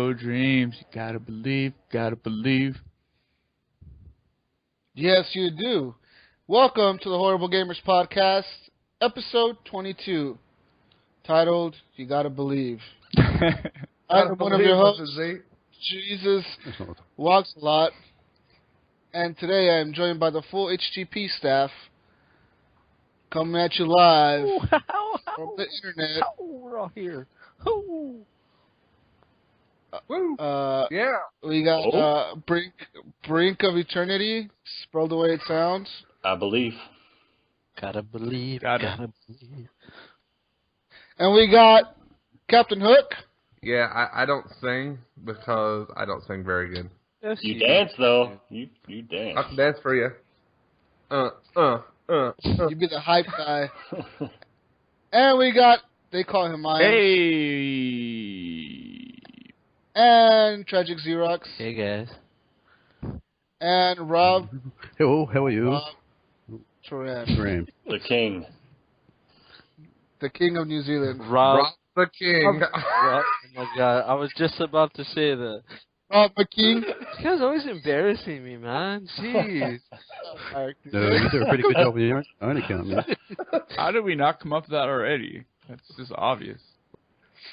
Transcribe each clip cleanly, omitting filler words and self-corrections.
Diablo dreams. You gotta believe, gotta believe. Yes, you do. Welcome to the Horrible Gamerz podcast, episode 22, titled "You Gotta Believe." I'm one of your hosts, Jesus Walks a Lot, and today I am joined by the full HGP staff, coming at you live from the internet. We're all here. Yeah. We got Brink of Eternity, spelled the way it sounds. I believe. Gotta believe. Gotta believe. And we got Captain Hook. Yeah, I don't sing because I don't sing very good. Yes, You dance though. You dance. I can dance for you. You be the hype guy. And we got, they call him Iams. Hey. And Tragic Xerox. Hey guys. And Rob. Hello, how are you? Turan. The king. The King of New Zealand. Rob the King. Rob, oh my god, I was just about to say that. Rob the King. This guy's always embarrassing me, man. Jeez. No, you do a pretty good job with your own account, man. How did we not come up with that already? That's just obvious.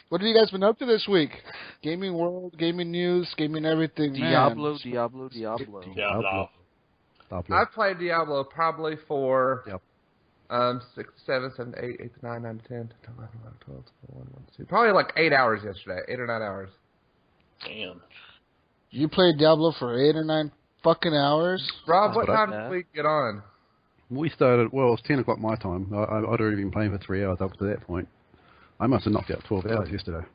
What have you guys been up to this week? Gaming world, gaming news, gaming everything. Diablo. I've played Diablo probably for 6, 7, 8, 9, 9, 10, 11, 12, 1, 2. Probably like 8 hours yesterday. 8 or 9 hours. Damn. You played Diablo for 8 or 9 fucking hours? Rob, what time did we get on? We started, well, it was 10 o'clock my time. I'd already been playing for 3 hours up to that point. I must have knocked out 12 hours yesterday.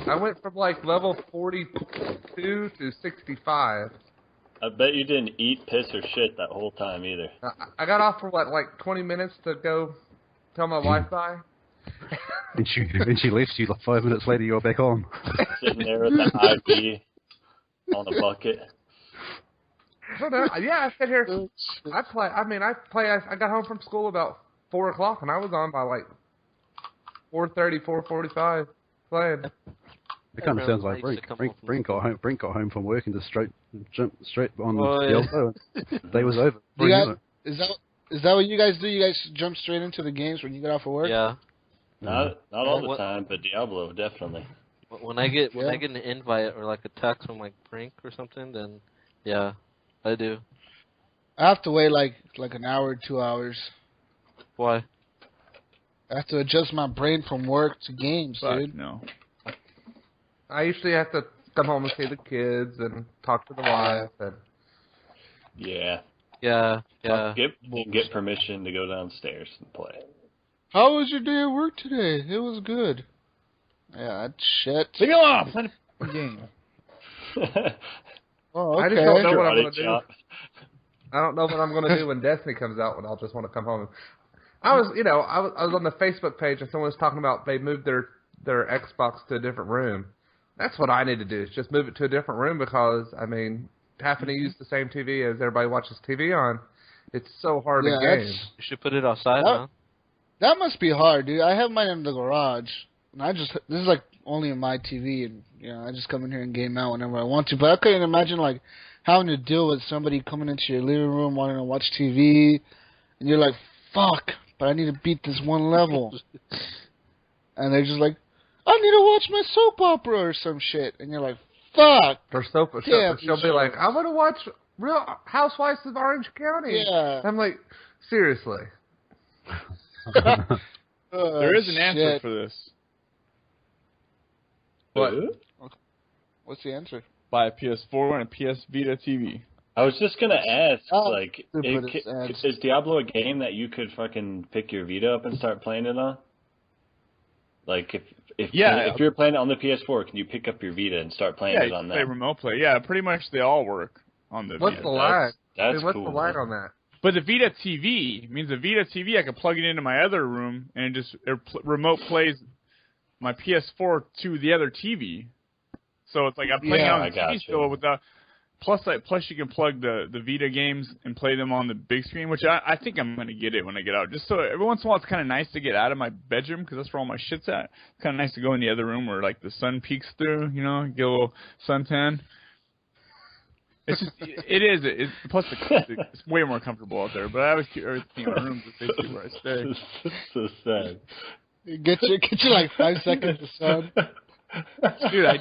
I went from like level 42 to 65. I bet you didn't eat, piss, or shit that whole time either. I got off for like 20 minutes to go tell my wife bye. And she left you like 5 minutes later. You're back on. Sitting there with the IV on a bucket. Yeah, I sit here. I got home from school about 4 o'clock, and I was on by like 4:30, 4:45 playing. It kind of sounds like Brink got home from work and just jumped straight on the Diablo. Day was over. Is that what you guys do? You guys jump straight into the games when you get off of work? Yeah. Not all the time, but Diablo definitely. When I get an invite or like a text from like Brink or something, then yeah, I do. I have to wait like an hour, 2 hours. Why? I have to adjust my brain from work to games, dude. No. I usually have to come home and see the kids and talk to the wife. And Yeah. Yeah. Get permission to go downstairs and play. How was your day at work today? It was good. Yeah, that's shit. Leave me alone. Play the game. Oh, okay. I just don't know what I'm going to do. I don't know what I'm going to do when Destiny comes out, when I'll just want to come home. I was on the Facebook page and someone was talking about they moved their Xbox to a different room. That's what I need to do, is just move it to a different room because, I mean, having to use the same TV as everybody watches TV on, it's so hard to game. You should put it outside, huh? That must be hard, dude. I have mine in the garage, and this is like only in my TV, and I just come in here and game out whenever I want to. But I couldn't imagine like having to deal with somebody coming into your living room wanting to watch TV, and you're like, fuck, but I need to beat this one level. And they're just like, I need to watch my soap opera or some shit. And you're like, fuck. Or she'll be like, I want to watch Real Housewives of Orange County. Yeah. I'm like, seriously. There is an answer for this. What? What's the answer? Buy a PS4 and a PS Vita TV. I was just going to ask, is Diablo a game that you could fucking pick your Vita up and start playing it on? Like, if you're playing it on the PS4, can you pick up your Vita and start playing it on that? Yeah, play remote play. Yeah, pretty much they all work on the What's Vita. The lag? That's what's cool, the lag on that? But the Vita TV means the Vita TV, I can plug it into my other room and it remote plays my PS4 to the other TV. So it's like I'm playing on the TV still without. Plus you can plug the Vita games and play them on the big screen, which I think I'm going to get it when I get out. Just so every once in a while it's kind of nice to get out of my bedroom because that's where all my shit's at. It's kind of nice to go in the other room where like the sun peeks through, get a little suntan. It's just, plus it's way more comfortable out there, but I always keep everything in my room to basically where I stay. It's so sad. Get you like 5 seconds of sun. Dude, I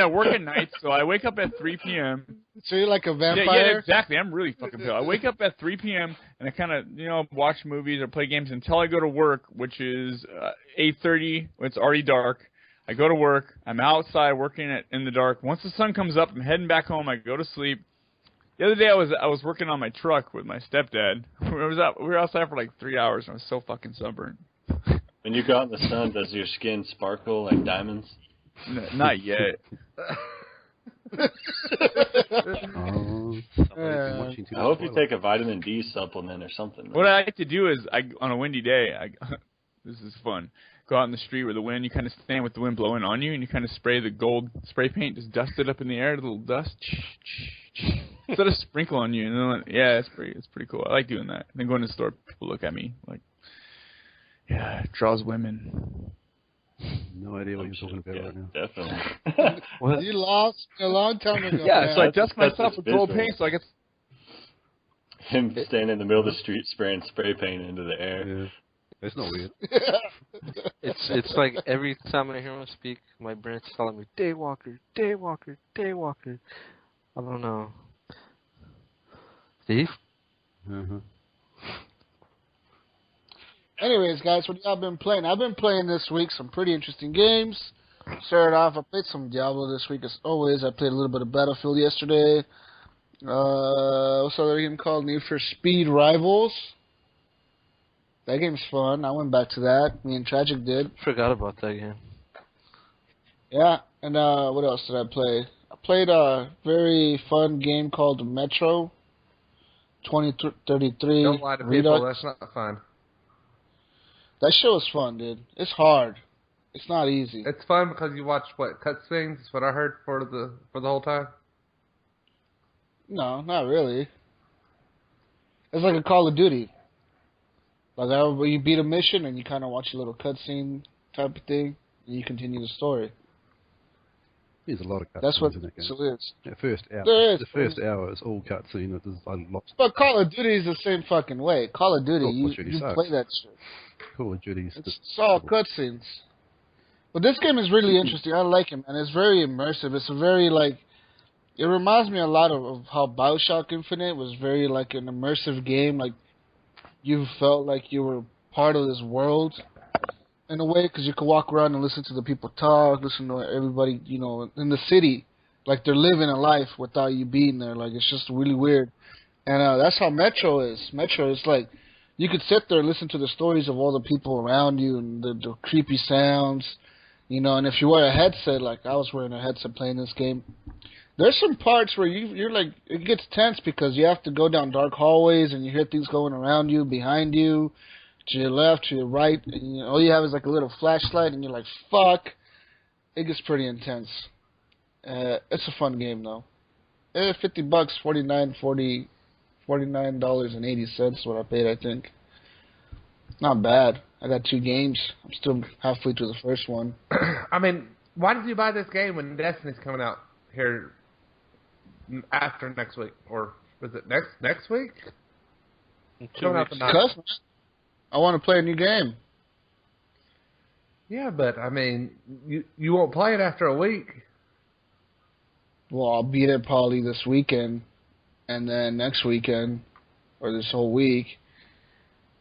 work at night, so I wake up at 3 p.m. So you're like a vampire? Yeah, exactly. I'm really fucking pale. I wake up at 3 p.m. and I kind of, watch movies or play games until I go to work, which is 8:30 when it's already dark. I go to work. I'm outside working in the dark. Once the sun comes up, I'm heading back home. I go to sleep. The other day I was working on my truck with my stepdad. We were outside for like 3 hours, and I was so fucking sunburned. When you go out in the sun, does your skin sparkle like diamonds? No, not yet. I hope you take a vitamin D supplement or something. What I like to do is, on a windy day, this is fun. Go out in the street where the wind, you kind of stand with the wind blowing on you, and you kind of spray the gold spray paint, just dust it up in the air, a little dust, instead of sprinkle on you. And then, it's pretty cool. I like doing that. And then going to the store, people look at me like, yeah, it draws women. No idea what you're talking about right now. Definitely. What? You lost a long time ago. Yeah, man. so I dust myself with gold paint, so I get him standing in the middle of the street spraying spray paint into the air. Yeah. It's not weird. It's like every time I hear him speak, my brain's telling me, Daywalker, Daywalker, Daywalker. I don't know. Steve? Uh-huh. Anyways, guys, what y'all been playing? I've been playing this week some pretty interesting games. Started off, I played some Diablo this week as always. I played a little bit of Battlefield yesterday. What's the other game called? Need for Speed Rivals. That game's fun. I went back to that. Me and Tragic did. Forgot about that game. Yeah, and what else did I play? I played a very fun game called Metro 2033. Don't lie to people, that's not fun. That show is fun, dude. It's hard. It's not easy. It's fun because you watch cutscenes. That's what I heard for the whole time. No, not really. It's like a Call of Duty. Like you beat a mission and you kind of watch a little cutscene type of thing, and you continue the story. There's a lot of cutscenes. That's what in that game. it is. The first hour. There is. The first hour is all cutscene. I lost. But Call of Duty is the same fucking way. Call of Duty, you play that shit. Call of Duty. It's all cutscenes. But this game is really interesting. I like it, man. It's very immersive. It's a very, it reminds me a lot of how BioShock Infinite was very, an immersive game. Like, you felt like you were part of this world in a way because you could walk around and listen to the people talk, listen to everybody, in the city. Like, they're living a life without you being there. Like, it's just really weird. And that's how Metro is. Metro is like, you could sit there and listen to the stories of all the people around you and the creepy sounds, and if you wear a headset, like I was wearing a headset playing this game, there's some parts where you're like, it gets tense because you have to go down dark hallways and you hear things going around you, behind you, to your left, to your right, and all you have is like a little flashlight and you're like, fuck. It gets pretty intense. It's a fun game though. $50, $49.80 is what I paid, I think. Not bad. I got 2 games. I'm still halfway through the first one. I mean, why did you buy this game when Destiny's coming out here after next week? Or was it next week? Because I want to play a new game. Yeah, but, I mean, you won't play it after a week. Well, I'll beat it probably this weekend. And then next weekend, or this whole week,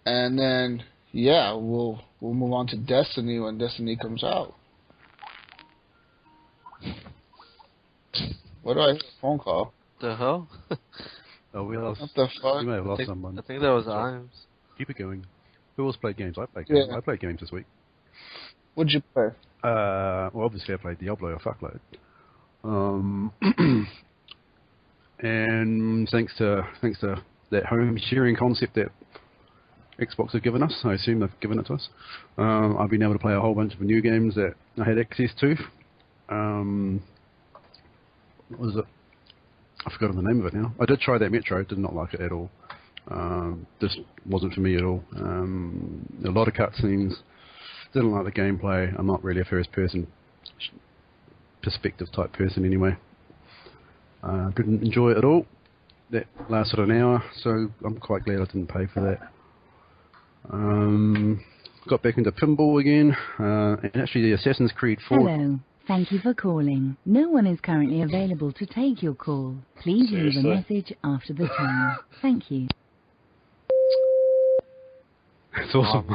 and then we'll move on to Destiny when Destiny comes out. What do I hear? A phone call? The hell? Oh, we lost. What the fuck? We may have lost someone. I think that was Iams. Keep it going. Who else played games? I played games. Yeah. I played games this week. What'd you play? Well, obviously I played Diablo a fuckload. And thanks to that home sharing concept that Xbox have given us, I assume they've given it to us, I've been able to play a whole bunch of new games that I had access to. What was it? I've forgotten the name of it now. I did try that Metro, did not like it at all. This wasn't for me at all. A lot of cutscenes, didn't like the gameplay. I'm not really a first-person perspective type person anyway. Didn't enjoy it at all. That lasted an hour, so I'm quite glad I didn't pay for that. Got back into pinball again, and actually the Assassin's Creed 4. Hello. Thank you for calling. No one is currently available to take your call. Please leave a message after the tone. Thank you. It's awesome.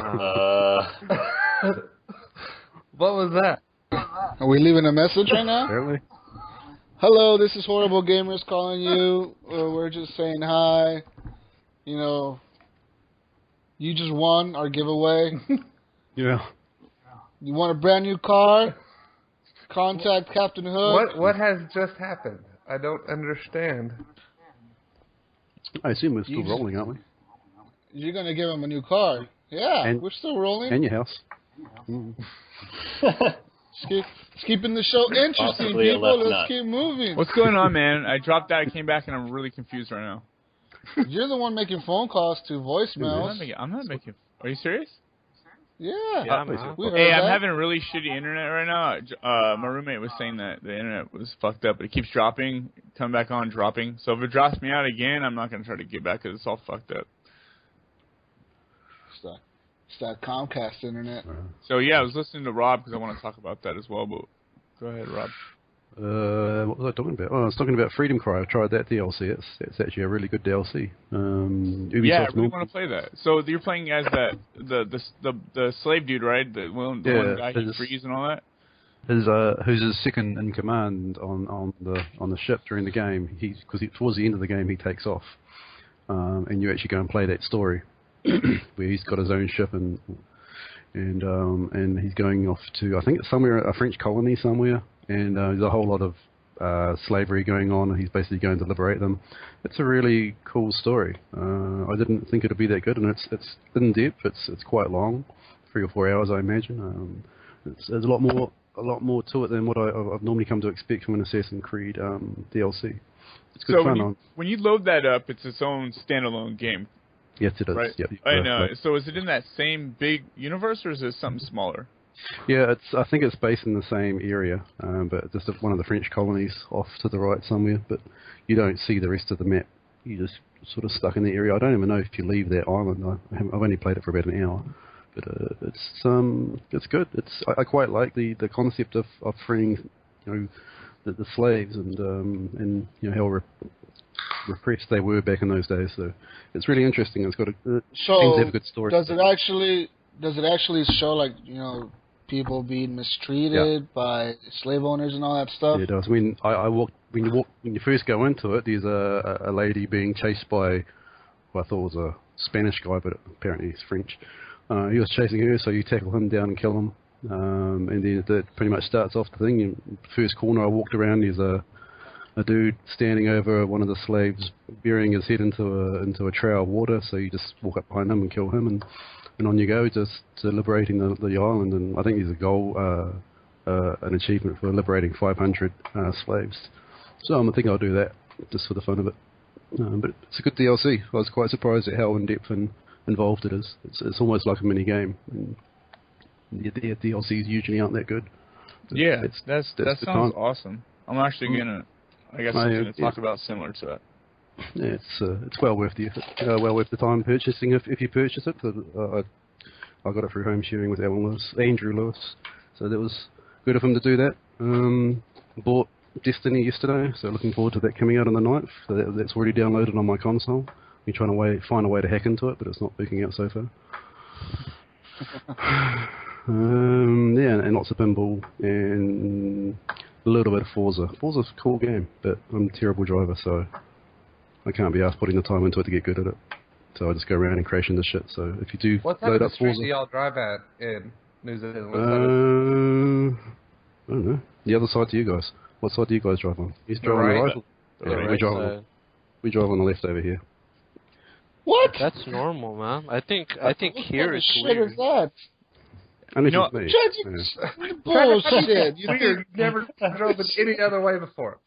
What was that? Are we leaving a message right now? Apparently. Hello, this is Horrible Gamerz calling you. We're just saying hi. You know, you just won our giveaway. Yeah. You want a brand new car? Contact Captain Hood. What has just happened? I don't understand. I assume we're still rolling, aren't we? You're going to give him a new car. Yeah, we're still rolling. And your house. It's keeping the show interesting, Possibly people. Let's keep moving. What's going on, man? I dropped out, I came back, and I'm really confused right now. You're the one making phone calls to voicemails. I'm not making... Are you serious? Yeah. Hey, I'm having really shitty internet right now. My roommate was saying that the internet was fucked up, but it keeps dropping, coming back on, dropping. So if it drops me out again, I'm not going to try to get back because it's all fucked up. It's that Comcast internet. So yeah, I was listening to Rob because I want to talk about that as well, but go ahead, Rob. What was I talking about? Oh, I was talking about Freedom Cry. I've tried that DLC. It's actually a really good DLC. Yeah, I really want to play that. So you're playing as the slave dude, right? The one guy who frees and all that. Who's his second in command on the ship during the game? Because towards the end of the game he takes off, and you actually go and play that story where he's got his own ship and he's going off to, I think it's somewhere, a French colony somewhere. And there's a whole lot of slavery going on, and he's basically going to liberate them. It's a really cool story. I didn't think it'd be that good, and it's in depth. It's quite long, 3 or 4 hours, I imagine. There's a lot more to it than what I've normally come to expect from an Assassin's Creed DLC. It's good fun. When you load that up, it's its own standalone game. Yes, it is. Right? Yep. I know. So is it in that same big universe, or is it something smaller? Yeah, I think it's based in the same area, but just one of the French colonies off to the right somewhere. But you don't see the rest of the map. You're just sort of stuck in the area. I don't even know if you leave that island. I've only played it for about an hour, but it's good. I quite like the concept of freeing, the slaves and how repressed they were back in those days. So it's really interesting. It's got seems to have a good story. Does it actually show people being mistreated by slave owners and all that stuff? Yeah, it does. I mean, when you first go into it, there's a lady being chased by, I thought it was a Spanish guy, but apparently he's French. He was chasing her, so you tackle him down and kill him. And then that pretty much starts off the thing. In the first corner I walked around, there's a dude standing over one of the slaves, burying his head into a trail of water, so you just walk up behind him and kill him, and on you go, just to liberating the island. And I think there's a goal, an achievement for liberating 500 slaves. So I think I'll do that just for the fun of it. But it's a good DLC. I was quite surprised at how in-depth and involved it is. It's almost like a mini game. And the DLCs usually aren't that good. Yeah, that sounds awesome. I'm actually gonna talk about similar to that. Yeah, it's well worth the effort, well worth the time purchasing if you purchase it. I got it through home sharing with Andrew Lewis, so that was good of him to do that. Bought Destiny yesterday, so looking forward to that coming out on the 9th. So that's already downloaded on my console. I'm trying to find a way to hack into it, but it's not working out so far. And lots of pinball and a little bit of Forza. Forza's a cool game, but I'm a terrible driver, so I can't be asked putting the time into it to get good at it. So I just go around and crash into shit. So if you do load up Forza... What street do y'all drive at in New Zealand? I don't know. The other side to you guys. What side do you guys drive on? You drive on the right? Yeah, we drive on the left over here. What? That's normal, man. I think here it's weird. What is that? Bullshit. You've never drove it any other way before.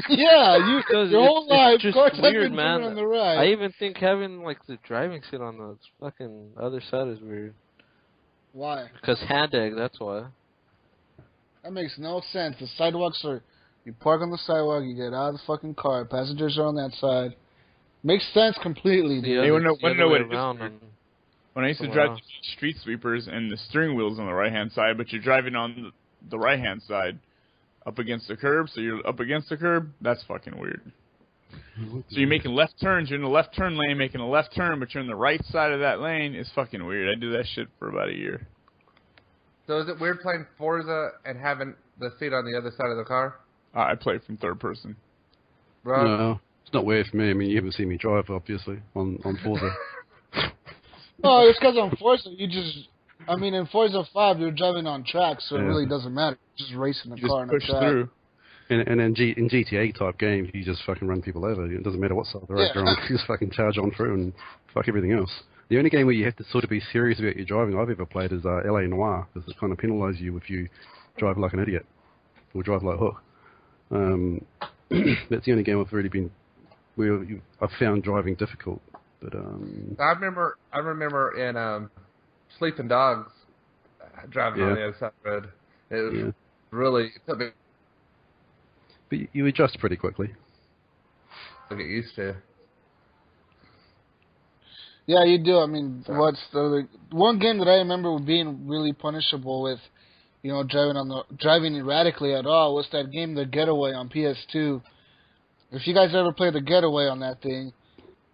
Yeah, your whole life, just cars have weird, been man. on the right. I even think having like the driving seat on the fucking other side is weird. Why? Because hand egg, that's why. That makes no sense. The sidewalks are, you park on the sidewalk, you get out of the fucking car, passengers are on that side. Makes sense completely, dude. Hey, want to know what it is? When I used to drive street sweepers and the steering wheel's on the right-hand side, but you're driving on the right-hand side up against the curb, so you're up against the curb, that's fucking weird. So you're making left turns, you're in the left turn lane, making a left turn, but you're on the right side of that lane, it's fucking weird. I did that shit for about a year. So is it weird playing Forza and having the seat on the other side of the car? I play from third person. Right. No, it's not weird for me. I mean, you haven't seen me drive, obviously, on Forza. Oh, it's because on Forza, in Forza 5, you're driving on tracks, so it really doesn't matter. You're just racing the car on the track. Through. And in GTA type games, you just fucking run people over. It doesn't matter what side of the road you're on. You just fucking charge on through and fuck everything else. The only game where you have to sort of be serious about your driving I've ever played is LA Noire, because it kind of penalises you if you drive like an idiot or drive like Hook. That's the only game I've really been where I've found driving difficult. But I remember in Sleeping Dogs driving on the other side of the road. It was really. But you adjust pretty quickly. I get used to. Yeah, you do. I mean, what's the one game that I remember being really punishable with, driving erratically at all was that game, The Getaway on PS2. If you guys ever played The Getaway on that thing,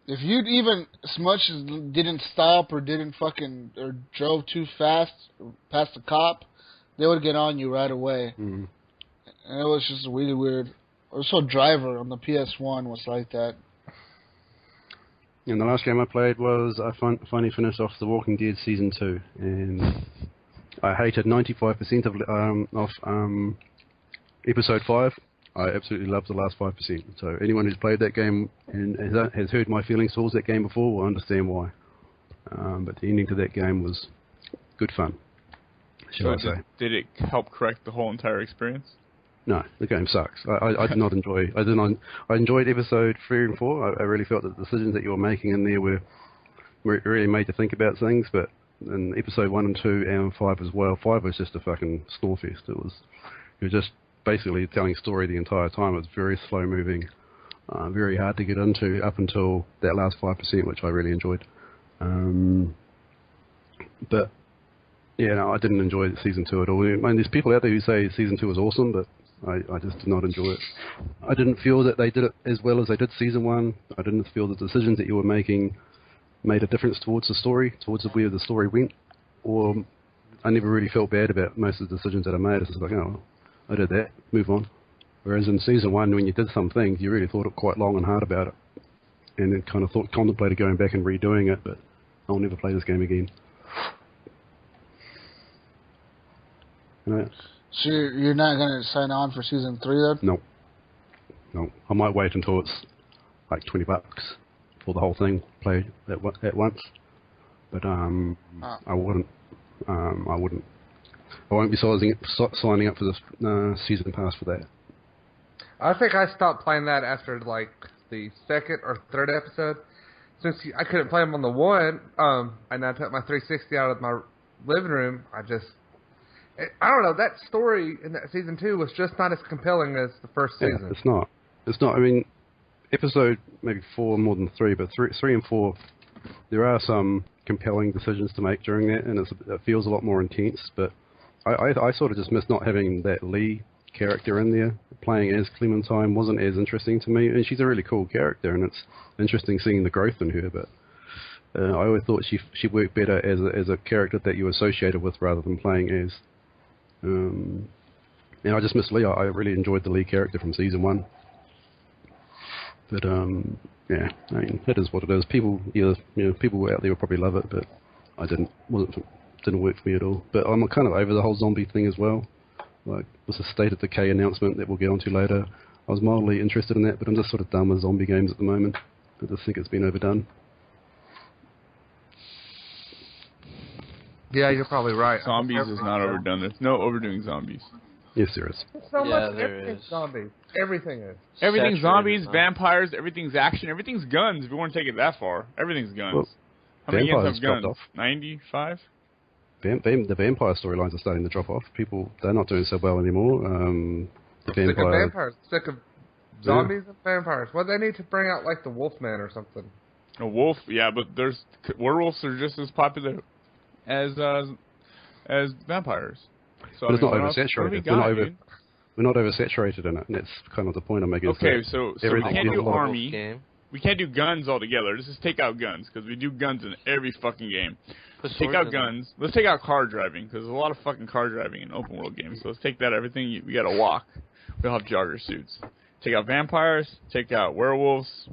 if you even as much as didn't stop or drove too fast past the cop, they would get on you right away. Mm-hmm. And it was just really weird. Also, Driver on the PS1 was like that. And the last game I played was I finally finished off The Walking Dead Season 2, and I hated 95% of Episode 5. I absolutely loved the last 5%. So anyone who's played that game and has heard my feelings towards that game before will understand why. But the ending to that game was good fun, shall I say. Did it help correct the whole entire experience? No, the game sucks. I did not enjoy. I enjoyed episode 3 and 4. I really felt that the decisions that you were making in there were really made to think about things. But in episode 1 and 2 and 5 as well, 5 was just a fucking snore-fest. It was just basically telling a story the entire time. It was very slow moving, very hard to get into up until that last 5%, which I really enjoyed. But yeah, no, I didn't enjoy season 2 at all. I mean, there's people out there who say season 2 was awesome, but I just did not enjoy it. I didn't feel that they did it as well as they did season 1. I didn't feel the decisions that you were making made a difference towards the story, towards where the story went. Or I never really felt bad about most of the decisions that I made. It's just like, oh, I did that, move on. Whereas in season 1, when you did some things, you really thought quite long and hard about it. And then kind of contemplated going back and redoing it, but I'll never play this game again. Right. So you're not going to sign on for season 3 then? No. I might wait until it's like $20 for the whole thing played at once. But I wouldn't. I won't be signing up for the season pass for that. I think I stopped playing that after like the 2nd or 3rd episode. Since I couldn't play them on the 1, and I took my 360 out of my living room, I don't know, that story in that season 2 was just not as compelling as the first season. It's not. I mean, episode maybe 4 more than 3, but 3 and 4, there are some compelling decisions to make during that, and it feels a lot more intense. But I sort of just missed not having that Lee character in there. Playing as Clementine wasn't as interesting to me, and she's a really cool character, and it's interesting seeing the growth in her. But I always thought she worked better as a character that you associated with rather than playing as. And I just miss Lee. I really enjoyed the Lee character from season 1. But yeah, I mean, it is what it is. People out there will probably love it, but I didn't. Didn't work for me at all. But I'm kind of over the whole zombie thing as well. Like with the State of Decay announcement that we'll get onto later, I was mildly interested in that, but I'm just sort of done with zombie games at the moment. I just think it's been overdone. Yeah, you're probably right. Zombies is not overdone. There's no overdoing zombies. Yes, there is. So Yeah, much. there Everything's is. zombies. Everything is. Everything's Saturated, zombies, huh? vampires, everything's action, everything's guns. If you want to take it that far, everything's guns. Well, How many games vampires have dropped guns? off. 95? The vampire storylines are starting to drop off. People, they're not doing so well anymore. The Sick of vampires. Sick of zombies and vampires. Well, they need to bring out like the Wolfman or something. A wolf, yeah, but werewolves are just as popular as vampires. So, But it's I not mean, what oversaturated. we got, dude? We're not oversaturated in it, and it's kind of the point I'm making. Okay, so we everything can't is a do lot of- army. Game. We can't do guns altogether. Let's just take out guns, because we do guns in every fucking game. Put Take swords out in guns. Let's take out car driving, because there's a lot of fucking car driving in open world games. So let's take that everything. We gotta walk. We all have jogger suits. Take out vampires. Take out werewolves.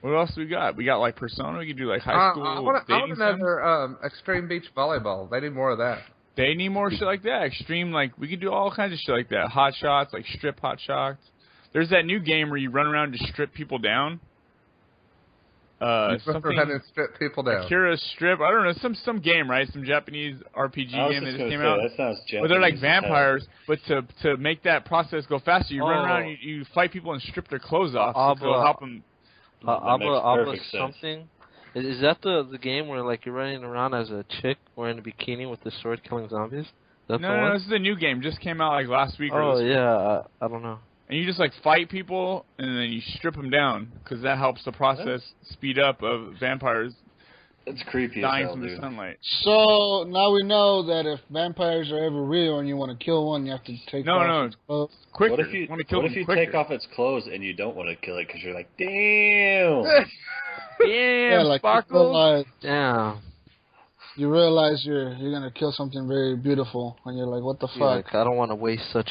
What else we got? We got like Persona. We could do like high school I want dating sims. another Extreme Beach Volleyball. They need more of that. They need more shit like that. Extreme, like, we could do all kinds of shit like that. Hot shots, like strip hot shots. There's that new game where you run around and just strip people down. Something. And strip people down. Akira's Strip. I don't know. Some game, right? Some Japanese RPG game that just came out. That sounds Japanese. Where they're like vampires, but to make that process go faster, you run around, you fight people and strip their clothes off. So it'll help them. Abla something. Is that the game where like you're running around as a chick wearing a bikini with the sword killing zombies? That's No, this is a new game. Just came out like last week. Oh yeah, I don't know. And you just like fight people and then you strip them down because that helps the process speed up of vampires It's creepy dying as hell, from the dude. sunlight. So now we know that if vampires are ever real and you want to kill one, you have to take off its clothes. Quicker. What if you, quicker. take off its clothes and you don't want to kill it because you're like, damn. Damn, like Sparkle. you realize you're gonna kill something very beautiful, and you're like, what the fuck? Like, I don't want to waste such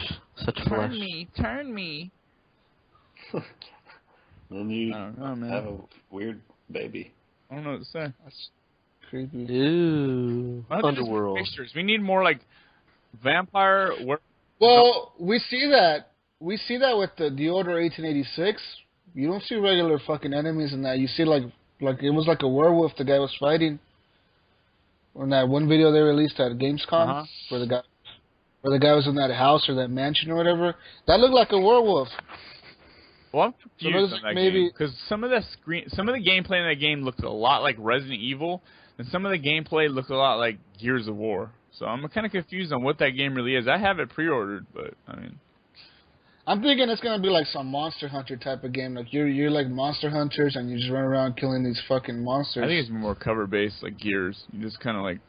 flesh. Turn me. Then you I don't know, man. have a weird baby. I don't know what to say. That's creepy. Ew. Underworld. Pictures. We need more like vampire. Well, we see that. We see that with the Order 1886. You don't see regular fucking enemies in that. You see like it was like a werewolf the guy was fighting. In that one video they released at Gamescom, where the guy was in that house or that mansion or whatever, that looked like a werewolf. Well, I'm confused So on that maybe- game because some of the gameplay in that game looks a lot like Resident Evil, and some of the gameplay looks a lot like Gears of War. So I'm kind of confused on what that game really is. I have it pre-ordered, but I mean, I'm thinking it's gonna be like some Monster Hunter type of game. Like you're like monster hunters and you just run around killing these fucking monsters. I think it's more cover-based, like Gears. You just kind of like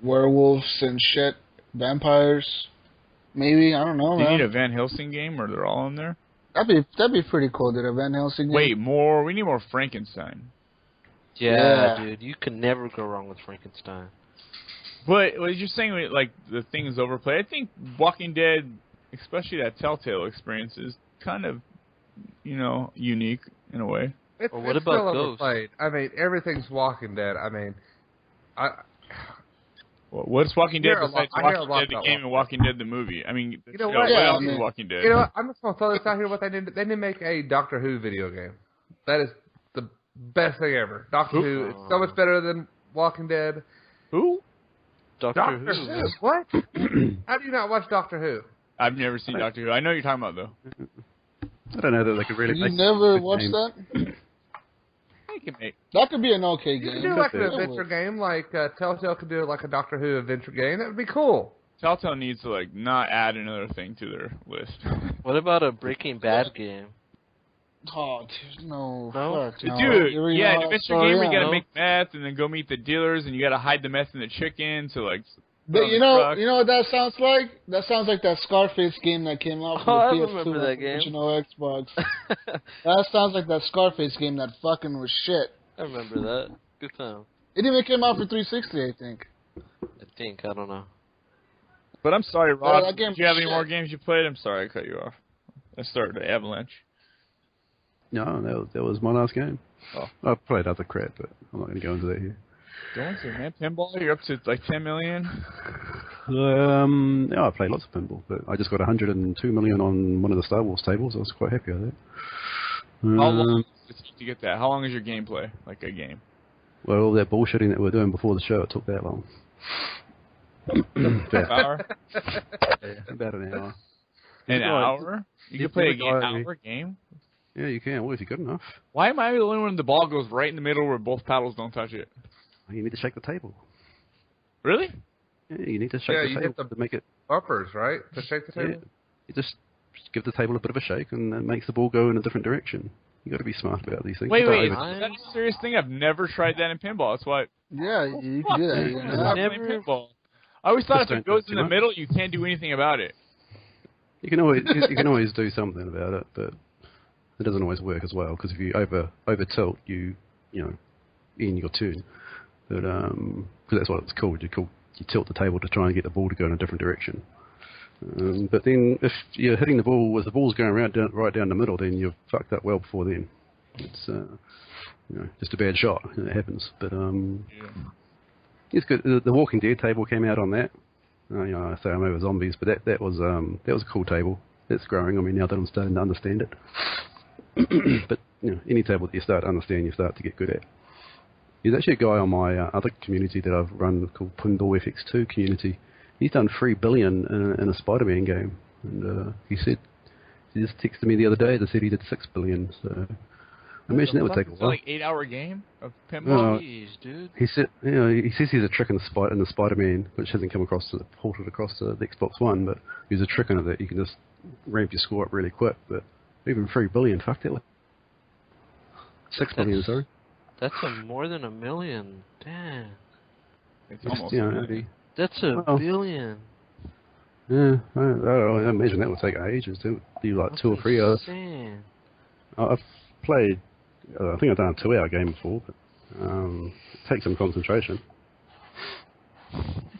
werewolves and shit, vampires. Maybe, I don't know. Do you man. need a Van Helsing game, or they're all in there? That'd be pretty cool. Did a Van Helsing game? Wait, more. We need more Frankenstein. Yeah, dude, you can never go wrong with Frankenstein. But what you're saying, like the thing is overplayed. I think Walking Dead, especially that Telltale experience, is kind of, unique in a way. It's What about still Ghost? overplayed. I mean, everything's Walking Dead. I mean, What's Walking Dead besides I hear a Walking lot Dead the about game and Walking Dead the movie? I mean, You know what what? Yeah, else I mean, is Walking Dead? you know what? I'm just going to throw this out here. What they need to make a Doctor Who video game. That is the best thing ever. Doctor Who. It's so much better than Walking Dead. Who? Doctor Who? Who. What? How do you not watch Doctor Who? I've never seen Doctor Who. I know what you're talking about, though. I don't know that they could really. You make never good watched games. that? I can make. That could be an okay You game. could do like an Yeah. adventure game, like Telltale could do like a Doctor Who adventure game. That would be cool. Telltale needs to not add another thing to their list. What about a Breaking Bad game? Oh, dude, no. No? Fuck, no. Dude, You yeah, know, an adventure so, game where you yeah. gotta make meth and then go meet the dealers and you gotta hide the meth in the chicken to But you know what that sounds like? That sounds like that Scarface game that came out Oh, for I the PS2 remember that game. original Xbox. That sounds like that Scarface game that fucking was shit. I remember that. Good time. It even came out for 360, I think. I don't know. But I'm sorry, Yeah, Rob. that game Did you have any shit. more games you played? I'm sorry I cut you off. I started the Avalanche. No, that was my last game. Oh. I've played other crap, but I'm not going to go into that here. Don't say, man. Pinball, you're up to 10 million? Yeah, I played lots of pinball, but I just got 102 million on one of the Star Wars tables. I was quite happy with that. How long does it take to get that? How long is your gameplay? Like a game? Well, all that bullshitting that we were doing before the show, it took that long. Hour? Yeah, about an hour. An hour? You can play an hour game? Yeah, you can. Well, if you're good enough. Why am I the only one the ball goes right in the middle where both paddles don't touch it? You need to shake the table. Really? Yeah, you need to shake the table to make it... bumpers, right? To shake the table? Yeah, you just give the table a bit of a shake and it makes the ball go in a different direction. You got to be smart about these things. Wait, that's a serious thing? I've never tried that in pinball. That's why... Yeah, you can do that. I've never played pinball. I always thought if it goes in the middle, you can't do anything about it. You can always do something about it, but it doesn't always work as well, because if you over tilt, you in your turn. But because that's what it's called. You tilt the table to try and get the ball to go in a different direction. But then if you're hitting the ball as the ball's going right down the middle, then you've fucked up well before then. It's just a bad shot. It happens. But it's good. The Walking Dead table came out on that. I say I'm over zombies, but that was a cool table. It's growing on me now that I'm starting to understand it. But any table that you start to understand, you start to get good at. There's actually a guy on my other community that I've run called Pinball FX2 community. He's done 3 billion in a Spider-Man game, and he just texted me the other day that said he did 6 billion. So I imagine that would take a while. Like 8-hour game of pinball. Jeez, dude. He said, he says he's a trick in the Spider-Man, which hasn't come ported across to the Xbox One, but there's a trick in it that you can just ramp your score up really quick. But even 3 billion, fuck that. 6 billion, sorry. That's more than 1 million. Damn. It's almost. That's a billion. Yeah, I imagine that would take ages to do like 2 or 3 hours. I've played. I think I've done a 2-hour game before, but it takes some concentration.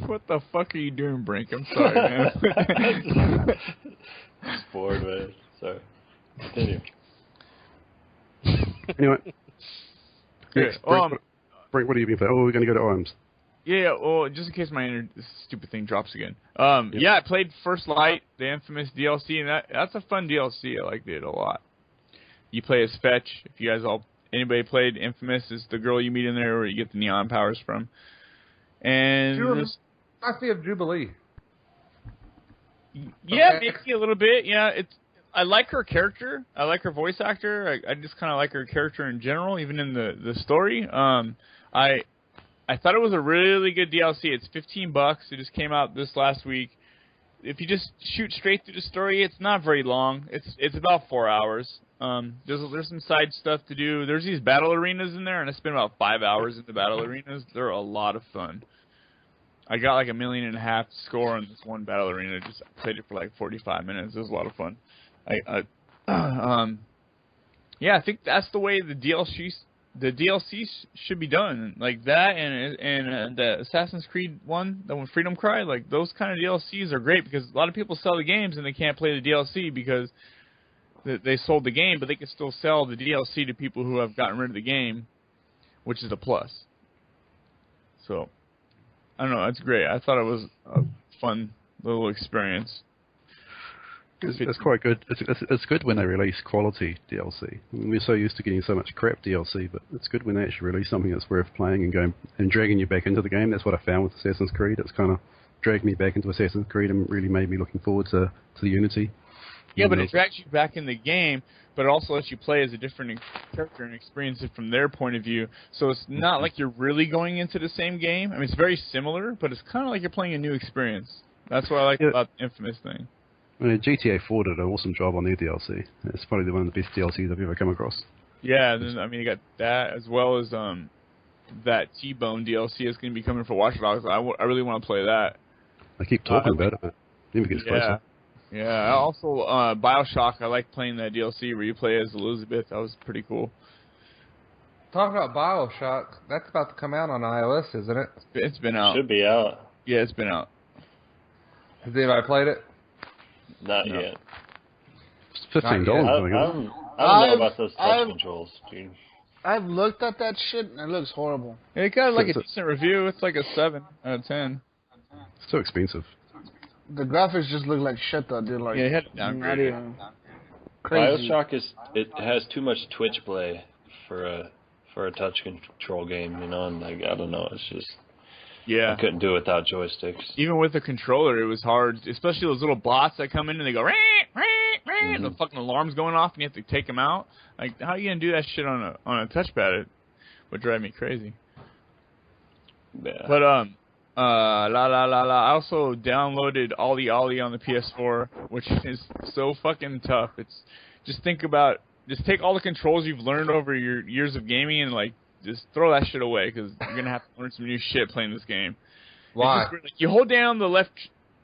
What the fuck are you doing, Brink? I'm sorry, man. Just bored, man. Sorry. Continue. Anyway. Next, Brink, what have you been playing? Oh, we're going to go to Iams. Yeah, well, just in case this stupid thing drops again. Yeah, I played First Light, the infamous DLC, and that's a fun DLC. I liked it a lot. You play as Fetch. If you guys anybody played Infamous, is the girl you meet in there where you get the neon powers from. And I see a Jubilee. Yeah, maybe a little bit. Yeah, I like her character. I like her voice actor. I just kind of like her character in general, even in the story. I thought it was a really good DLC. It's $15. It just came out this last week. If you just shoot straight through the story, it's not very long. It's about 4 hours. There's some side stuff to do. There's these battle arenas in there, and I spent about 5 hours in the battle arenas. They're a lot of fun. I got like 1.5 million score on this one battle arena. Just played it for like 45 minutes. It was a lot of fun. Yeah, I think that's the way the DLC should be done, like that, and the Assassin's Creed one, the one Freedom Cry, like those kind of DLCs are great because a lot of people sell the games and they can't play the DLC because they sold the game, but they can still sell the DLC to people who have gotten rid of the game, which is a plus. So, I don't know, it's great. I thought it was a fun little experience. It's quite good. It's good when they release quality DLC. I mean, we're so used to getting so much crap DLC, but it's good when they actually release something that's worth playing and going and dragging you back into the game. That's what I found with Assassin's Creed. It's kind of dragged me back into Assassin's Creed and really made me looking forward to the Unity. Yeah, but it drags you back in the game, but it also lets you play as a different character and experience it from their point of view. So it's not like you're really going into the same game. I mean, it's very similar, but it's kind of like you're playing a new experience. That's what I like about the Infamous thing. I mean, GTA 4 did an awesome job on their DLC. It's probably one of the best DLCs I've ever come across. Yeah, and then, I mean, you got that as well as that T-Bone DLC is going to be coming for Watch Dogs. I really want to play that. I keep talking about it, but never gets closer. Yeah, also Bioshock, I like playing that DLC where you play as Elizabeth. That was pretty cool. Talking about Bioshock, that's about to come out on iOS, isn't it? It's been out. Should be out. Yeah, it's been out. Has anybody played it? Not yet. It's $15. I don't know about those touch controls, dude. I've looked at that shit and it looks horrible. It got like a decent review. It's like a 7 out of 10. It's too expensive. The graphics just look like shit though, dude. Like, yeah, it had downgrade. Crazy. Bioshock it has too much twitch play for a touch control game, you know, and like I don't know, it's just Yeah. I couldn't do it without joysticks. Even with the controller, it was hard, especially those little bots that come in and they go, and the fucking alarm's going off and you have to take them out. Like, how are you going to do that shit on a touchpad? It would drive me crazy. Yeah. But, I also downloaded Ollie Ollie on the PS4, which is so fucking tough. It's, just take all the controls you've learned over your years of gaming and, like, just throw that shit away, because you're going to have to learn some new shit playing this game. Why? You hold down the left,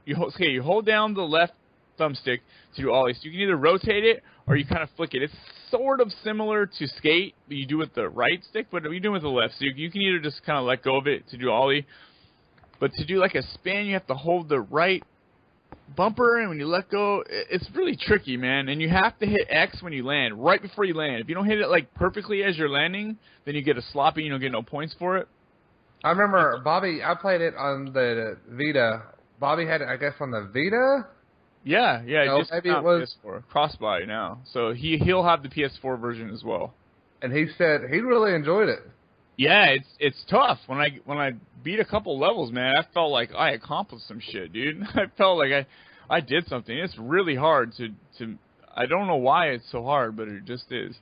you hold down the left thumbstick to do ollie. So you can either rotate it or you kind of flick it. It's sort of similar to skate, but you do it with the right stick, but you do it with the left. So you can either just kind of let go of it to do ollie, but to do like a spin, you have to hold the right bumper, and when you let go, it's really tricky, man. And you have to hit X when you land, right before you land. If you don't hit it like perfectly as you're landing, then you get a sloppy, you don't get no points for it. I remember Bobby, I played it on the Vita. Bobby had it, I guess, on the Vita? Yeah, No, just maybe it was PS4, cross-buy now. So he'll have the PS4 version as well. And he said he really enjoyed it. Yeah, it's tough. When I beat a couple levels, man, I felt like I accomplished some shit, dude. I felt like I did something. It's really hard to I don't know why it's so hard, but it just is.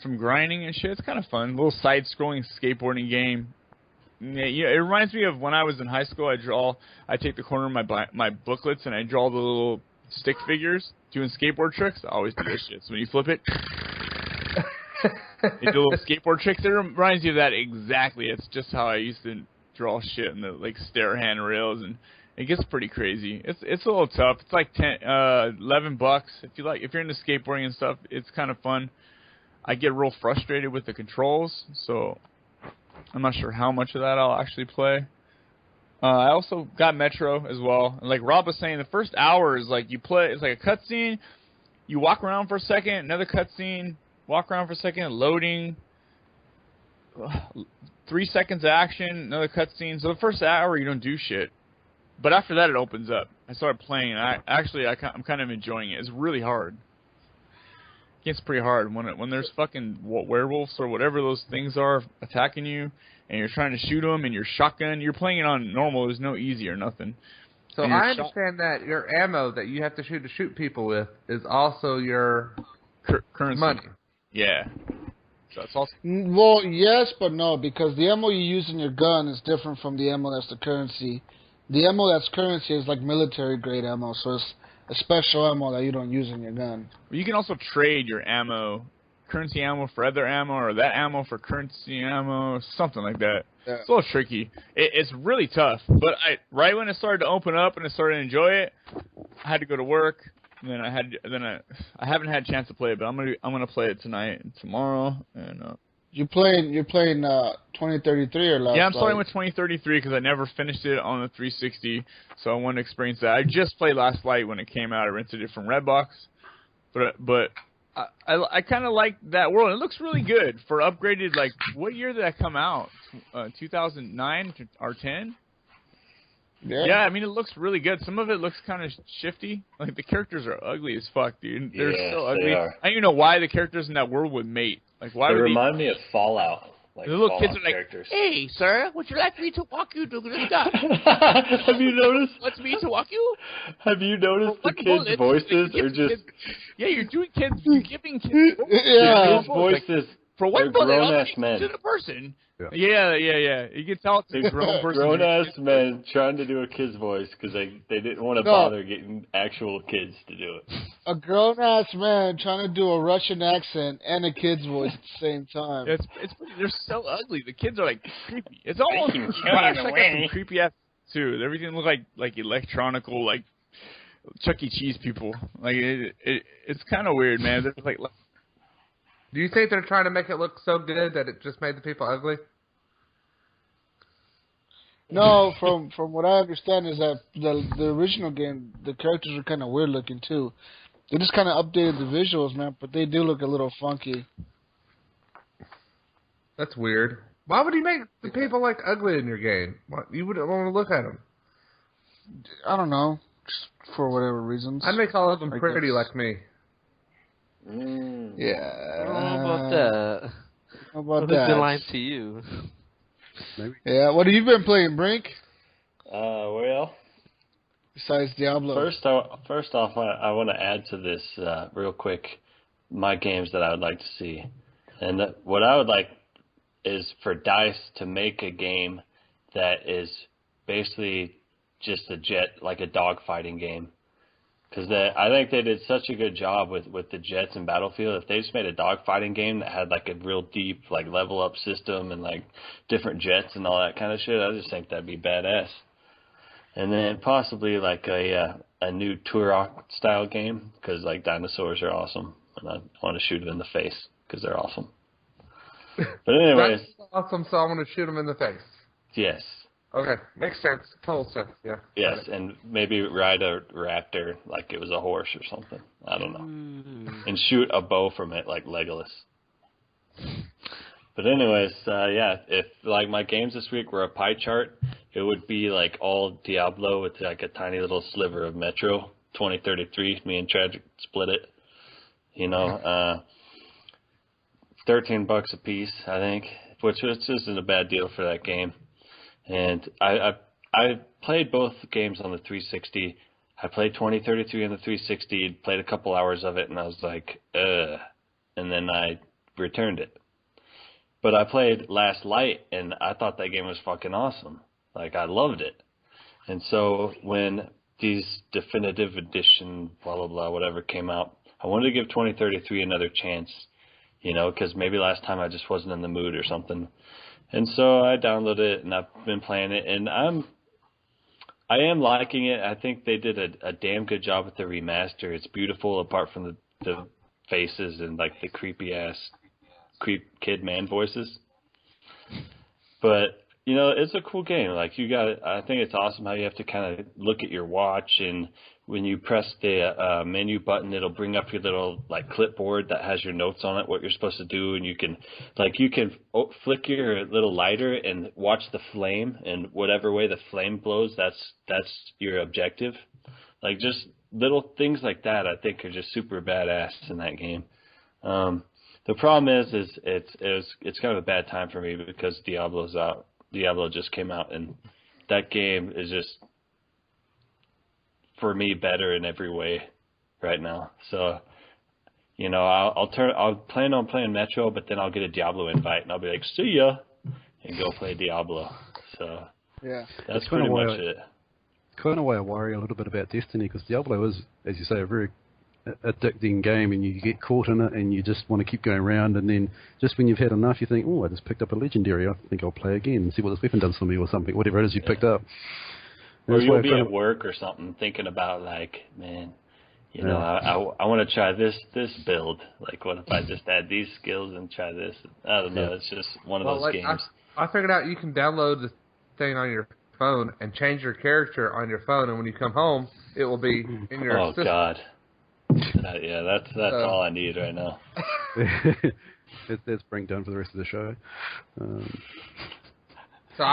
From grinding and shit, it's kind of fun. A little side-scrolling skateboarding game. Yeah, it reminds me of when I was in high school. I take the corner of my booklets and I draw the little stick figures doing skateboard tricks. I always do this shit. So when you flip it, they do little skateboard tricks. It reminds me of that exactly. It's just how I used to draw shit in the like stair handrails, and it gets pretty crazy. It's a little tough. It's like $11 if you're into skateboarding and stuff. It's kind of fun. I get real frustrated with the controls, so I'm not sure how much of that I'll actually play. I also got Metro as well. And like Rob was saying, the first hour is like you play. It's like a cutscene. You walk around for a second, another cutscene. Walk around for a second, loading. 3 seconds of action, another cutscene. So the first hour you don't do shit, but after that it opens up. I started playing. And I'm kind of enjoying it. It's really hard. It's pretty hard when there's fucking werewolves or whatever those things are attacking you, and you're trying to shoot them, and your shotgun. You're playing it on normal. There's no easy or nothing. So I understand that your ammo that you have to shoot people with is also your currency. Money. Yeah. So that's also. Well, yes, but no, because the ammo you use in your gun is different from the ammo that's the currency. The ammo that's currency is like military grade ammo, so it's a special ammo that you don't use in your gun. You can also trade your ammo, currency ammo for other ammo, or that ammo for currency ammo, something like that. Yeah. It's a little tricky. It's really tough. But right when it started to open up and I started to enjoy it, I had to go to work. And then I haven't had a chance to play it, but I'm gonna play it tonight and tomorrow. And you're playing 2033 or last? Yeah, I'm starting with 2033 because I never finished it on the 360, so I wanted to experience that. I just played Last Light when it came out. I rented it from Redbox, but I kind of like that world. It looks really good for upgraded. Like, what year did that come out? 2009 or 10? Yeah, I mean, it looks really good. Some of it looks kind of shifty. Like, the characters are ugly as fuck, dude. They're so ugly. They are. I don't even know why the characters in that world would mate. Like, why they would remind me of Fallout. Like the little Fallout kids are like, characters. "Hey, sir, would you like me to walk you to the stuff?" Have you noticed? Want me to walk you? Have you noticed the kids' voices are just? Yeah, you're doing kids. You're giving kids. Yeah, kids' voices. For one bullet, grown-ass men. To the person. Yeah. You can tell it's a grown person. Grown-ass men trying to do a kid's voice because they didn't want to bother getting actual kids to do it. A grown-ass man trying to do a Russian accent and a kid's voice at the same time. They're so ugly. The kids are like creepy. It's almost like some creepy ass too. Everything looks like electronical, like Chuck E. Cheese people. Like it's kind of weird, man. They're like. Do you think they're trying to make it look so good that it just made the people ugly? No, from what I understand is that the original game, the characters are kind of weird looking too. They just kind of updated the visuals, man, but they do look a little funky. That's weird. Why would you make the people like ugly in your game? You wouldn't want to look at them. I don't know, just for whatever reasons. I'd make all of them pretty like me. Yeah. How about that? How about Who's that? been lying to you? Maybe. Yeah, what have you been playing, Brink? Well, besides Diablo. First off, I want to add to this real quick my games that I would like to see. And what I would like is for DICE to make a game that is basically just a dogfighting game. Because I think they did such a good job with the jets in Battlefield. If they just made a dogfighting game that had like a real deep like level up system and like different jets and all that kind of shit, I just think that'd be badass. And then possibly like a new Turok style game, because like dinosaurs are awesome, and I want to shoot them in the face because they're awesome. But anyways, that's awesome. So I want to shoot them in the face. Yes. Okay, makes sense. Total sense. Yeah. Yes, and maybe ride a raptor like it was a horse or something. I don't know. And shoot a bow from it like Legolas. But anyways, yeah, if like my games this week were a pie chart, it would be like all Diablo with like a tiny little sliver of Metro 2033. Me and Tragic split it. You know, $13 a piece, I think, which isn't a bad deal for that game. And I played both games on the 360. I played 2033 on the 360, played a couple hours of it, and I was like, ugh. And then I returned it. But I played Last Light, and I thought that game was fucking awesome. Like, I loved it. And so when these definitive edition, blah, blah, blah, whatever came out, I wanted to give 2033 another chance, you know, because maybe last time I just wasn't in the mood or something. And so I downloaded it, and I've been playing it, and I am liking it. I think they did a damn good job with the remaster. It's beautiful, apart from the faces and, like, the creepy-ass kid man voices. But, you know, it's a cool game. Like, I think it's awesome how you have to kind of look at your watch, and when you press the menu button, it'll bring up your little, like, clipboard that has your notes on it, what you're supposed to do, and you can flick your little lighter and watch the flame, and whatever way the flame blows, that's your objective. Like, just little things like that, I think, are just super badass in that game. The problem is it's kind of a bad time for me because Diablo's out. Diablo just came out, and that game is just, for me, better in every way right now. So, you know, I'll plan on playing Metro, but then I'll get a Diablo invite, and I'll be like, see ya, and go play Diablo. So yeah, that's pretty much it. Kind of why I worry a little bit about Destiny, because Diablo is, as you say, a very addicting game, and you get caught in it, and you just want to keep going around, and then just when you've had enough, you think, oh, I just picked up a legendary, I think I'll play again and see what this weapon does for me or something, whatever it is you picked up. Or you'll be at work or something thinking about, like, man, you know, I want to try this build. Like, what if I just add these skills and try this? I don't know. It's just one of those games. I figured out you can download the thing on your phone and change your character on your phone, and when you come home, it will be in your system. Oh, God. Yeah, that's all I need right now. Let's bring down for the rest of the show. So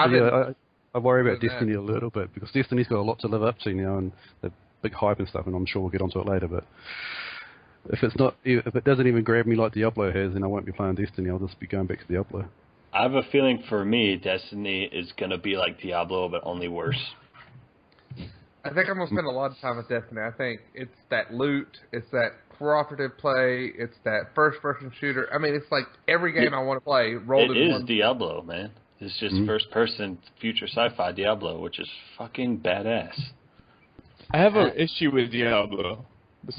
I worry about Destiny a little bit, because Destiny's got a lot to live up to now, and the big hype and stuff, and I'm sure we'll get onto it later. But if it doesn't even grab me like Diablo has, then I won't be playing Destiny. I'll just be going back to Diablo. I have a feeling for me, Destiny is going to be like Diablo, but only worse. I think I'm going to spend a lot of time with Destiny. I think it's that loot, it's that cooperative play, it's that first-person shooter. I mean, it's like every game I want to play rolled in one. It is Diablo, man. It's just first-person future sci-fi Diablo, which is fucking badass. I have an issue with Diablo.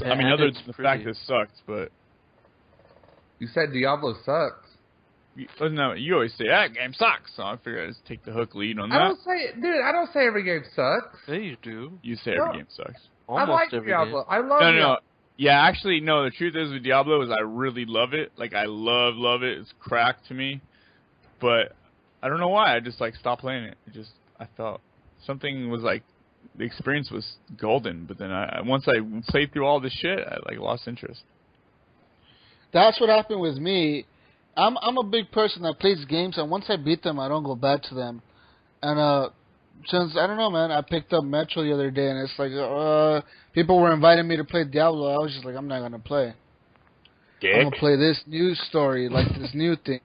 I mean, other than the fact that it sucks, but... You said Diablo sucks. No, you always say, that game sucks, so I figured I'd just take the hook lead on that. I don't say every game sucks. Yeah, you do. You say every game sucks. Almost I like every Diablo. Game. I love Diablo. No. Yeah, actually, no, the truth is with Diablo is I really love it. Like, I love it. It's crack to me. But I don't know why. I just, like, stopped playing it. I felt something was, like, the experience was golden. But then once I played through all the shit, I, like, lost interest. That's what happened with me. I'm a big person that plays games, and once I beat them, I don't go back to them. And since, I don't know, man, I picked up Metro the other day, and it's like, people were inviting me to play Diablo. I was just like, I'm not going to play. Dick. I'm going to play this new story, like this new thing.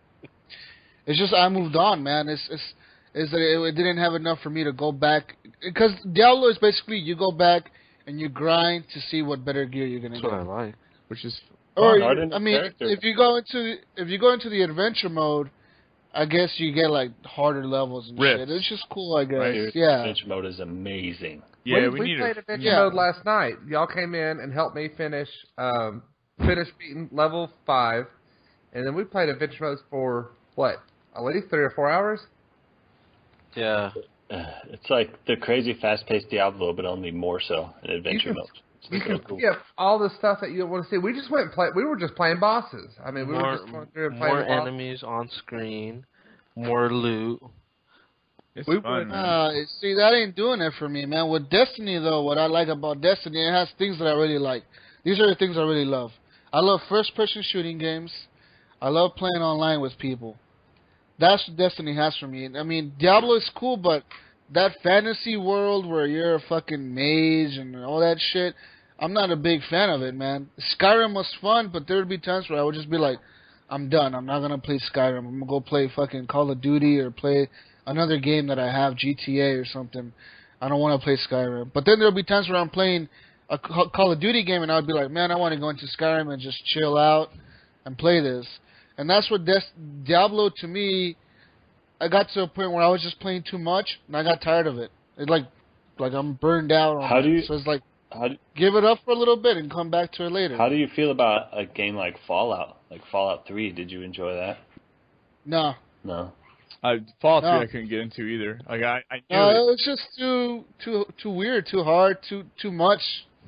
It's just, I moved on, man. is that it didn't have enough for me to go back. Because Diablo is basically you go back and you grind to see what better gear you're gonna get. That's what I like. Which is or if you go into the adventure mode, I guess you get like harder levels and shit. It's just cool, I guess. Right. Yeah. Adventure mode is amazing. Yeah, we played adventure mode last night. Y'all came in and helped me finish beating level 5, and then we played adventure modes for what, at least 3 or 4 hours. Yeah. It's like the crazy fast-paced Diablo, but only more so in adventure mode. You can skip all the stuff that you don't want to see. We just went and we were just playing bosses. I mean, we were just going through and playing more enemies on screen, more loot. It's fun, man. See, that ain't doing it for me, man. With Destiny, though, what I like about Destiny, it has things that I really like. These are the things I really love. I love first-person shooting games. I love playing online with people. That's what Destiny has for me. I mean, Diablo is cool, but that fantasy world where you're a fucking mage and all that shit, I'm not a big fan of it, man. Skyrim was fun, but there would be times where I would just be like, I'm done. I'm not going to play Skyrim. I'm going to go play fucking Call of Duty or play another game that I have, GTA or something. I don't want to play Skyrim. But then there would be times where I'm playing a Call of Duty game and I would be like, man, I want to go into Skyrim and just chill out and play this. And that's what Diablo, to me, I got to a point where I was just playing too much and I got tired of it. It's like I'm burned out on it. So it's like, give it up for a little bit and come back to it later. How do you feel about a game like Fallout? Like Fallout 3, did you enjoy that? No. Fallout 3 I couldn't get into either. Like I knew it was just too weird, too hard, too much.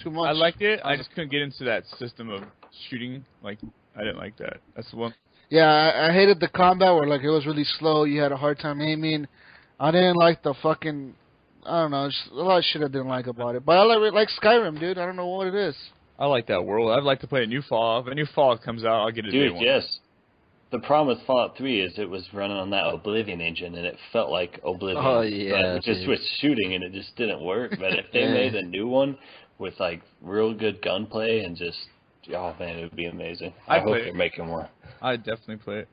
I liked it. I just couldn't get into that system of shooting. Like I didn't like that. That's the one. Yeah, I hated the combat where like it was really slow. You had a hard time aiming. I didn't like the fucking. I don't know. Just a lot of shit I didn't like about it. But I like Skyrim, dude. I don't know what it is. I like that world. I'd like to play a new Fallout. If a new Fallout comes out, I'll get it. Dude, yes. The problem with Fallout 3 is it was running on that Oblivion engine, and it felt like Oblivion. Oh, yeah. But just with shooting, and it just didn't work. But if they made a new one with, like, real good gunplay and just, oh, man, it would be amazing. I hope they're making more. I'd definitely play it.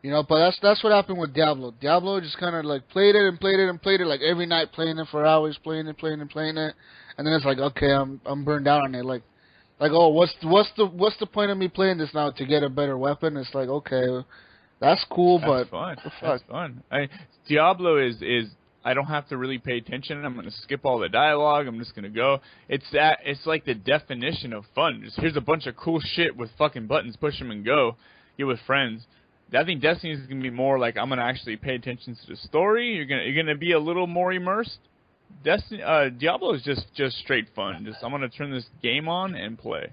You know, but that's what happened with Diablo. Diablo just kind of, like, played it, like, every night, playing it for hours, playing it. And then it's like, okay, I'm burned out on it. Like, oh, what's the point of me playing this now to get a better weapon? It's like, okay, that's cool, but that's fun. Diablo is I don't have to really pay attention. I'm going to skip all the dialogue. I'm just going to go. It's like the definition of fun. Just here's a bunch of cool shit with fucking buttons, push them and go. Get with friends. I think Destiny is going to be more like I'm going to actually pay attention to the story. You're going to be a little more immersed. Diablo is just straight fun. I'm going to turn this game on and play.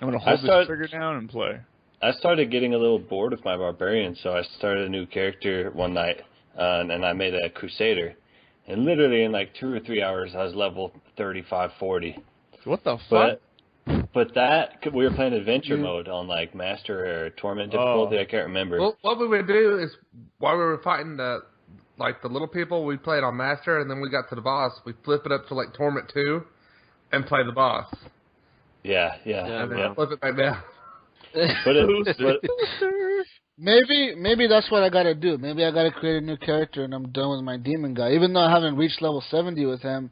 I'm going to hold the trigger down and play. I started getting a little bored with my barbarian, so I started a new character one night, and I made a crusader. And literally in like 2 or 3 hours, I was level 35, 40. What the fuck? But we were playing adventure mode on like master or torment difficulty. I can't remember. Well, what we would do is while we were fighting the little people, we played on master, and then we got to the boss. We flip it up to like torment 2, and play the boss. Yeah. And then flip it back down. Maybe that's what I gotta do. Maybe I gotta create a new character, and I'm done with my demon guy. Even though I haven't reached level 70 with him.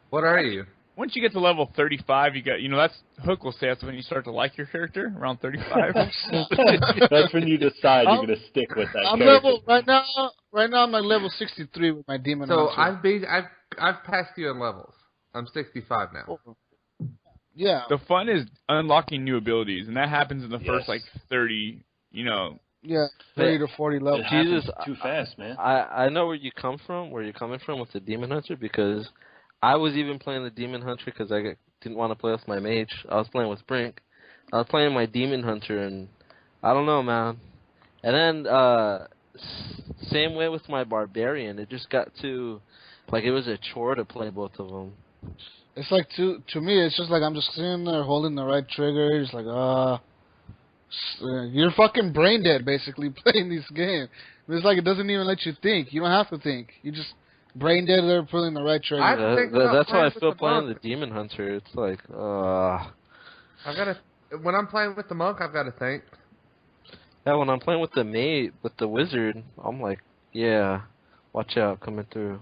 What are you? Once you get to level 35, you got that's Hook will say that's when you start to like your character, around 35. That's when you decide you're gonna stick with that character. Level right now. I'm at level 63 with my demon. So I've passed you in levels. I'm 65 now. Yeah. The fun is unlocking new abilities, and that happens in the first 30. Yeah, 30 to 40 levels. Jesus, too fast, man. I know where you're coming from with the Demon Hunter, because I was even playing the Demon Hunter because I didn't want to play with my mage. I was playing with Brink. I was playing my Demon Hunter, and I don't know, man. And then same way with my Barbarian. It just got to like it was a chore to play both of them. It's like to me, it's just like I'm just sitting there holding the right trigger. It's like you're fucking brain dead basically playing this game. It's like it doesn't even let you think. You don't have to think. You just brain dead there pulling the right trigger. That's how I feel playing the Demon Hunter. It's like when I'm playing with the monk, I've got to think. Yeah, when I'm playing with the wizard, I'm like, Yeah. Watch out, coming through.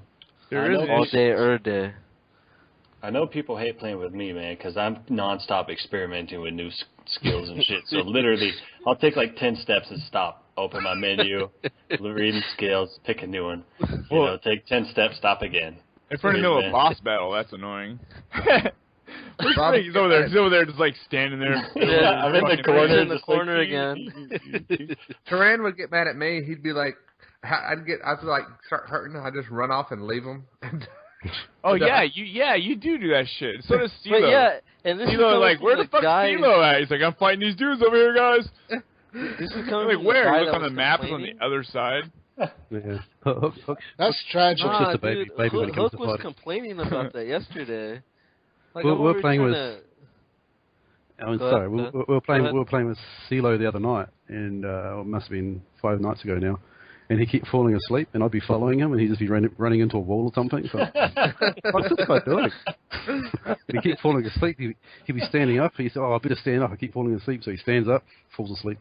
There is all day, day. I know people hate playing with me, man, because I'm nonstop experimenting with new skills and shit. So literally, I'll take like 10 steps and stop. Open my menu, reading skills, pick a new one. Take 10 steps, stop again. If we're in the middle of a boss battle, that's annoying. He's over there, just like standing there. Yeah, I'm in the corner. In the corner again. Turan would get mad at me. He'd be like, I'd like start hurting. I'd just run off and leave him. Oh you do that shit. So does CeeLo. But yeah, and this CeeLo, like, where the fuck's CeeLo at? He's like, I'm fighting these dudes over here, guys. This is like, where? You look on the map, it's on the other side. Yeah. That's tragic. Nah, baby dude, when it comes Hook to was fighting. complaining about that yesterday. Like, we're playing with. Sorry, we were playing with CeeLo the other night, and it must have been 5 nights ago now. And he'd keep falling asleep, and I'd be following him, and he'd just be running into a wall or something. So, what's this guy doing? He'd keep falling asleep. He'd be standing up. He said, I better stand up. I keep falling asleep. So he stands up, falls asleep.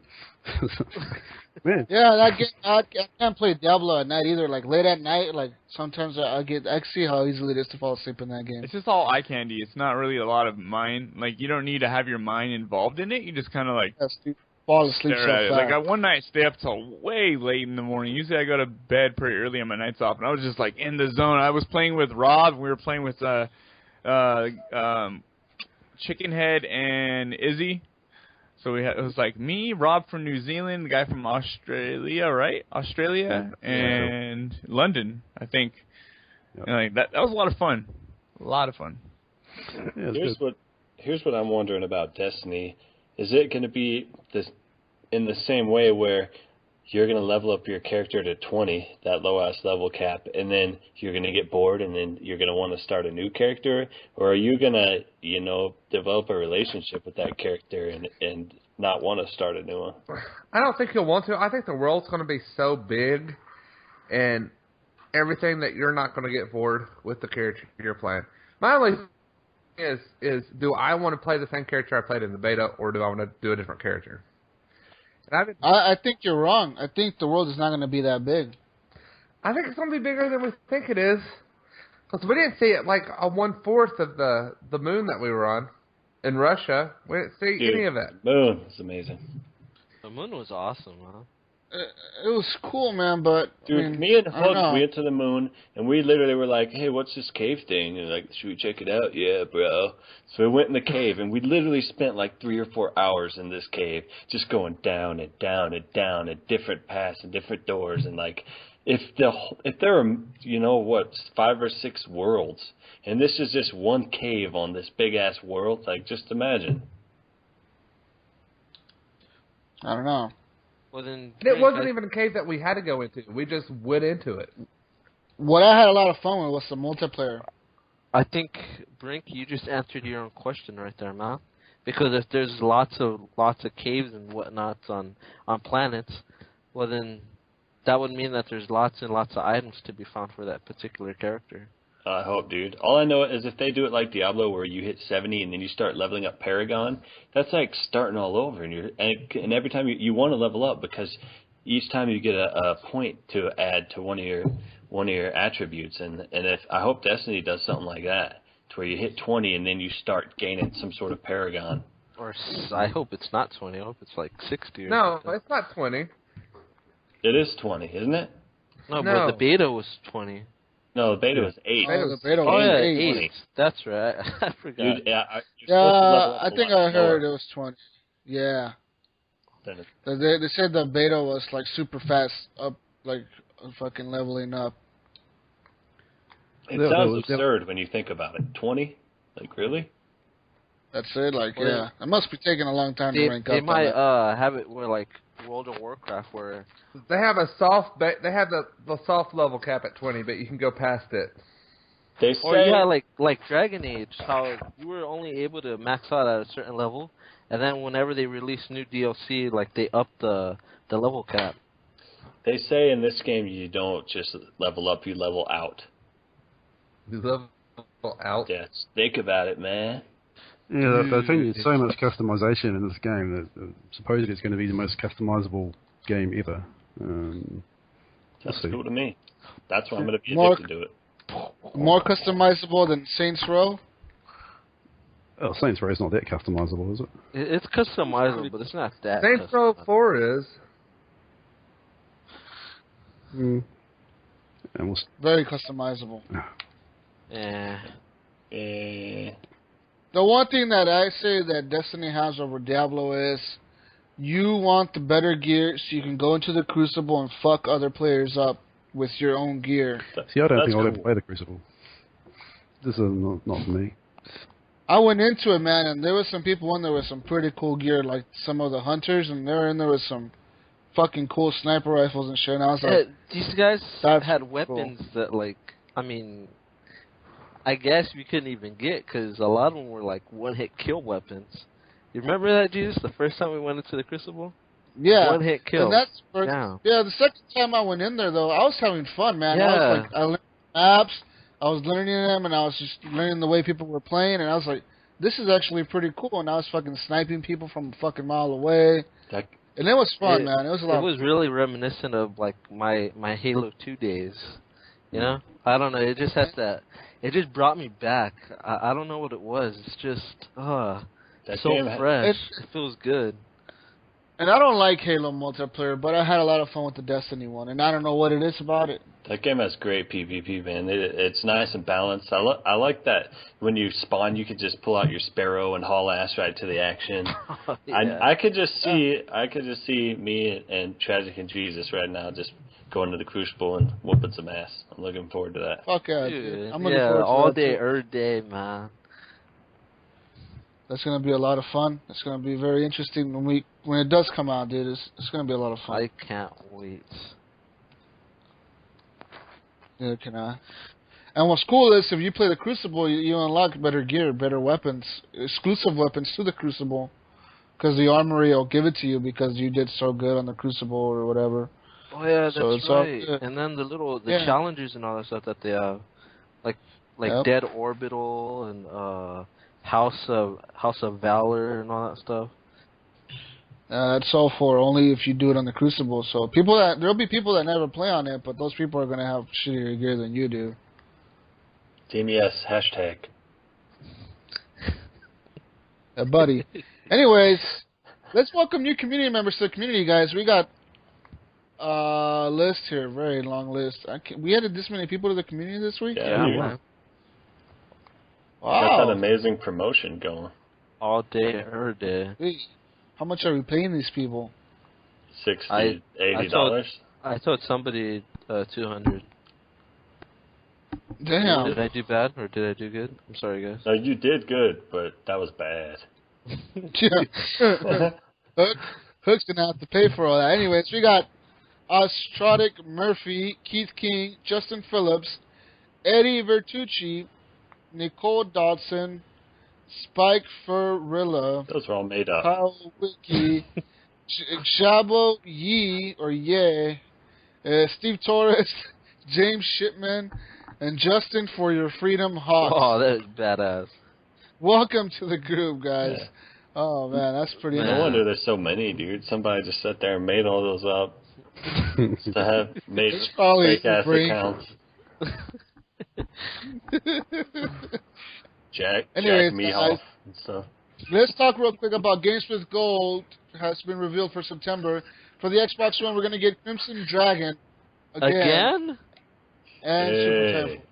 Man. Yeah, I can't play Diablo at night either. Like, late at night, like, sometimes I see how easily it is to fall asleep in that game. It's just all eye candy. It's not really a lot of mind. Like, you don't need to have your mind involved in it. You just kind of, like... fall asleep so fast. Like, one night, stay up till way late in the morning. Usually I go to bed pretty early on my nights off, and I was just, like, in the zone. I was playing with Rob. We were playing with Chickenhead and Izzy. So it was, like, me, Rob from New Zealand, the guy from Australia, right? Australia, and London, I think. Yep. And, like, that was a lot of fun. A lot of fun. Yeah, here's what I'm wondering about Destiny. Is it going to be in the same way where you're going to level up your character to 20, that low-ass level cap, and then you're going to get bored and then you're going to want to start a new character? Or are you going to, develop a relationship with that character and not want to start a new one? I don't think you'll want to. I think the world's going to be so big and everything that you're not going to get bored with the character you're playing. My only is do I want to play the same character I played in the beta, or do I want to do a different character? I think you're wrong. I think the world is not going to be that big. I think it's going to be bigger than we think it is. Because we didn't see it like a 1/4 of the moon that we were on in Russia. We didn't see any of it. Moon is amazing. The moon was awesome, huh? It was cool, man, but... Dude, me and Hook went to the moon, and we literally were like, hey, what's this cave thing? And like, should we check it out? Yeah, bro. So we went in the cave, and we literally spent like 3 or 4 hours in this cave, just going down and down and down at different paths and different doors. And like, if there are, 5 or 6 worlds, and this is just one cave on this big-ass world, like, just imagine. I don't know. Well, then, it wasn't even a cave that we had to go into. We just went into it. What I had a lot of fun with was the multiplayer. I think, Brink, you just answered your own question right there, man. Because if there's lots of caves and whatnots on planets, well then that would mean that there's lots and lots of items to be found for that particular character. I hope, dude. All I know is if they do it like Diablo, where you hit 70 and then you start leveling up Paragon, that's like starting all over. And every time you want to level up, because each time you get a point to add to one of your attributes. And if I hope Destiny does something like that, to where you hit 20 and then you start gaining some sort of Paragon. Or I hope it's not 20. I hope it's like 60. Or no, something. It's not 20. It is 20, isn't it? No, but the beta was 20. No, the beta was 8. The beta was 8. That's right. I forgot. Dude, I think I heard it was 20. Yeah. They said the beta was like super fast, up like fucking leveling up. It sounds absurd when you think about it. 20? Like, really? That's it. Like, yeah. It must be taking a long time to rank up. They might have it where like World of Warcraft, where they have a soft. They have the soft level cap at 20, but you can go past it. They say, or yeah, like Dragon Age, how you were only able to max out at a certain level, and then whenever they release new DLC, like they up the level cap. They say in this game you don't just level up, you level out. You level out? Yeah, think about it, man. Yeah, I think there's so much customization in this game that supposedly it's going to be the most customizable game ever. That's cool to me. That's why I'm going to be addicted to it. More customizable than Saints Row? Oh, Saints Row is not that customizable, is it? It's customizable, but it's not that. Saints Row 4 is. Very customizable. Yeah. The one thing that I say that Destiny has over Diablo is you want the better gear so you can go into the Crucible and fuck other players up with your own gear. See, I don't think I'll ever play the Crucible. This is not for me. I went into it, man, and there was some people in there with some pretty cool gear, like some of the hunters, and they were in there with some fucking cool sniper rifles and shit. And I was like, these guys had weapons that, like, I mean, I guess we couldn't even get because a lot of them were like one-hit kill weapons. You remember that, Jesus? The first time we went into the Crucible? Yeah. One-hit kill. And that's the second time I went in there, though, I was having fun, man. Yeah. I learned maps, I was learning them, and I was just learning the way people were playing, and I was like, this is actually pretty cool. And I was fucking sniping people from a fucking mile away. And it was fun, man. It was a lot. It was really reminiscent of, like, my Halo 2 days. You know? I don't know. It just has that. It just brought me back. I don't know what it was. It's just, so fresh. It feels good. And I don't like Halo multiplayer, but I had a lot of fun with the Destiny one, and I don't know what it is about it. That game has great PvP, man. It's nice and balanced. I like that when you spawn, you could just pull out your Sparrow and haul ass right to the action. Yeah. I could just see me and Tragic and Jesus right now just going to the Crucible and whooping some ass. I'm looking forward to that. Fuck yeah, dude. I'm looking forward to all that day, too. every day, man. That's gonna be a lot of fun. It's gonna be very interesting when it does come out, dude. It's gonna be a lot of fun. I can't wait. Neither can I. And what's cool is if you play the Crucible, you unlock better gear, better weapons, exclusive weapons to the Crucible, because the armory will give it to you because you did so good on the Crucible or whatever. Oh yeah, that's right. And then the challenges and all that stuff that they have, like Dead Orbital and House of Valor and all that stuff. That's all for only if you do it on the Crucible. So there'll be people that never play on it, but those people are gonna have shittier gear than you do. Team yes, hashtag. Buddy. Anyways, let's welcome new community members to the community, guys. We got a list here, very long list. We added this many people to the community this week? Yeah. Wow. Got that amazing promotion going. All day, every day. How much are we paying these people? $60, $80. I told somebody $200. Damn. Did I do bad or did I do good? I'm sorry, guys. No, you did good, but that was bad. Hook's gonna have to pay for all that. Anyways, we got Ostrodic Murphy, Keith King, Justin Phillips, Eddie Vertucci, Nicole Dodson, Spike Ferrilla. Those are all made up. Kyle Wiki, Shabo Yee, or Ye, Steve Torres, James Shipman, and Justin for your Freedom Hawks. Oh, that is badass. Welcome to the group, guys. Yeah. Oh, man, that's pretty nice. No wonder there's so many, dude. Somebody just sat there and made all those up to have made fake-ass accounts. Jack Mehoff and stuff. Let's talk real quick about Games with Gold. Has been revealed for September. For the Xbox One, we're going to get Crimson Dragon again? And Super Temple.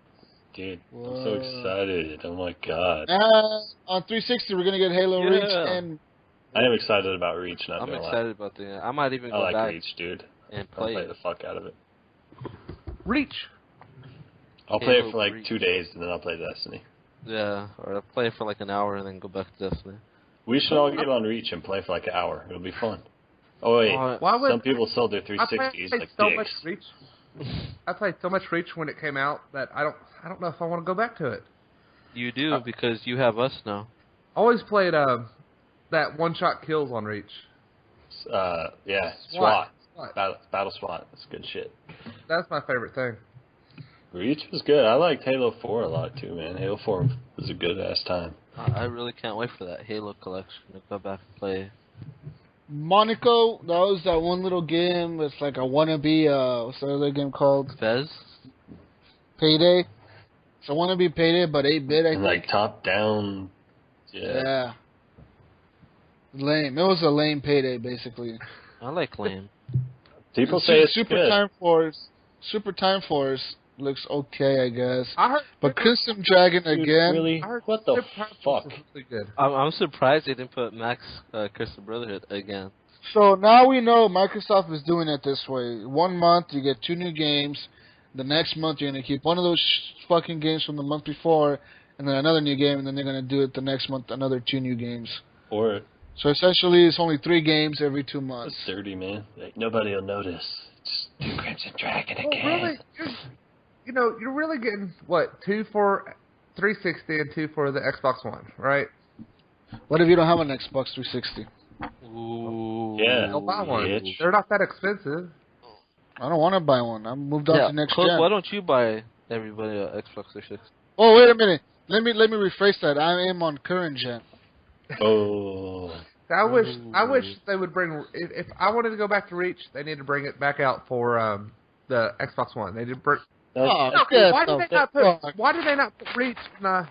Dude, I'm so excited. Oh my god. And on 360, we're going to get Halo Reach. And I am excited about Reach, not I'm gonna lie. excited about the. I might even go back. I like back Reach, dude. And I'll play the fuck out of it. Reach. I'll play it for like 2 days, and then I'll play Destiny. Yeah, or I'll play it for like an hour and then go back to Destiny. We should all get on Reach and play for like an hour. It'll be fun. Oh wait, some people sold their 360s like dicks. I played so much Reach when it came out that I don't know if I want to go back to it. You do because you have us now. I always played that one-shot kills on Reach. Yeah, SWAT. Battle SWAT. That's good shit. That's my favorite thing. Reach was good. I liked Halo 4 a lot too, man. Halo 4 was a good ass time. I really can't wait for that Halo collection to go back and play. Monaco, that was that one little game. It's like a wannabe, what's the other game called? Fez? Payday. It's a wannabe Payday, but 8-bit, I think. Like top-down. Yeah. Lame. It was a lame Payday, basically. I like lame. People say it's Super good. Time Force looks okay, I guess. I heard, but Crimson Dragon again. Really? What the fuck? Really good. I'm surprised they didn't put Max Crystal Brotherhood again. So now we know Microsoft is doing it this way. 1 month, you get 2 new games. The next month, you're going to keep one of those fucking games from the month before, and then another new game, and then they're going to do it the next month, another 2 new games. So essentially, it's only 3 games every 2 months. That's dirty, man. Like, nobody will notice. Just do Crimson Dragon again. Really? You're really getting, 2 for 360 and 2 for the Xbox One, right? What if you don't have an Xbox 360? Ooh. Yeah. I'll buy one. Bitch. They're not that expensive. I don't want to buy one. I'm moved on to next gen. Why don't you buy everybody an Xbox 360? Oh, wait a minute. Let me rephrase that. I am on current gen. Oh. I wish they would bring. If I wanted to go back to Reach, they need to bring it back out for the Xbox One. They did bring. Why did they not put Reach in the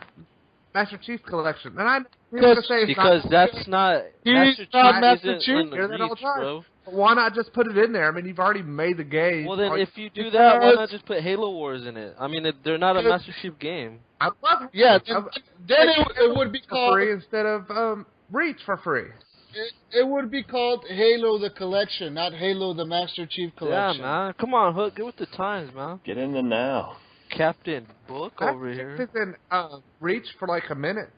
Master Chief Collection? And I'm going to say because that's not Master Chief isn't in Reach, bro. Why not just put it in there? I mean, you've already made the game. Well, then if you do that, why not just put Halo Wars in it? I mean, they're not a Master Chief game. I love it. Yeah, then it would be called free instead of Reach for free. It would be called Halo the Collection, not Halo the Master Chief Collection. Yeah, man. Come on, Hook. Get with the times, man. Get in the now. Captain Book over here. It's in Reach for like a minute.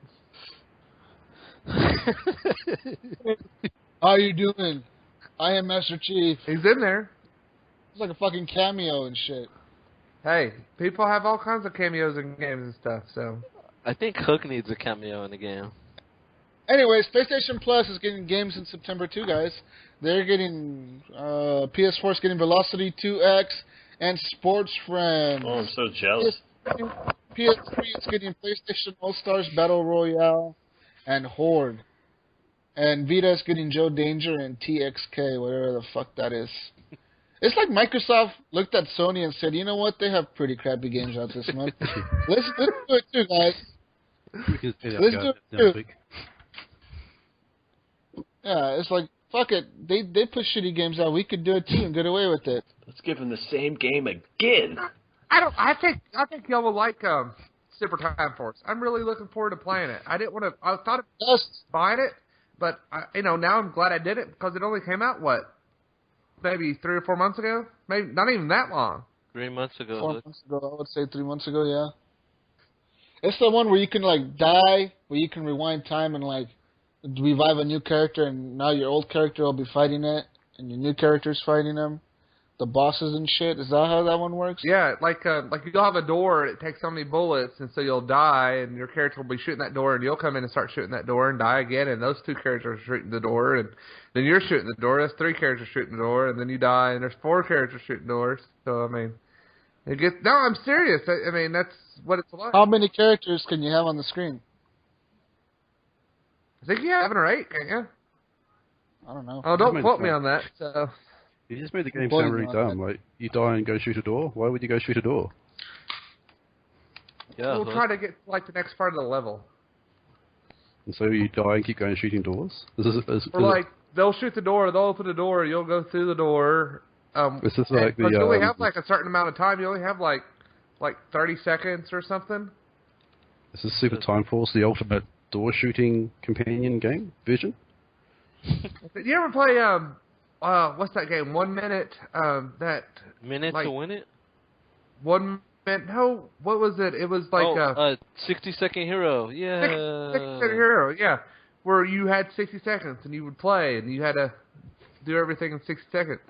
How you doing? I am Master Chief. He's in there. It's like a fucking cameo and shit. Hey, people have all kinds of cameos in games and stuff, so. I think Hook needs a cameo in the game. Anyways, PlayStation Plus is getting games in September too, guys. They're getting, PS4 is getting Velocity 2X and Sports Friends. Oh, I'm so jealous. PS3 is getting PlayStation All-Stars Battle Royale and Horde. And Vita is getting Joe Danger and TXK, whatever the fuck that is. It's like Microsoft looked at Sony and said, you know what, they have pretty crappy games out this month. Let's do it too, guys. Let's do it too. Yeah, it's like, fuck it. They put shitty games out. We could do it too and get away with it. Let's give them the same game again. I think y'all will like Super Time Force. I'm really looking forward to playing it. I thought of buying it, but now I'm glad I did it because it only came out maybe 3 or 4 months ago. Maybe not even that long. 3 months ago. 4 months ago, I would say 3 months ago. Yeah. It's the one where you can die, where you can rewind time and revive a new character, and now your old character will be fighting it, and your new character's fighting them, the bosses and shit. Is that how that one works? Yeah, like you'll have a door, and it takes so many bullets, and so you'll die, and your character will be shooting that door, and you'll come in and start shooting that door and die again, and those 2 characters are shooting the door, and then you're shooting the door. That's 3 characters shooting the door, and then you die, and there's 4 characters shooting doors. So I mean, no, I'm serious. I mean, that's what it's like. How many characters can you have on the screen? I think you have 7 or 8, can't you? I don't know. Oh, don't quote me on that. So. You just made the game sound really dumb. Like, you die and go shoot a door? Why would you go shoot a door? Yeah, we'll try to get the next part of the level. And so you die and keep going shooting doors? They'll shoot the door, they'll open the door, you'll go through the door. This is like but you only have a certain amount of time. You only have like 30 seconds or something. This is Super Time Force, the ultimate door shooting companion game version. You ever play what's that game? 1 minute. That minute to win it. 1 minute. No, what was it? It was like 60-second hero. Yeah. 60-second hero. Yeah, where you had 60 seconds and you would play and you had to do everything in 60 seconds.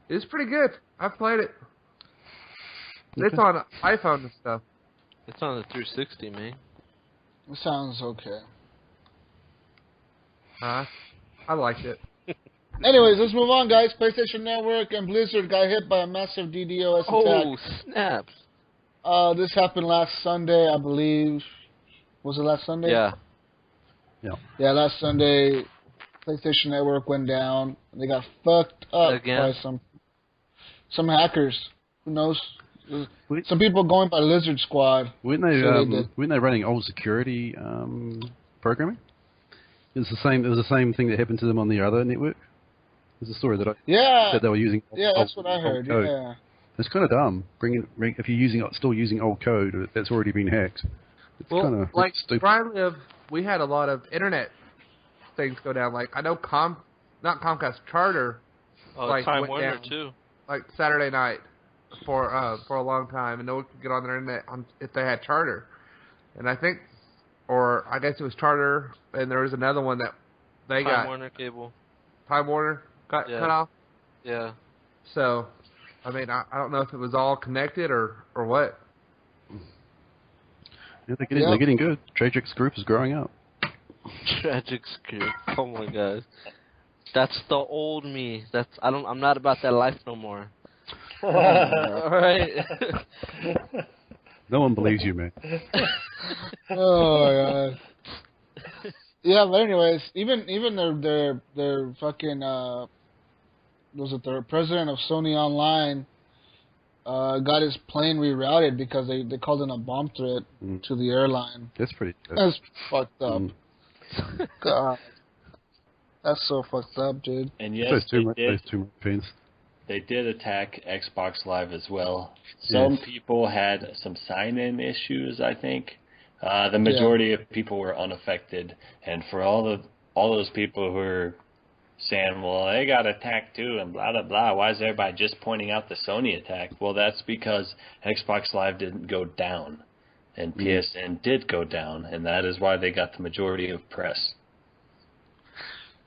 It's pretty good. I've played it. Okay. It's on iPhone and stuff. It's on the 360, man. It sounds okay. I liked it. Anyways, let's move on, guys. PlayStation Network and Blizzard got hit by a massive DDoS attack. Oh, snaps. This happened last Sunday, I believe. Was it last Sunday? Yeah. Yeah, last Sunday. PlayStation Network went down. They got fucked up by some hackers. Who knows? Some people going by Lizard Squad. Weren't they running old security programming? It was the same thing that happened to them on the other network. There's a story that that they were using. That's what I heard. Code. Yeah. It's kind of dumb. If you're still using old code that's already been hacked. It's kind of like stupid. Brian, we had a lot of internet things go down. Like I know not Comcast, Charter. Time Warner down, too. Like Saturday night for a long time, and no one could get on their internet if they had Charter. And I think, or I guess it was Charter, and there was another one that they got. Time Warner cable. Time Warner got cut off. Yeah. So, I mean, I don't know if it was all connected or what. Yeah, they're getting good. Tragic's group is growing up. Tragic's group. Oh my god. That's the old me. I'm not about that life no more. All right. No one believes you, man. Oh god. Yeah, but anyways, even their fucking the president of Sony Online got his plane rerouted because they called in a bomb threat to the airline. That's pretty. That's fucked up. God, that's so fucked up, dude. And yes, they did attack Xbox Live as well. Some people had some sign-in issues, I think. The majority of people were unaffected, and for all those people who are saying, well, they got attacked too, and blah, blah, blah, why is everybody just pointing out the Sony attack? Well, that's because Xbox Live didn't go down, and PSN did go down, and that is why they got the majority of press.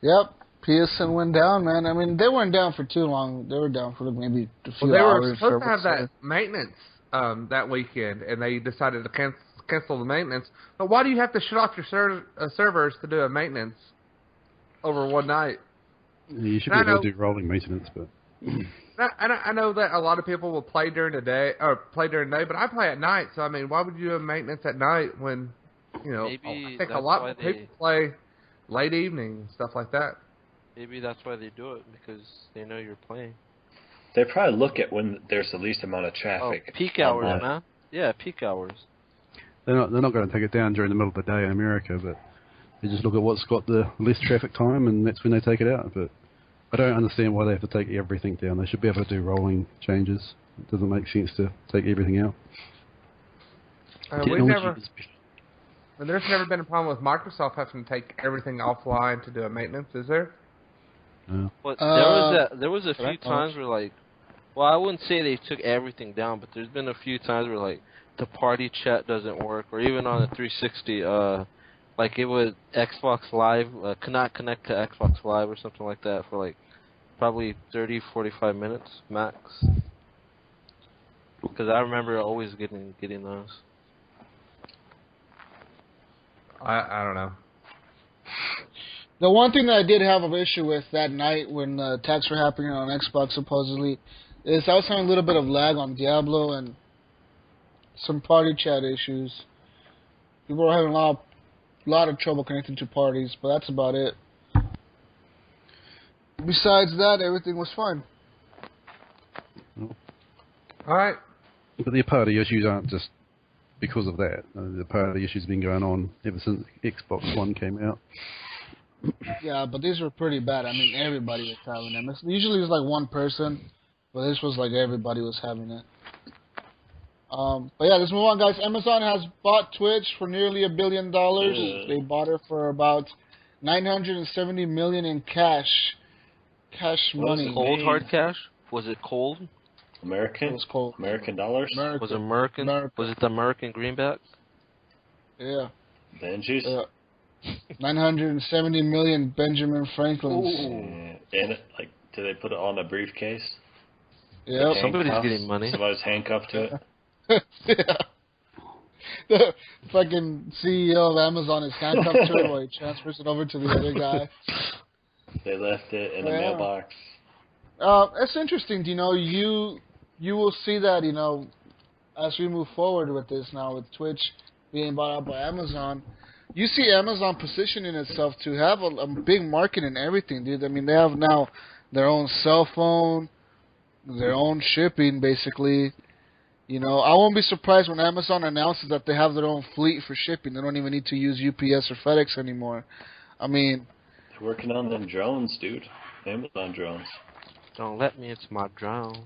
Yep, PSN went down, man. I mean, they weren't down for too long. They were down for maybe a few hours. They were supposed to have that maintenance that weekend, and they decided to cancel the maintenance. But why do you have to shut off your servers to do a maintenance over one night? You should be able to do rolling maintenance, but I know that a lot of people will play during the day, but I play at night. So I mean, why would you do maintenance at night when I think a lot of people play late evening and stuff like that. Maybe that's why they do it, because they know you're playing. They probably look at when there's the least amount of traffic. Oh, peak hours, man. Yeah, peak hours. They're not going to take it down during the middle of the day in America, but they just look at what's got the least traffic time, and that's when they take it out. But I don't understand why they have to take everything down. They should be able to do rolling changes. It doesn't make sense to take everything out. There's never been a problem with Microsoft having to take everything offline to do a maintenance, is there? No. Well, there was a few times where I wouldn't say they took everything down, but there's been a few times where the party chat doesn't work, or even on the 360, it would Xbox Live cannot connect to Xbox Live or something like that for probably 30, 45 minutes max. Because I remember always getting those. I don't know. The one thing that I did have an issue with that night when the attacks were happening on Xbox supposedly is I was having a little bit of lag on Diablo and some party chat issues. People were having a lot of trouble connecting to parties, but that's about it. Besides that, everything was fine. All right. But the party issues aren't just because of that. The party issues have been going on ever since Xbox One came out. Yeah, but these were pretty bad. I mean, everybody was having them. Usually it's one person, but this was everybody was having it. But yeah, let's move on, guys. Amazon has bought Twitch for nearly $1 billion. They bought it for about $970 million in cash money. Cold hard cash? Was it cold? American? It was cold. American dollars? Was it American? Was it the American greenback? Yeah. Benjis? Yeah. 970 million Benjamin Franklins. And do they put it on a briefcase? Yeah. Somebody's getting money. Somebody's handcuffed to it. Yeah. The fucking CEO of Amazon is handcuffed to it while he transfers it over to the other guy. They left it in a mailbox. It's interesting. You will see that as we move forward with this now with Twitch being bought out by Amazon. you see Amazon positioning itself to have a big market and everything, dude. I mean, they have now their own cell phone, their own shipping, basically. You know, I won't be surprised when Amazon announces that they have their own fleet for shipping. They don't even need to use UPS or FedEx anymore. I mean, they're working on them drones, dude. Amazon drones. Don't let me. It's my drone.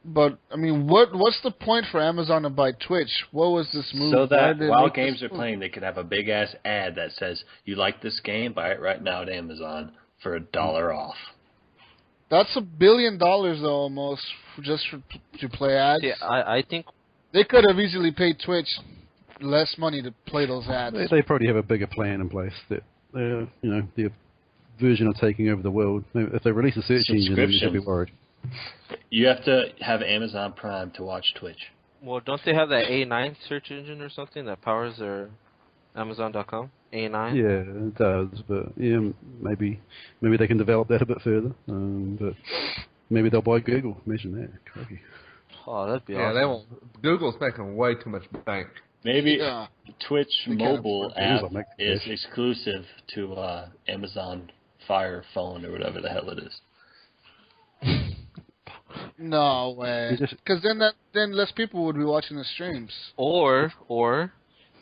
But I mean, what's the point for Amazon to buy Twitch? What was this move? So that while games are playing, they could have a big ass ad that says, "You like this game? Buy it right now at Amazon for $1 off." That's $1 billion though, almost, just to play ads. Yeah, I think they could have easily paid Twitch less money to play those ads. They probably have a bigger plan in place that the version of taking over the world. If they release a search engine, then you should be worried. You have to have Amazon Prime to watch Twitch. Well, don't they have that A9 search engine or something that powers their Amazon.com? A9? Yeah, it does, but yeah, maybe they can develop that a bit further. But maybe they'll buy Google. Imagine that. Crikey. Oh, that'd be awesome. Yeah, they won't. Google's making way too much bank. Maybe Twitch mobile app is exclusive to Amazon Fire phone or whatever the hell it is. No way. Because then less people would be watching the streams. Or, all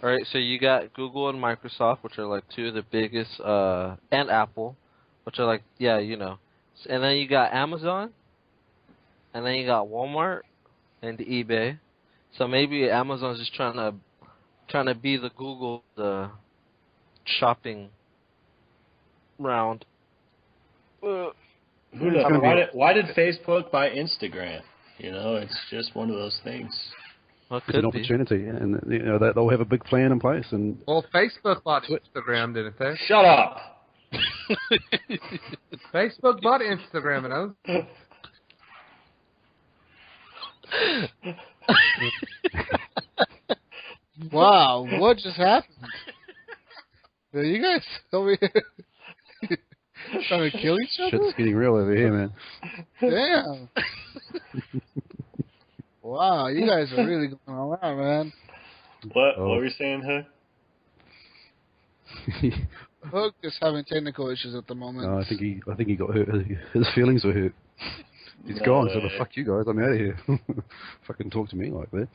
right. So you got Google and Microsoft, which are like two of the biggest, and Apple, which are like and then you got Amazon, and then you got Walmart and eBay. So maybe Amazon's just trying to be the Google, the shopping round. Who knows? Why did Facebook buy Instagram? It's just one of those things. Well, it's an opportunity, and they'll have a big plan in place. And well, Facebook bought Instagram, didn't they? Shut up. Facebook bought Instagram, Wow, what just happened? Are you guys over here trying to kill each other? Shit's getting real over here, man. Damn. Wow, you guys are really going all out, man. What were you saying, Hook? Hook is having technical issues at the moment. No, I think he got hurt. His feelings were hurt. He's gone, so fuck you guys, I'm out of here. Fucking talk to me like that.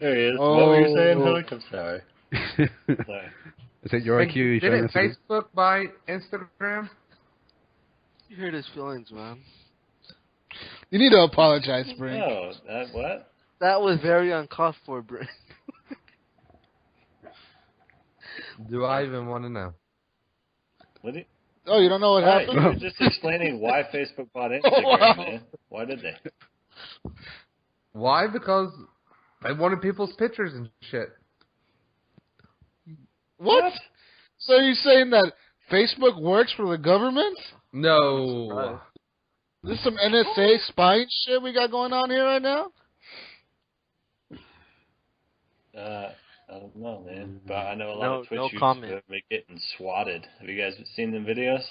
There he is. What were you saying, Hook? I'm sorry. Is that your IQ? Didn't Facebook buy Instagram? You hurt his feelings, man. You need to apologize, Brink. No, what? That was very uncalled for, Brink. Do I even want to know? What did Oh, you don't know what happened? You were just explaining why Facebook bought Instagram, man. Why did they? Why? Because they wanted people's pictures and shit. What? So you're saying that Facebook works for the government? No. This is some NSA spying shit we got going on here right now? I don't know, man. But I know a lot of Twitch users are getting swatted. Have you guys seen them videos?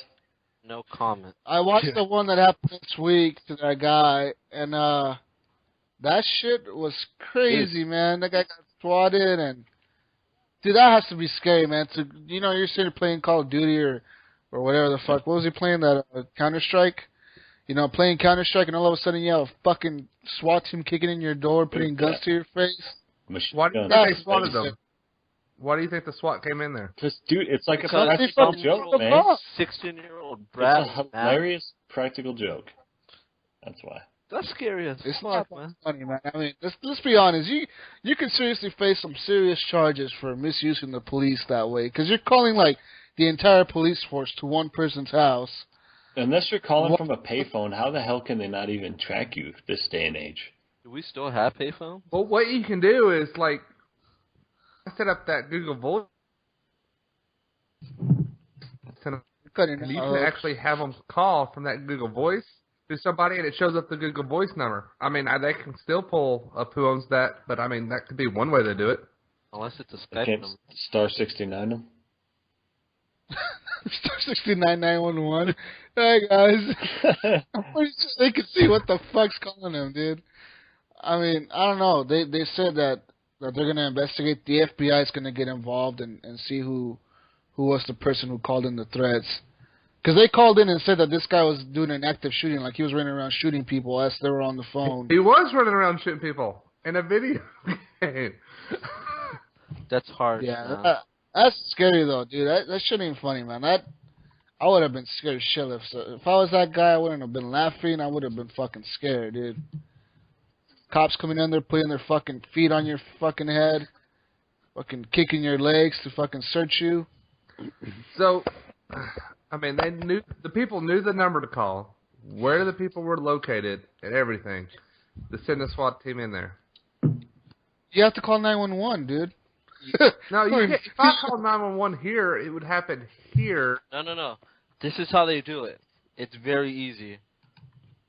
No comment. I watched the one that happened this week to that guy, and that shit was crazy, man. That guy got swatted, and dude, that has to be scary, man. You're sitting playing Call of Duty or whatever the fuck. What was he playing? That Counter-Strike? Playing Counter-Strike, and all of a sudden you have a fucking SWAT team kicking in your door, putting guns to your face. Why do you think they swatted them? Why do you think the SWAT came in there? Because, dude, it's like a practical joke, man. 16-year-old brat. It's a hilarious practical joke. That's why. That's scary as fuck, man. Funny, man. I mean, let's be honest. You can seriously face some serious charges for misusing the police that way. Because you're calling, like, the entire police force to one person's house. Unless you're calling from a payphone, how the hell can they not even track you this day and age? Do we still have payphones? Well, what you can do is, like, set up that Google Voice. And you can actually have them call from that Google Voice to somebody, and it shows up the Google Voice number. I mean, they can still pull up who owns that, but, I mean, that could be one way to do it. Unless it's a Skype number. Star 69 them? Star 69 911. Hey, guys. I'm pretty sure they can see what the fuck's calling them, dude. I mean, I don't know. They said that they're gonna investigate. The FBI is gonna get involved and see who was the person who called in the threats. Because they called in and said that this guy was doing an active shooting, like he was running around shooting people as they were on the phone. He was running around shooting people in a video game. That's hard. Yeah, that's scary though, dude. That shit ain't funny, man. I would have been scared shitless. If I was that guy, I wouldn't have been laughing. I would have been fucking scared, dude. Cops coming in there, putting their fucking feet on your fucking head, fucking kicking your legs to fucking search you. So, I mean, the people knew the number to call, where the people were located, and everything to send a SWAT team in there. You have to call 911, dude. No, you can't. If I called 911 here, it would happen here. No. This is how they do it. It's very easy.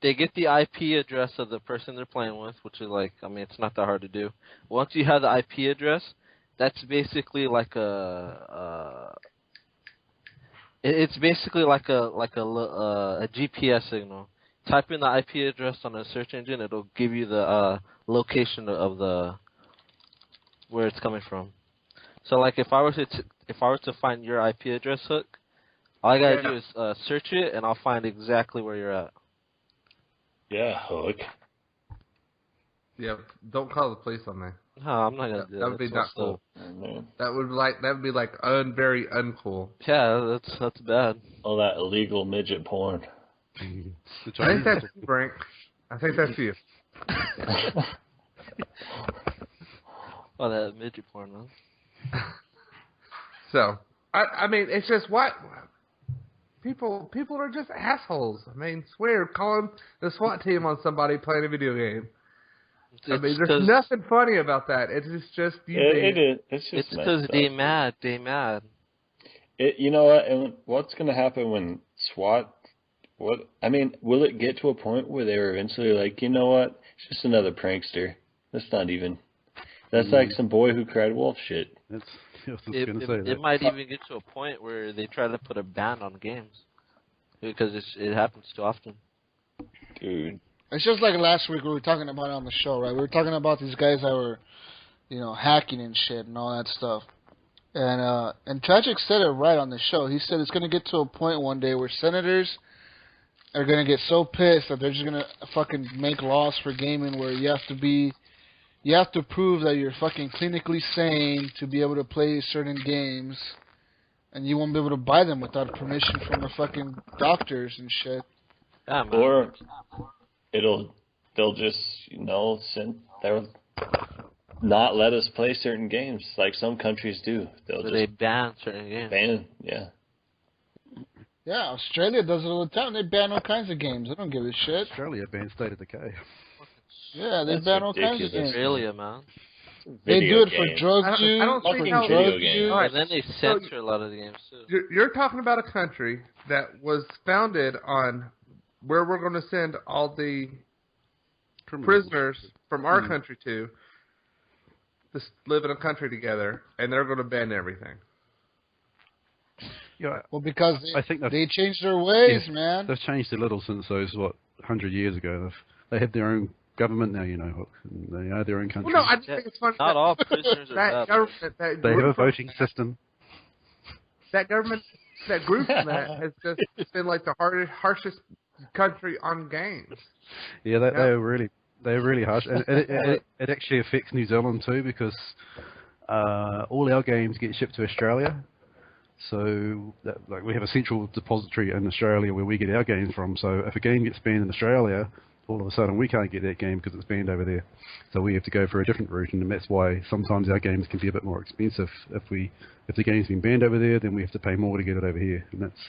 They get the IP address of the person they're playing with, which is like, I mean, it's not that hard to do. Once you have the IP address, that's basically like it's basically like a GPS signal. Type in the IP address on a search engine, it'll give you the location of the where it's coming from. So like if I were to find your IP address, Hook, all I gotta do is search it, and I'll find exactly where you're at. Yeah, Hook. Yeah, don't call the police on me. No, I'm not gonna do that. That would be not cool. Oh, that would be like very uncool. Yeah, that's bad. All that illegal midget porn. I think that's you, Frank. I think that's you. Oh, that midget porn, man. So, I mean, it's just what people are just assholes. I mean, swear, calling the SWAT team on somebody playing a video game. I mean, there's nothing funny about that. It's just you. It is. It's just because they mad. You know what? And what's going to happen when SWAT? I mean, will it get to a point where they're eventually like, you know what? It's just another prankster. That's not even. That's like some boy who cried wolf shit. It might even get to a point where they try to put a ban on games because it happens too often. Dude. It's just like last week we were talking about it on the show, right? We were talking about these guys that were, hacking and shit and all that stuff. And Tragic said it right on the show. He said it's going to get to a point one day where senators are going to get so pissed that they're just going to fucking make laws for gaming where you have to prove that you're fucking clinically sane to be able to play certain games, and you won't be able to buy them without permission from the fucking doctors and shit. Yeah, man. Or they'll just, they'll not let us play certain games like some countries do. They ban certain games. Yeah. Yeah, Australia does it all the time. They ban all kinds of games. They don't give a shit. Australia banned State of Decay. Yeah, they ban all kinds of games. Australia, man. They do it for drug use. I don't think how video games. And then they censor a lot of the games too. You're talking about a country that was founded on where we're going to send all the prisoners from our country to live in a country together, and they're going to ban everything. Yeah, well, because I think they changed their ways, man. They've changed a little since those 100 years ago. They have their own government now, and they are their own country. Well, no, I just think it's funny. Not all prisoners are bad. They have a voting system. That government, that group that has just been like the harshest country on games. Yeah, they're really harsh, and it actually affects New Zealand too because all our games get shipped to Australia. So we have a central depository in Australia where we get our games from. So if a game gets banned in Australia, all of a sudden we can't get that game because it's banned over there. So we have to go for a different route, and that's why sometimes our games can be a bit more expensive. If the game's been banned over there, then we have to pay more to get it over here, and that's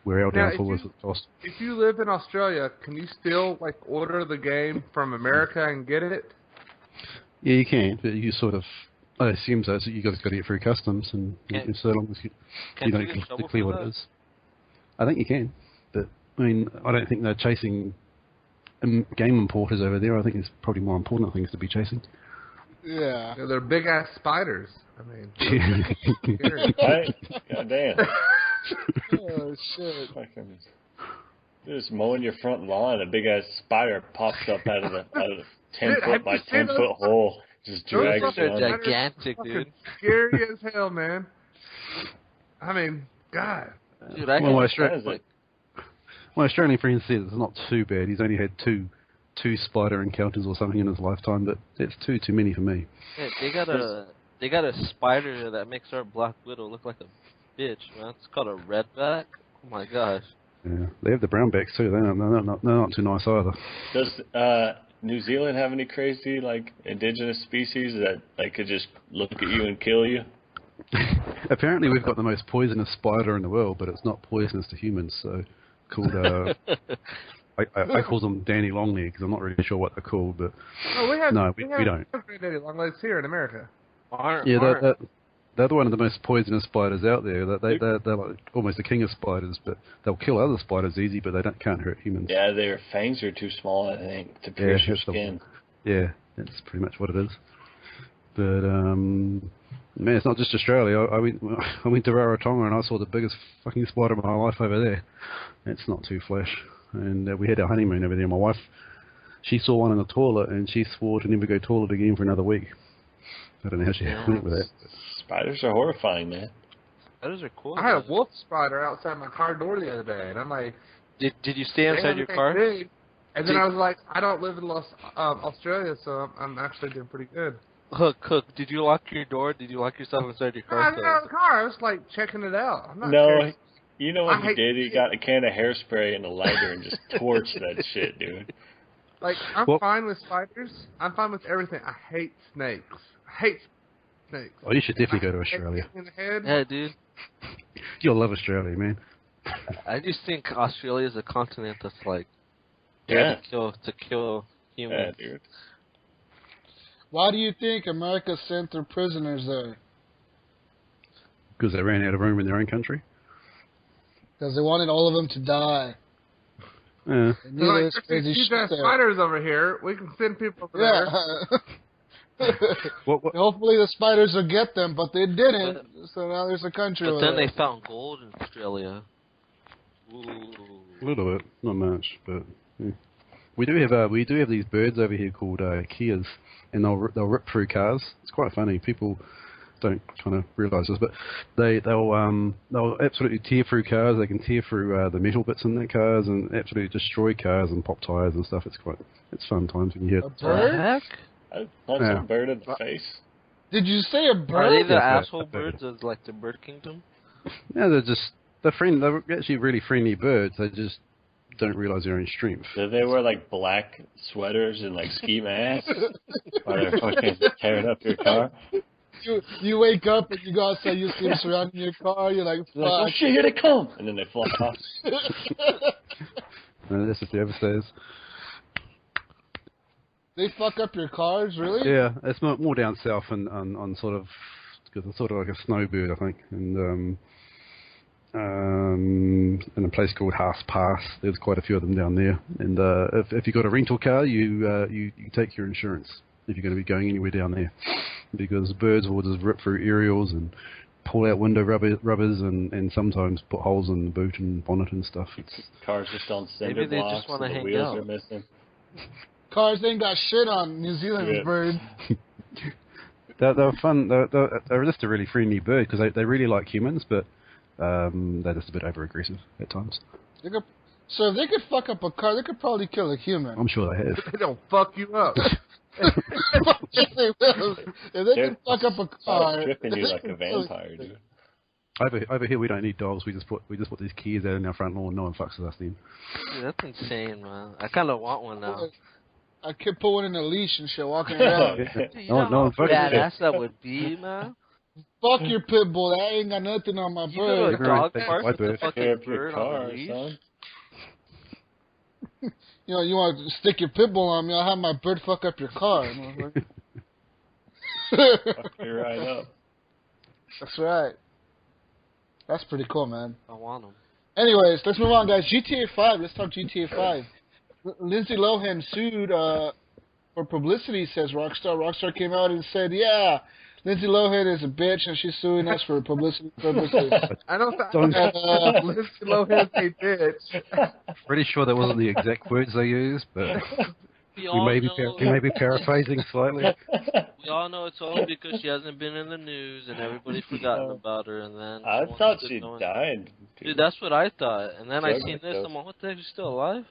where our downfall is with cost. If you live in Australia, can you still order the game from America and get it? Yeah, you can, but you sort of. I assume so. So you guys got to get through customs, and so long as you don't clear what it is. I think you can, but I mean, I don't think they're chasing game importers over there. I think there's probably more important things to be chasing. Yeah, they're big ass spiders. I mean, right? God damn. Oh shit! You're just mowing your front lawn, a big ass spider pops up out of the 10-foot by 10-foot hole. Just drags those are gigantic, dude. Scary as hell, man. I mean, God. Dude, my Australian friend says it's not too bad. He's only had two spider encounters or something in his lifetime, but it's too many for me. Yeah, they got a spider that makes our Black Widow look like a bitch, man. It's called a redback. Oh my gosh. Yeah, they have the brownbacks too. They're not too nice either. Does New Zealand have any crazy like indigenous species that could just look at you and kill you? Apparently, we've got the most poisonous spider in the world, but it's not poisonous to humans. So, called I call them Danny Longlegs. I'm not really sure what they're called, but we don't. We have Danny Longlegs here in America. They're one of the most poisonous spiders out there. They're like almost the king of spiders, but they'll kill other spiders easy, but they can't hurt humans. Yeah, their fangs are too small, I think, to pierce your skin. Yeah, that's pretty much what it is. But man, it's not just Australia. I went to Rarotonga and I saw the biggest fucking spider of my life over there. It's not too flash. And we had our honeymoon over there. My wife, she saw one in the toilet and she swore to never go toilet again for another week. I don't know how she went with that. Spiders are horrifying, man. Spiders are cool. I had a wolf spider outside my car door the other day, and I'm like, did you stay inside your car? Big. And then I was like, I don't live in Australia, so I'm actually doing pretty good. Hook, did you lock your door? Did you lock yourself inside your car? I got out of the car. I was like checking it out. I'm not no, curious. You know what he did? He got a can of hairspray and a lighter and just torched that shit, dude. Like, I'm fine with spiders. I'm fine with everything. I hate snakes. Snakes. Oh, you should definitely go to Australia. In the head. Yeah, dude. You'll love Australia, man. I just think Australia is a continent that's like to kill humans. Yeah, dude. Why do you think America sent their prisoners there? Because they ran out of room in their own country. Because they wanted all of them to die. Yeah. Like, you got spiders over here. We can send people over there. What? Hopefully the spiders will get them, but they didn't. So now there's a country. But then they found gold in Australia. Ooh. A little bit, not much, but yeah. We do have these birds over here called Kias, and they'll rip through cars. It's quite funny. People don't kind of realise this, but they'll absolutely tear through cars. They can tear through the metal bits in their cars and absolutely destroy cars and pop tires and stuff. It's fun times when you hear. A bird? I punched a bird in the face. Did you say a bird? Are they the asshole birds of like the bird kingdom? Yeah, they're actually really friendly birds. They just don't realize their own strength. Do they wear like black sweaters and like ski masks while they're fucking tearing up your car? You wake up and you go outside, you see them surrounding your car, you're like, fuck. Oh shit, here they come! And then they fly off. That's what the ever says. They fuck up your cars, really? Yeah, it's more down south and on sort of, because it's sort of like a snowbird, I think, and in a place called Haas Pass. There's quite a few of them down there. And if you've got a rental car, you take your insurance if you're going to be going anywhere down there, because birds will just rip through aerials and pull out window rubbers and sometimes put holes in the boot and bonnet and stuff. Cars just on cinder blocks. Maybe they just want to hang wheels out. Are missing. Cars ain't got shit on New Zealand's bird. They're fun. They're just a really friendly bird because they really like humans, but they're just a bit over-aggressive at times. So if they could fuck up a car, they could probably kill a human. I'm sure they have. They don't fuck you up. Yes, they will. If they can fuck up a car, stripping you like a vampire, dude. Over here, we don't need dogs. We just put these keys out in our front lawn. No one fucks with us then. Dude, that's insane, man. I kind of want one now. I could put one in a leash and shit, walking around. Dude, no one badass that would be, man. Fuck your pit bull. That ain't got nothing on my bird. You go to a dog park with a fucking bird on a leash? Son. You know, you want to stick your pit bull on me, I'll have my bird fuck up your car. Fuck you right up. That's right. That's pretty cool, man. I want them. Anyways, let's move on, guys. GTA 5. Let's talk GTA 5. Lindsay Lohan sued for publicity, says Rockstar. Rockstar came out and said, yeah, Lindsay Lohan is a bitch and she's suing us for publicity purposes. I don't think Lindsay Lohan's a bitch. Pretty sure that wasn't the exact words they used, but We may be paraphrasing slightly. We all know it's only because she hasn't been in the news and everybody's forgotten about her. And then I thought she died. Dude, that's what I thought. And then I seen this. I'm like, what the heck? She's still alive?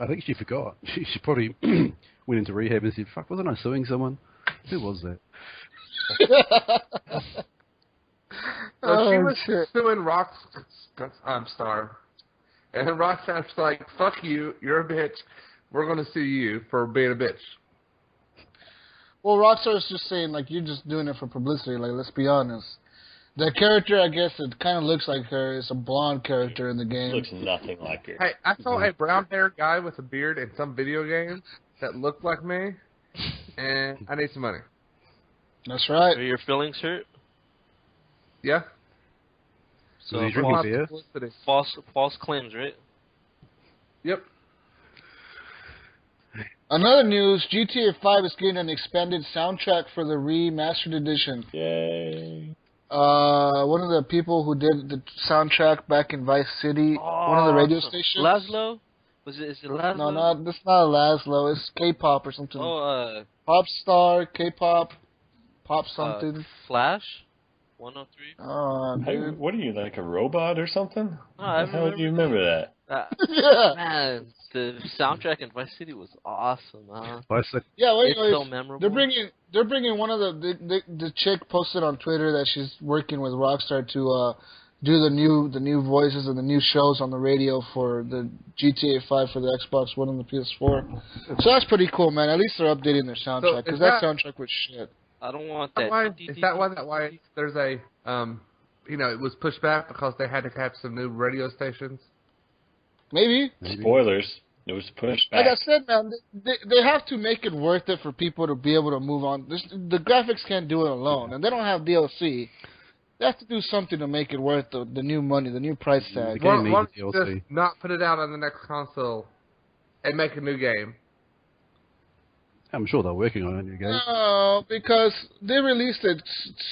I think she forgot. She probably went into rehab and said, "Fuck, wasn't I suing someone? Who was that?" So she was suing Rockstar. And then Rockstar's like, "Fuck you, you're a bitch. We're going to sue you for being a bitch." Well, Rockstar's just saying, like, you're just doing it for publicity. Like, let's be honest. The character, I guess, it kind of looks like her. It's a blonde character in the game. Looks nothing like her. Hey, I saw a brown-haired guy with a beard in some video game that looked like me, and I need some money. That's right. Are your feelings hurt? Yeah. So false claims, right? Yep. Another news, GTA 5 is getting an expanded soundtrack for the remastered edition. Yay. One of the people who did the soundtrack back in Vice City, one of the radio stations. Laszlo? Is it Laszlo? No, that's not Laszlo. It's K-pop or something. Pop star, K-pop, pop something. Flash? 103? Dude. What are you, like a robot or something? How do you remember that? Yeah. Man, the soundtrack in Vice City was awesome, huh? Yeah, it's so memorable. They're bringing one of the chick posted on Twitter that she's working with Rockstar to do the new voices and the new shows on the radio for the GTA 5 for the Xbox One and the PS4. So that's pretty cool, man. At least they're updating their soundtrack because that soundtrack was shit. I don't want that. Is that why there's a it was pushed back because they had to have some new radio stations? Maybe. Spoilers. It was pushed back. Like I said, man, they have to make it worth it for people to be able to move on. The graphics can't do it alone, and they don't have DLC. They have to do something to make it worth the new money, the new price tag. Why don't you just not put it out on the next console and make a new game? I'm sure they're working on a new game. No, because they released it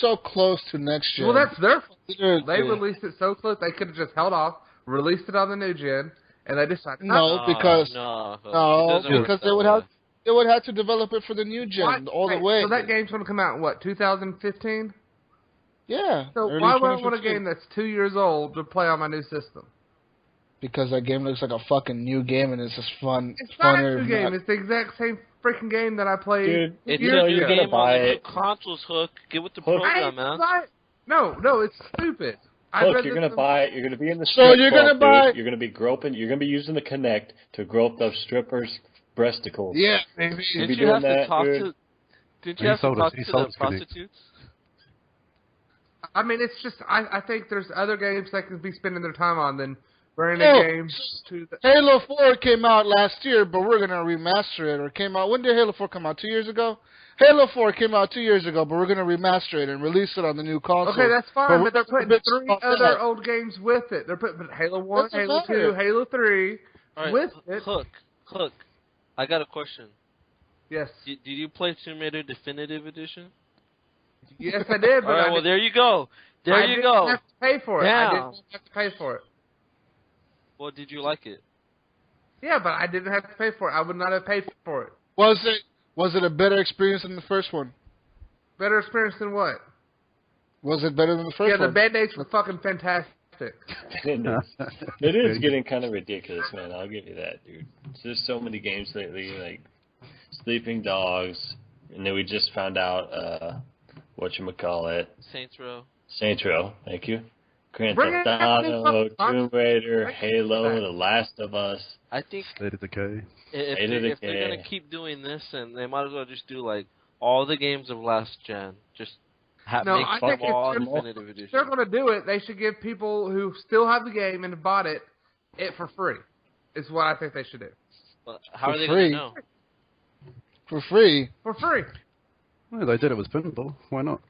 so close to next gen. Well, that's their fault. They released it so close, they could have just held off, released it on the new gen, and they decided because they would have to develop it for the new gen all the way. So that game's going to come out in what, 2015? Yeah. So why would I want a game that's 2 years old to play on my new system? Because that game looks like a fucking new game and it's just fun. It's not a new game. It's the exact same freaking game that I played. Dude, you're gonna buy it. Consoles, Hook. Get with the program, man. No, it's stupid. Look, you're gonna buy it. You're gonna be in the strip you're gonna buy. You're gonna be groping. You're gonna be using the Kinect to grope those strippers' breasticles. Yeah, maybe. Didn't you have to talk to the prostitutes? I mean, it's just I think there's other games they can be spending their time on than branding games. Halo 4 came out last year, but we're gonna remaster it. Or came out. When did Halo 4 come out? 2 years ago. Halo 4 came out 2 years ago, but we're going to remaster it and release it on the new console. Okay, that's fine, but they're putting 3 other old games with it. They're putting Halo 1, Halo 2, Halo 3 with it. Hook, I got a question. Yes. Did you play Tomb Raider Definitive Edition? Yes, I did. But well, there you go. I didn't have to pay for it. Yeah. I didn't have to pay for it. Well, did you like it? Yeah, but I didn't have to pay for it. I would not have paid for it. Was it a better experience than the first one? Better experience than what? Was it better than the first one? Yeah, the Band-Aids were fucking fantastic. It is getting kind of ridiculous, man. I'll give you that, dude. There's so many games lately, like Sleeping Dogs, and then we just found out whatchamacallit. Saints Row, thank you. Grand Theft Auto, Tomb Raider, Halo, The Last of Us. I think State of Decay. If they're gonna keep doing this, and they might as well just do like all the games of last gen. Just make football Definitive Edition. If they're gonna do it, they should give people who still have the game and have bought it for free. Is what I think they should do. Well, how are they gonna know? For free. For free. Well, they did it with Pinball. Why not?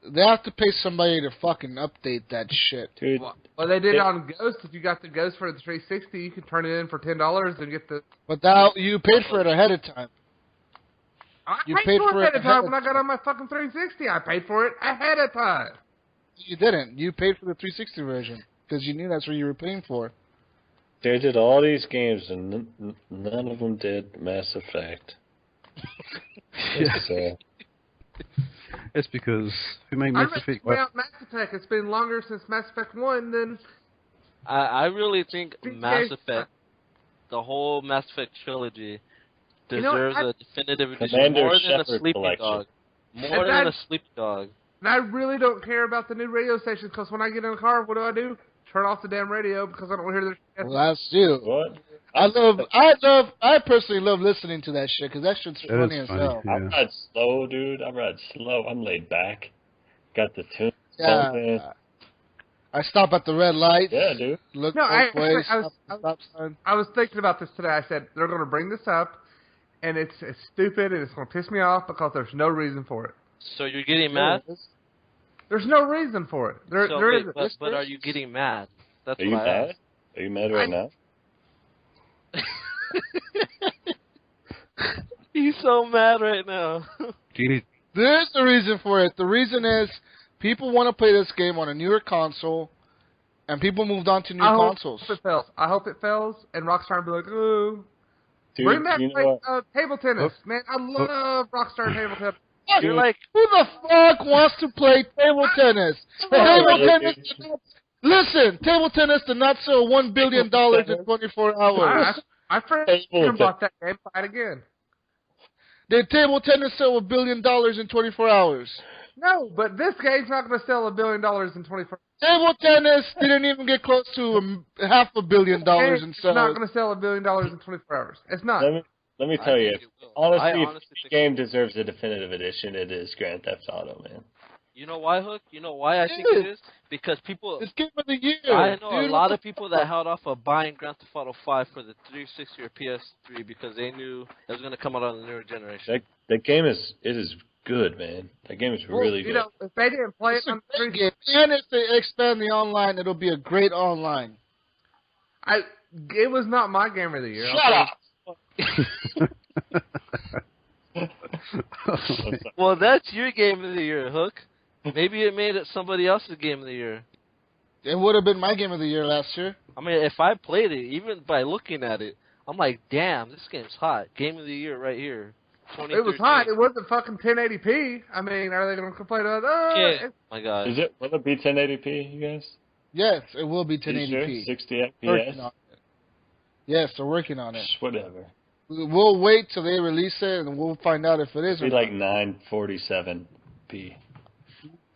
They have to pay somebody to fucking update that shit. Dude. Well, they did it on Ghost. If you got the Ghost for the 360, you can turn it in for $10 and get the... But now you paid for it ahead of time. I paid for it ahead of time when I got on my fucking 360. I paid for it ahead of time. You didn't. You paid for the 360 version because you knew that's what you were paying for. They did all these games, and none of them did Mass Effect. It's because we made Mass Effect. Mass Effect. It's been longer since Mass Effect 1 than... I really think Mass Effect, the whole Mass Effect trilogy, deserves a definitive edition more than a sleeping dog. More than a sleeping dog. And I really don't care about the new radio stations, because when I get in the car, what do? Turn off the damn radio, because I don't want to hear their shit. Well, that's you. What? I personally love listening to that shit, because that shit's funny as hell. Yeah. I ride slow, dude. I ride slow. I'm laid back. Got the tune. Yeah. I stop at the red light. Yeah, dude. Look both ways. I was thinking about this today. I said, they're going to bring this up, and it's stupid, and it's going to piss me off, because there's no reason for it. So you're getting mad? There's no reason for it. But are you getting mad? That's Are you mad? Are you mad right now? He's so mad right now. There's the reason for it. The reason is people want to play this game on a newer console, and people moved on to new consoles. I hope it fails, and Rockstar will be like, ooh. Dude, bring back table tennis. Man, I love Rockstar table tennis. You're like, who the fuck wants to play table tennis? Listen, table tennis did not sell $1 billion in 24 hours. My friend bought that game. Buy it again. Did table tennis sell $1 billion in 24 hours? No, but this game's not going to sell $1 billion in 24 hours. Table tennis didn't even get close to $500 million in sales. It's not going to sell $1 billion in 24 hours. It's not. Let me tell you, honestly, if the game deserves a definitive edition, it is Grand Theft Auto, man. You know why, Hook? You know why I think it is? Because people... It's Game of the Year. I know a lot of people that held off of buying Grand Theft Auto 5 for the 360 or PS3 because they knew it was going to come out on the newer generation. That game is good, man. That game is really good. You know, if they didn't play it on the 360... And if they expand the online, it'll be a great online. It was not my Game of the Year. Shut up! Well, that's your Game of the Year, Hook. Maybe it made it somebody else's Game of the Year. It would have been my Game of the Year last year. I mean, if I played it, even by looking at it, I'm like, damn, this game's hot. Game of the Year right here. It was hot. It wasn't fucking 1080p. I mean, are they going to complain about yeah. My God. Will it be 1080p, you guys? Yes, it will be 1080p. Sure? 60 FPS? Yes, they're working on it. Whatever. We'll wait till they release it, and we'll find out if it is. It'll be like 947p.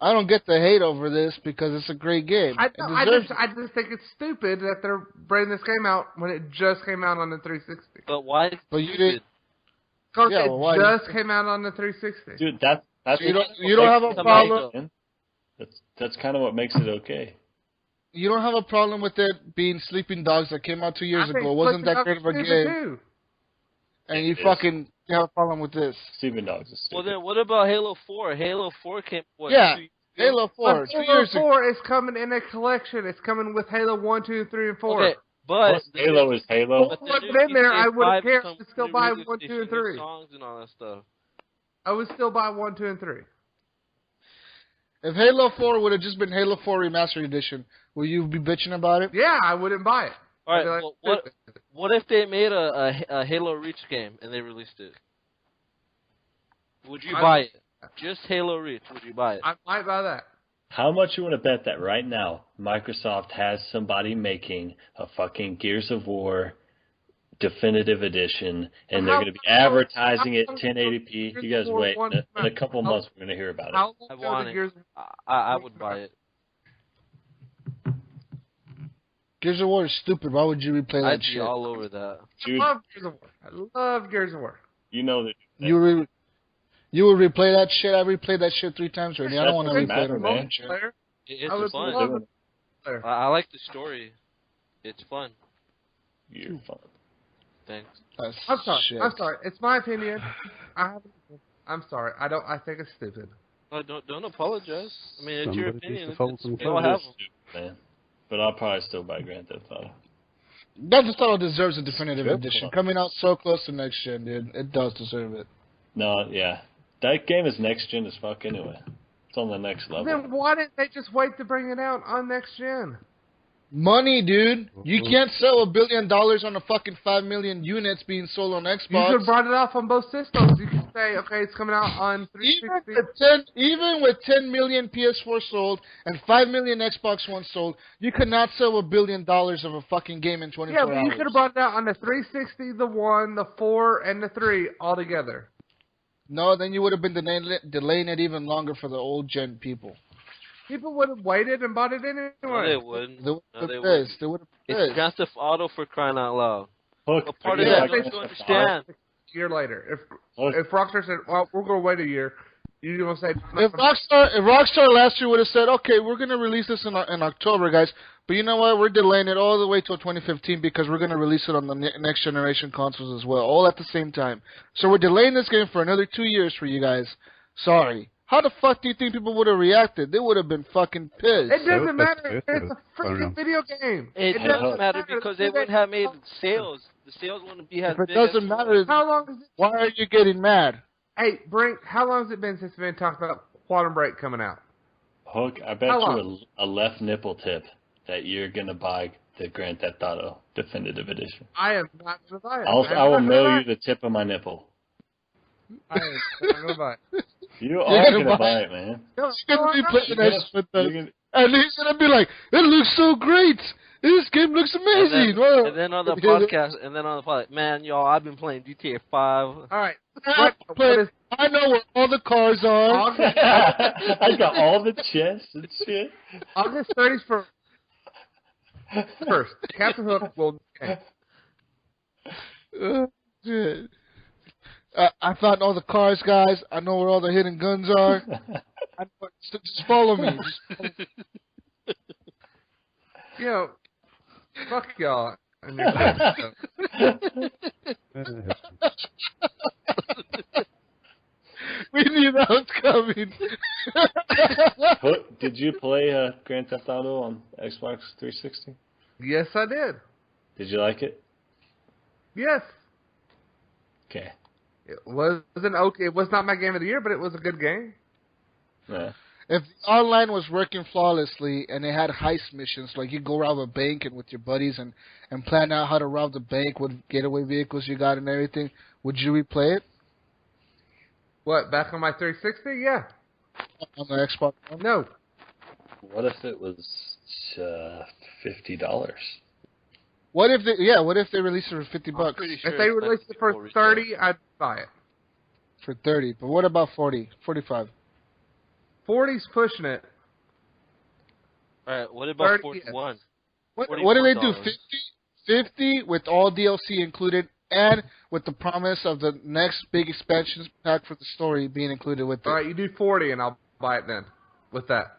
I don't get the hate over this because it's a great game. I just think it's stupid that they're bringing this game out when it just came out on the 360. But why? But you did. Because just came out on the 360. Dude, that's so you don't have a problem. That's kind of what makes it okay. You don't have a problem with it being Sleeping Dogs that came out 2 years ago. It wasn't that great of a game. Too. And you fucking have a problem with this. Sleeping Dogs is stupid. Well, then what about Halo 4? Halo 4 came, what, yeah, Halo 4. Halo 4 is coming in a collection. It's coming with Halo 1, 2, 3, and 4. Okay, but Halo is Halo. If it in there, I wouldn't care. I would still buy 1, 2, and 3. Songs and all that stuff. I would still buy 1, 2, and 3. If Halo 4 would have just been Halo 4 Remastered Edition, will you be bitching about it? Yeah, I wouldn't buy it. All right, well, what if they made a Halo Reach game and they released it? Would you buy it? Just Halo Reach, would you buy it? I might buy that. How much you want to bet that right now Microsoft has somebody making a fucking Gears of War definitive edition, and they're going to be advertising it 1080p? You guys wait. In a couple months, we're going to hear about it. I want it. I would buy it. Gears of War is stupid. Why would you replay that shit? I'd be all over that. Dude, I love Gears of War. I love Gears of War. You know that. You would replay that shit? I replayed that shit 3 times already. I don't want to replay it, man. It's fun. I like the story. It's fun. You're fun. Thanks. I'm sorry. It's my opinion. I'm sorry. I think it's stupid. No, don't apologize. I mean, it's your opinion. We don't have them. But I'll probably still buy Grand Theft Auto. Grand Theft Auto deserves a definitive edition. Coming out so close to next gen, dude. It does deserve it. No, yeah. That game is next gen as fuck anyway. It's on the next level. Then why didn't they just wait to bring it out on next gen? Money, dude. You can't sell $1 billion on a fucking 5 million units being sold on Xbox. You could have brought it off on both systems. You could say, okay, it's coming out on 360. Even with 10 million PS4 sold and 5 million Xbox One sold, you could not sell $1 billion of a fucking game in 24 hours. Yeah, but you could have brought it out on the 360, the 1, the 4, and the 3 all together. No, then you would have been delaying it even longer for the old gen people. People would have waited and bought it anyway. No, they wouldn't. They would have It's Grand Theft Auto for crying out loud. Look, What part of that don't you understand? A year later. If Rockstar said, well, we're going to wait a year, you're going to say... If Rockstar last year would have said, okay, we're going to release this in October, guys, but you know what? We're delaying it all the way till 2015 because we're going to release it on the next generation consoles as well, all at the same time. So we're delaying this game for another 2 years for you guys. Sorry. How the fuck do you think people would have reacted? They would have been fucking pissed. It doesn't matter. It's a freaking video game. It doesn't matter because they wouldn't have made sales. The sales wouldn't be as big. If it doesn't matter, how long is it? Why are you getting mad? Hey, Brink, how long has it been since we've been talking about Quantum Break coming out? Hook, I bet you a left nipple tip that you're going to buy the Grand Theft Auto Definitive Edition. I am not going to buy it. I will mail you the tip of my nipple. I am not going to buy it. You are going to buy it, man. You're going to be playing that shit with us. And he's going to be like, it looks so great. This game looks amazing. And then on the podcast, man, y'all, I've been playing GTA 5. All right. I know where all the cars are. I got all the chests and shit. August 31st. Captain Hook will... Shit. I found all the cars, guys. I know where all the hidden guns are. Just follow me. You know, fuck y'all. We knew that was coming. Did you play Grand Theft Auto on Xbox 360? Yes, I did. Did you like it? Yes. Okay. It wasn't okay. It was not my game of the year, but it was a good game. Yeah. If the online was working flawlessly and they had heist missions, like you go rob a bank and with your buddies and plan out how to rob the bank, what getaway vehicles you got and everything, would you replay it? What, back on my 360? Yeah. On the Xbox One? No. What if it was $50? What if they release it for $50? Sure if they release it for 30, I'd buy it. For 30, but what about 40, 45? 40's pushing it. All right, what about 41? What do they do? 50 with all DLC included, and with the promise of the next big expansion pack for the story being included with it. All right, you do 40, and I'll buy it then. With that.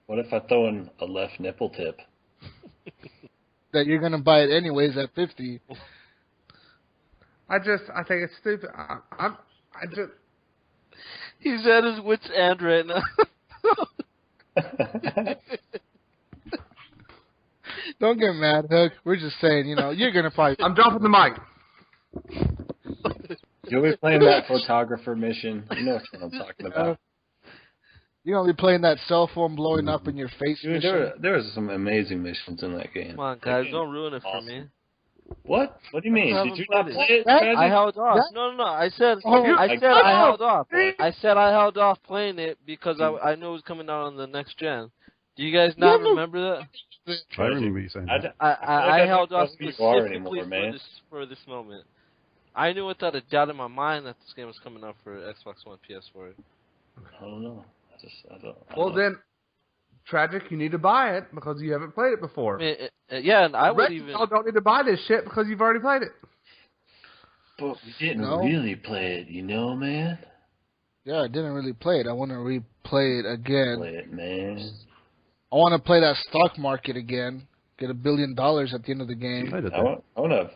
What if I throw in a left nipple tip? That you're gonna buy it anyways at 50. I think it's stupid. He's at his wit's end right now. Don't get mad, Hook. We're just saying, you're gonna probably. I'm dropping the mic. You'll be playing that photographer mission. You know what I'm talking about. You're gonna be playing that cell phone blowing up in your face. Dude, there was some amazing missions in that game. Come on, guys, don't ruin it for me. What? What do you mean? Did you not play it? I held off. No. I said I held off. I said I held off playing it because I knew it was coming out on the next gen. Do you guys not remember that? I remember you saying that. I held off specifically anymore, for this moment. I knew without a doubt in my mind that this game was coming out for Xbox One, PS4. I don't know. Well, then, Tragic, you need to buy it because you haven't played it before. Yeah, and I would even... don't need to buy this shit because you've already played it. But we didn't really play it, man. Yeah, I didn't really play it. I want to replay it again. Play it, man. I want to play that stock market again. Get $1 billion at the end of the game. I want to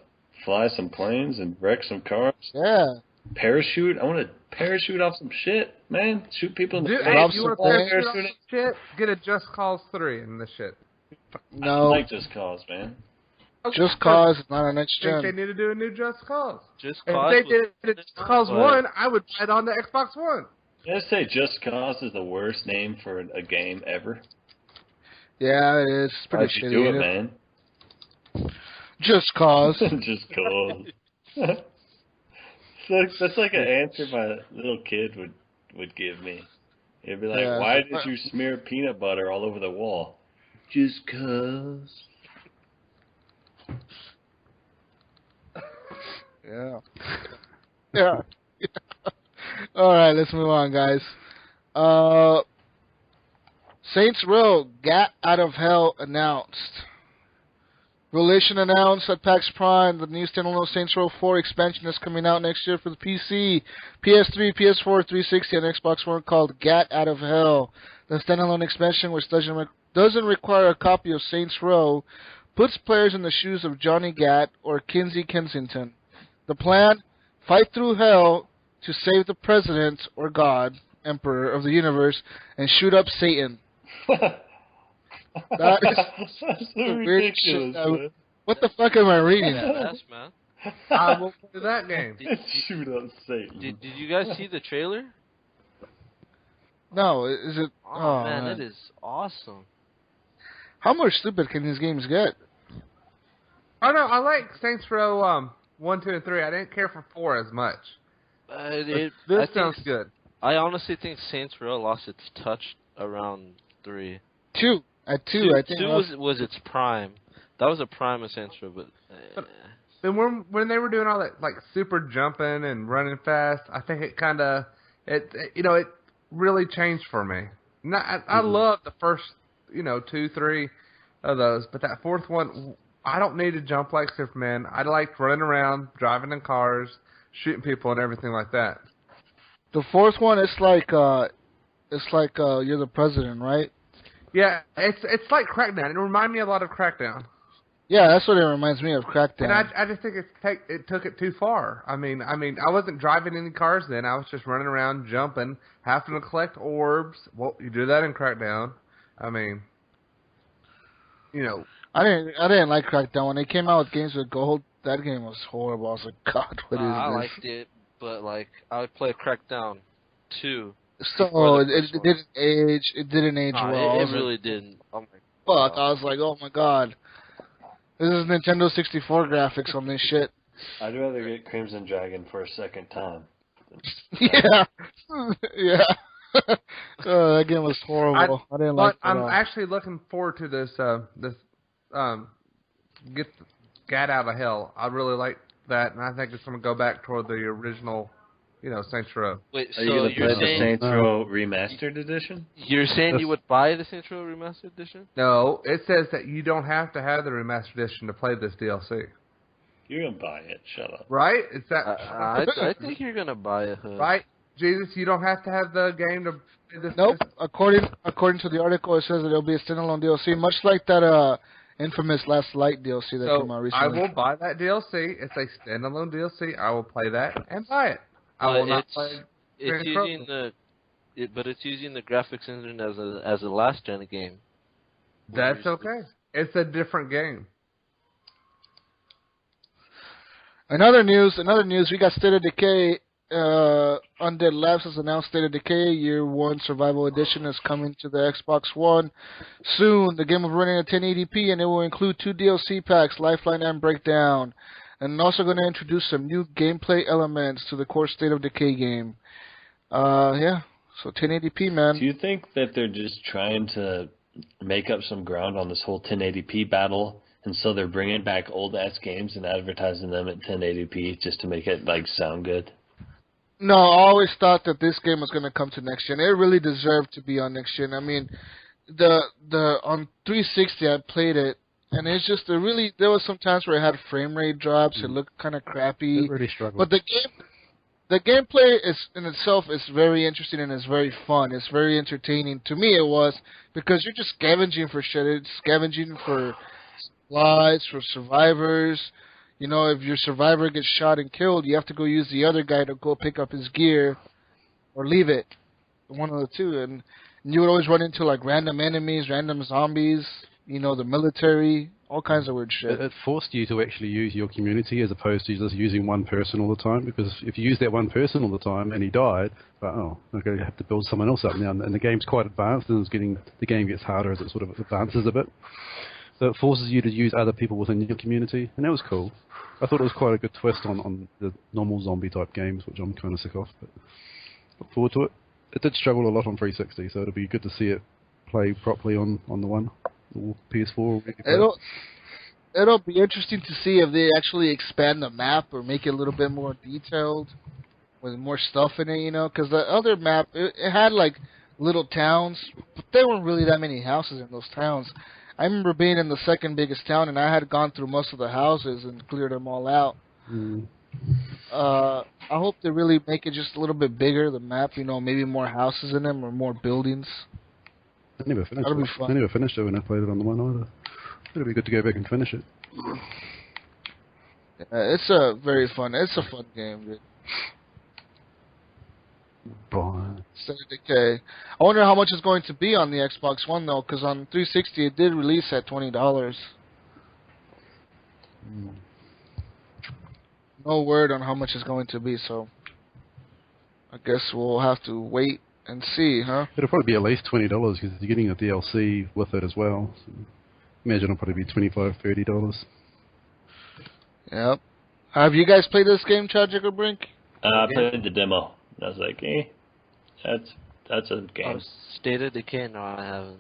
fly some planes and wreck some cars. Yeah. Parachute. I want to parachute off some shit, man. Shoot people in the face. Hey, you want to parachute off some shit? Get a Just Cause 3 in this shit. No. I like Just Cause, man. Just Cause is not a next gen. I think they need to do a new Just Cause. Just Cause. If they did Just Cause 1, I would buy it on the Xbox One. Did I say Just Cause is the worst name for a game ever? Yeah, it's pretty shitty. Why'd you do it, man? Just cause. Just cause. That's like an answer my little kid would give me. He'd be like, "Why did you smear peanut butter all over the wall?" Just cause. Yeah. Yeah. All right, let's move on, guys. Saints Row Gat Out of Hell announced. Revelation announced at PAX Prime the new standalone Saints Row 4 expansion is coming out next year for the PC, PS3, PS4, 360, and Xbox One called Gat Out of Hell. The standalone expansion, which doesn't require a copy of Saints Row, puts players in the shoes of Johnny Gat or Kinsey Kensington. The plan? Fight through hell to save the president or God, emperor of the universe, and shoot up Satan. That is so ridiculous, man. What the fuck am I reading? Yes, man. I will play that game. Shoot up Satan. Did you guys see the trailer? No, is it? Oh man, that is awesome. How more stupid can these games get? Oh no, I like Saints Row 1, 2, and 3. I didn't care for 4 as much. This sounds good. I honestly think Saints Row lost its touch around 3. 2. At 2, I think 2 was its prime. That was a prime of Saints Row, but then when they were doing all that like super jumping and running fast, I think it kind of it really changed for me. I love the first 2, 3 of those, but that fourth one, I don't need to jump like Superman. I liked running around, driving in cars, shooting people, and everything like that. The fourth one, it's like you're the president, right? Yeah, it's like Crackdown. It reminded me a lot of Crackdown. Yeah, that's what it reminds me of, Crackdown. And I just think it took it too far. I mean, I wasn't driving any cars then. I was just running around, jumping, having to collect orbs. Well, you do that in Crackdown. I mean, I didn't like Crackdown. When they came out with games with gold, that game was horrible. I was like, God, what is this? I liked it, but I would play Crackdown 2. So it didn't age. It didn't age well. It really didn't. Oh my fuck! I was like, oh my God, this is Nintendo 64 graphics on this shit. I'd rather get Crimson Dragon for a second time. Yeah, yeah. That game was horrible. I didn't like it. I'm actually looking forward to this. Gat Out of Hell. I really like that, and I think it's going to go back toward the original. Saints Row. Wait, so you're going to play the Saints Row Remastered Edition? You're saying you would buy the Saints Row Remastered Edition? No, it says that you don't have to have the Remastered Edition to play this DLC. You're going to buy it. Shut up. Right? Is that? I think you're going to buy it. Right? Jesus, you don't have to have the game to play this. Nope. According to the article, it says that it'll be a standalone DLC, much like that infamous Last Light DLC that came out recently. I will buy that DLC. It's a standalone DLC. I will play that and buy it. I will not play. It's using the graphics engine as a last gen game. That's okay. It's a different game. Another news. We got State of Decay. Undead Labs has announced State of Decay Year 1 Survival Edition is coming to the Xbox One soon. The game will be running at 1080p and it will include 2 DLC packs, Lifeline and Breakdown. And also going to introduce some new gameplay elements to the core State of Decay game. Yeah, so 1080p, man. Do you think that they're just trying to make up some ground on this whole 1080p battle, and so they're bringing back old-ass games and advertising them at 1080p just to make it, sound good? No, I always thought that this game was going to come to next gen. It really deserved to be on next gen. I mean, the on 360, I played it. And it's just there was some times where it had frame rate drops. It looked kind of crappy. It really struggled. But the gameplay in itself is very interesting and it's very fun. It's very entertaining. To me, it was because you're just scavenging for shit. It's scavenging for supplies, for survivors. If your survivor gets shot and killed, you have to go use the other guy to go pick up his gear or leave it. One of the two. And you would always run into random enemies, random zombies. The military, all kinds of weird shit. It forced you to actually use your community as opposed to just using one person all the time, because if you use that one person all the time and he died, like, oh, okay, you have to build someone else up now, and the game's quite advanced, and the game gets harder as it sort of advances a bit. So it forces you to use other people within your community, and that was cool. I thought it was quite a good twist on the normal zombie-type games, which I'm kind of sick of, but look forward to it. It did struggle a lot on 360, so it'll be good to see it play properly on the one, or PS4. It'll be interesting to see if they actually expand the map or make it a little bit more detailed with more stuff in it, because the other map, it had like little towns, but there weren't really that many houses in those towns. I remember being in the second biggest town, and I had gone through most of the houses and cleared them all out. I hope they really make it just a little bit bigger, the map, maybe more houses in them or more buildings. I never finished That'll it. be fun. I never finished it when I played it on the one either. It'll be good to go back and finish it. It's a fun game, dude. State of Decay. I wonder how much it's going to be on the Xbox One, though, because on 360 it did release at $20. No word on how much it's going to be, so I guess we'll have to wait and see, huh? It'll probably be at least $20 because you're getting a DLC with it as well. So imagine it'll probably be $25, $30. Yep. Have you guys played this game, Tragic or Brink? I played the demo. I was like, that's a game. State of Decay? No, I haven't.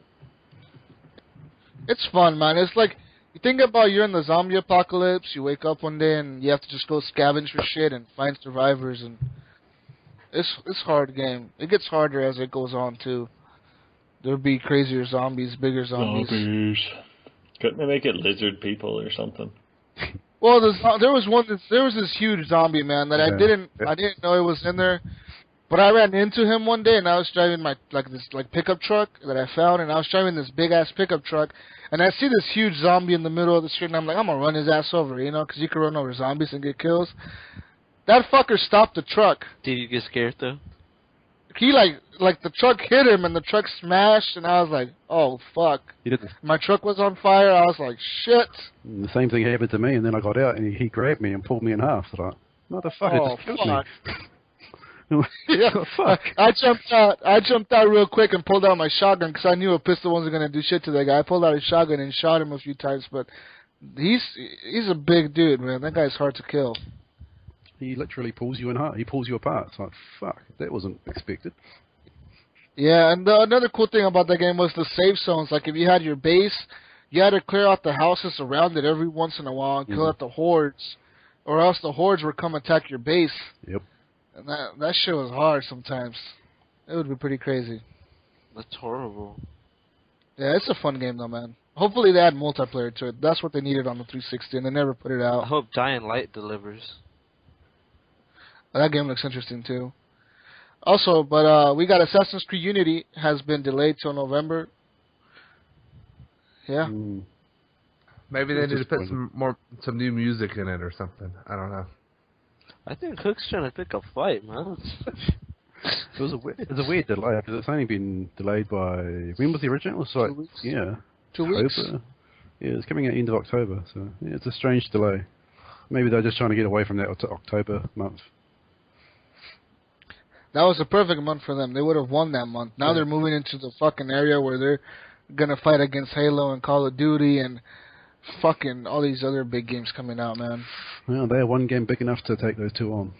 It's fun, man. It's like, you think about you're in the zombie apocalypse, you wake up one day and you have to just go scavenge for shit and find survivors, and it's a hard game. It gets harder as it goes on, too. There'll be crazier zombies, bigger zombies. Couldn't they make it lizard people or something? Well, there was this huge zombie, man, that I didn't know it was in there, but I ran into him one day, and I was driving my this pickup truck that I found, and I was driving this big ass pickup truck, and I see this huge zombie in the middle of the street, and I'm like, I'm gonna run his ass over, because you can run over zombies and get kills. That fucker stopped the truck. Did you get scared though? He the truck hit him, and the truck smashed, and I was like, oh fuck. My truck was on fire. I was like, shit. And the same thing happened to me, and then I got out, and he grabbed me and pulled me in half. So like, motherfucker, just killed me. Yeah, fuck. I jumped out real quick and pulled out my shotgun because I knew a pistol wasn't gonna do shit to that guy. I pulled out his shotgun and shot him a few times, but he's a big dude, man. That guy's hard to kill. He literally pulls you in half. He pulls you apart. It's like, fuck, that wasn't expected. Yeah, and another cool thing about that game was the save zones. Like, if you had your base, you had to clear out the houses around it every once in a while and kill out the hordes, or else the hordes would come attack your base. Yep. And that shit was hard sometimes. It would be pretty crazy. That's horrible. Yeah, it's a fun game, though, man. Hopefully they add multiplayer to it. That's what they needed on the 360, and they never put it out. I hope Dying Light delivers. That game looks interesting, too. Also, but we got Assassin's Creed Unity has been delayed till November. Yeah. Maybe they need to put some new music in it or something. I don't know. I think Cook's trying to pick a fight, man. It's a weird delay because it's only been delayed by, when was the original? It was like 2 weeks. Yeah. 2 weeks. Yeah, it's coming out end of October, so yeah, it's a strange delay. Maybe they're just trying to get away from that October month. That was a perfect month for them. They would have won that month. Now they're moving into the fucking area where they're gonna fight against Halo and Call of Duty and fucking all these other big games coming out, man. Well, they have one game big enough to take those two on.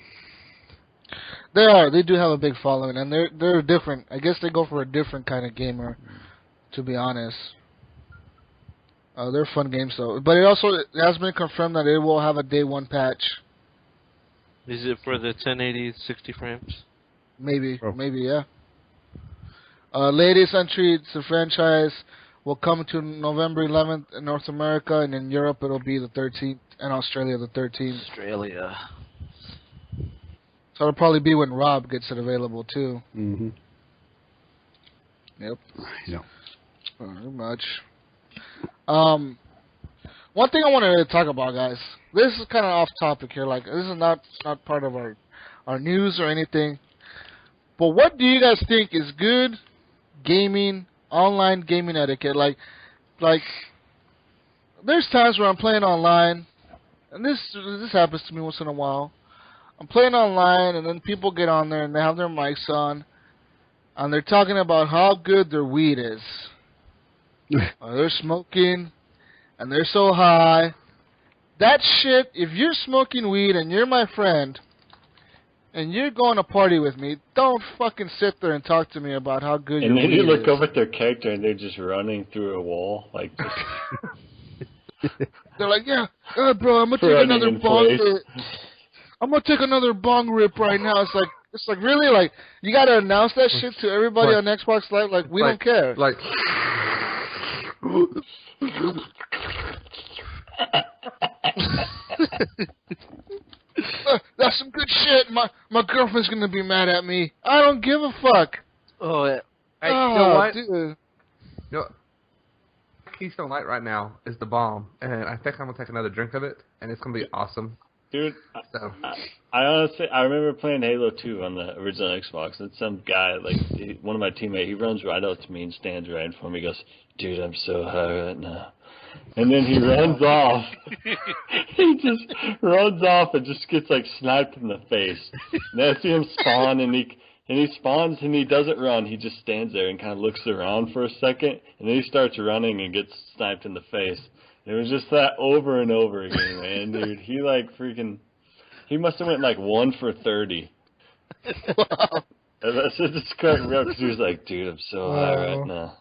They are. They do have a big following, and they're different. I guess they go for a different kind of gamer, to be honest. They're fun games, though. But it has been confirmed that it will have a day one patch. Is it for the 1080 60 frames? Maybe, yeah. Latest entry to the franchise will come to November 11th in North America, and in Europe it'll be the 13th, and Australia the 13th. Australia. So it'll probably be when Rob gets it available, too. Mm-hmm. Yep. Yeah. Very much. One thing I wanted to talk about, guys. This is kind of off topic here. Like, this is not part of our news or anything. But what do you guys think is good gaming, online gaming etiquette? Like, there's times where I'm playing online, and this happens to me once in a while. I'm playing online, and then people get on there, and they have their mics on, and they're talking about how good their weed is. They're smoking, and they're so high. That shit, if you're smoking weed and you're my friend, and you're going to party with me, don't fucking sit there and talk to me about how good your weed is. And then you look over at their character, and they're just running through a wall, like... They're like, yeah, bro, I'm gonna take another bong rip. I'm gonna take another bong rip right now. It's like really, like, you gotta announce that shit to everybody on Xbox Live. Like, we don't care. Like, that's some good shit. My girlfriend's gonna be mad at me. I don't give a fuck. Oh, yeah. Hey, you know what? Dude. You know, Keystone Light right now is the bomb, and I think I'm gonna take another drink of it, and it's gonna be awesome. Dude, I honestly, I remember playing Halo 2 on the original Xbox, and some guy, like, one of my teammates, he runs right up to me and stands right in front of me. He goes, dude, I'm so high right now. And then he runs off. He just runs off and just gets, like, sniped in the face. And I see him spawn, and he spawns, and he doesn't run. He just stands there and kind of looks around for a second, and then he starts running and gets sniped in the face. It was just that over and over again, man, dude. He, like, freaking... He must have went, like, 1 for 30. Wow. And that's just cracked me up, because he was like, dude, I'm so high right now.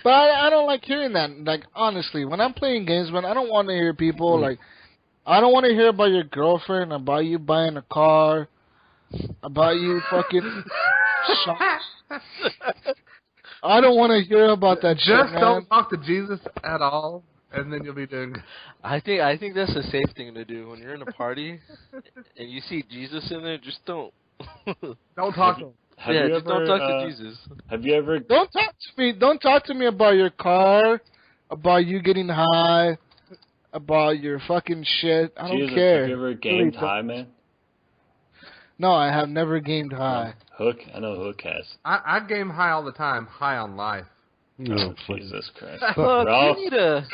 But I don't like hearing that. Like, honestly, when I'm playing games, man, I don't want to hear people, like... I don't want to hear about your girlfriend, about you buying a car, about you fucking... I don't want to hear about that shit, man. Just don't talk to Jesus at all, and then you'll be doing good. I think that's a safe thing to do. When you're in a party and you see Jesus in there, just don't. Don't talk to him. Just don't talk to Jesus. Have you ever... Don't talk to me. Don't talk to me about your car, about you getting high, about your fucking shit. I don't care. Have you ever gamed high, man? No, I have never gamed high. Hook? I know Hook has. I game high all the time. High on life. Oh, Jesus Christ. Look, Ralph? you need a...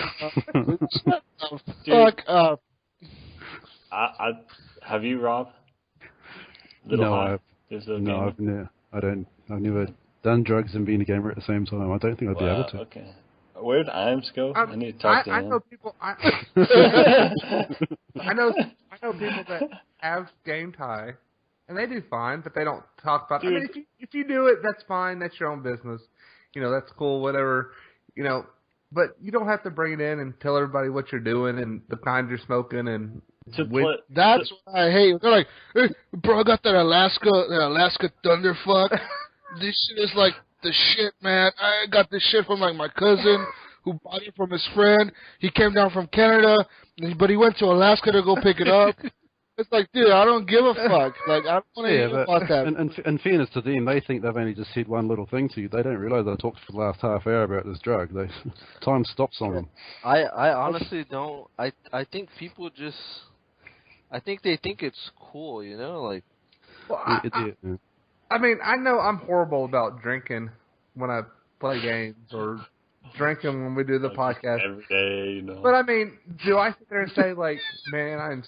Fuck up. Have you, Rob? I've never done drugs and been a gamer at the same time. I don't think I'd be able to. Okay. Where did Iams go? I need to talk to him. I know people. I know people that have gamed high, and they do fine, but they don't talk about. Dude. I mean, if you do it, that's fine. That's your own business. You know, that's cool. Whatever. You know, but you don't have to bring it in and tell everybody what you're doing and the kind you're smoking and. That's what I hate. They're like, hey, bro, I got that Alaska Thunderfuck. This shit is like the shit, man. I got this shit from like my cousin who bought it from his friend. He came down from Canada, but he went to Alaska to go pick it up. It's like, dude, I don't give a fuck. Like, I don't want to hear about that. In fairness to them, they think they've only just said one little thing to you. They don't realize I talked for the last half hour about this drug. Time stops on them. I honestly don't. I think people just... I think they think it's cool, you know? Like, well, I mean, I know I'm horrible about drinking when I play games or drinking when we do the podcast. Every day, you know. But, I mean, do I sit there and say, like, man, I'm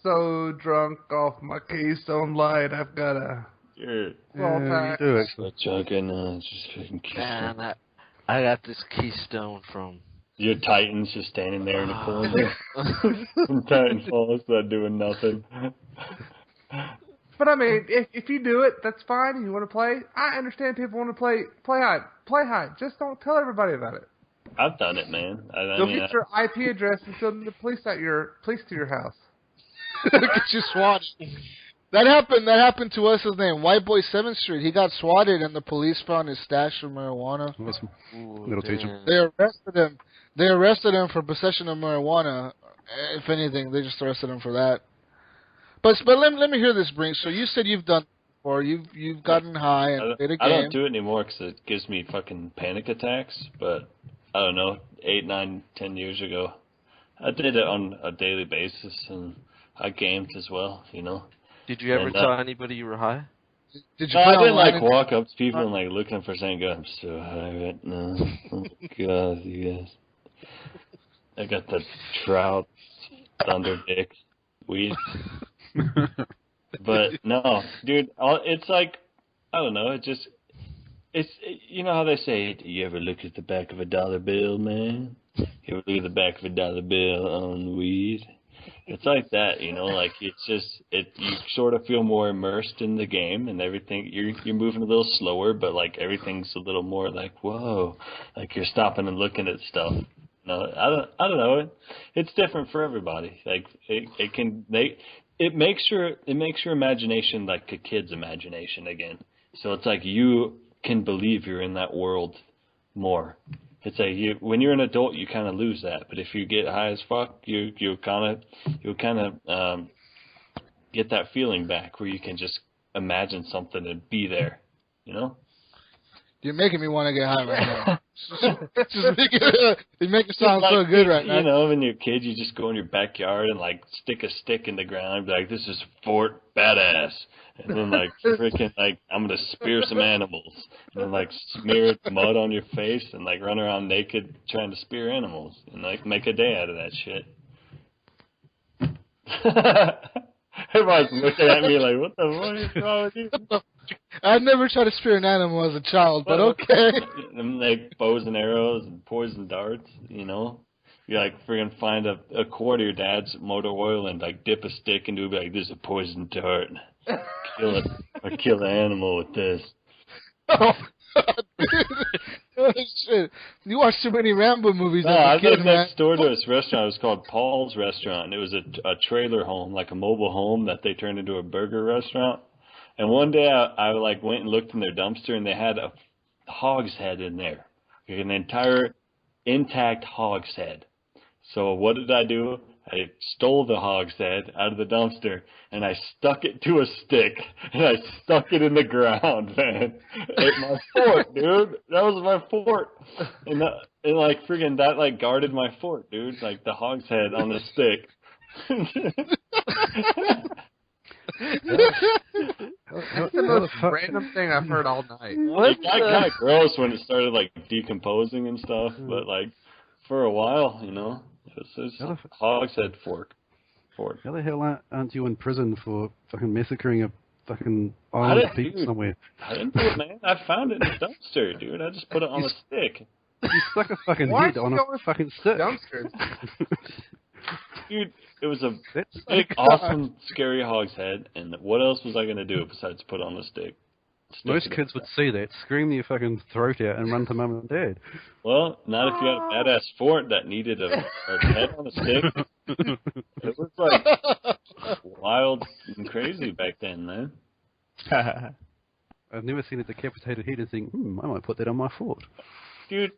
so drunk off my Keystone Light, I've got a... You do actually. Chugging, just freaking Keystone. Man, I got this Keystone from... Your Titan's just standing there in the corner. Titanfall's not doing nothing. But I mean, if you do it, that's fine. You want to play? I understand people want to play high. Play high. Just don't tell everybody about it. I've done it, man. Go get your IP address and send the police to your house. Get you swatted. That happened to us. His name, White Boy 7th Street. He got swatted, and the police found his stash of marijuana. Little teacher. They arrested him for possession of marijuana. If anything, they just arrested him for that. But let me hear this, Brink. So you said you've done it before. You've gotten high and played a game. I don't do it anymore because it gives me fucking panic attacks. But I don't know, 8, 9, 10 years ago, I did it on a daily basis, and I gamed as well. You know. Did you ever tell anybody you were high? Did you? I didn't like walk up to people and like looking for something. Go, I'm so high right now. Oh God, you guys. I got the trout, thunder dick, weed. But no, dude, it's like, I don't know, you know how they say, you ever look at the back of a dollar bill, man? You ever look at the back of a dollar bill on weed? It's like that, you know, like you sort of feel more immersed in the game and everything. You're moving a little slower, but like everything's a little more like, whoa, like you're stopping and looking at stuff. No, I don't know. It's different for everybody. Like it makes your imagination like a kid's imagination again. So it's like you can believe you're in that world more. It's like when you're an adult, you kind of lose that. But if you get high as fuck, you'll kind of get that feeling back where you can just imagine something and be there. You know? You're making me want to get high right now. You make it sound so good right now. You know, when you're a kid, you just go in your backyard and like stick a stick in the ground and be like, "This is Fort Badass," and then like freaking like I'm gonna spear some animals, and then like smear mud on your face and like run around naked trying to spear animals and like make a day out of that shit. Everybody's looking at me like, "What the fuck is wrong with you?" I never tried to spear an animal as a child, but okay. And like bows and arrows and poison darts, you know. You like friggin' find a quart of your dad's motor oil and like dip a stick into it, be like, "This is a poison dart. Kill it or kill the animal with this." Oh, dude. Oh shit! You watch too many Rambo movies. No, I lived next door to this restaurant. It was called Paul's Restaurant. It was a trailer home, like a mobile home that they turned into a burger restaurant. And one day I like went and looked in their dumpster, and they had a hog's head in there, like an entire intact hog's head. So what did I do? I stole the hog's head out of the dumpster, and I stuck it to a stick, and I stuck it in the ground, man. At my fort, dude. That was my fort. And like friggin' that like guarded my fort, dude. Like the hog's head on the stick. That's the most random thing I've heard all night. It got kind of gross when it started like decomposing and stuff, but like for a while, you know, it's hog's head fort. How the hell aren't you in prison for fucking massacring a fucking island of people somewhere? I didn't do it, man. I found it in a dumpster, dude. I just put it on a stick. You stuck a fucking head on a fucking stick. Dumpsters. Dude, it was a big, awesome, scary hog's head, and what else was I going to do besides put on the stick? Most kids would see that, scream your fucking throat out, and run to mum and dad. Well, not if you had a badass fort that needed a head on a stick. It was like wild and crazy back then, man. I've never seen a decapitated head and think, I might put that on my fort. Dude,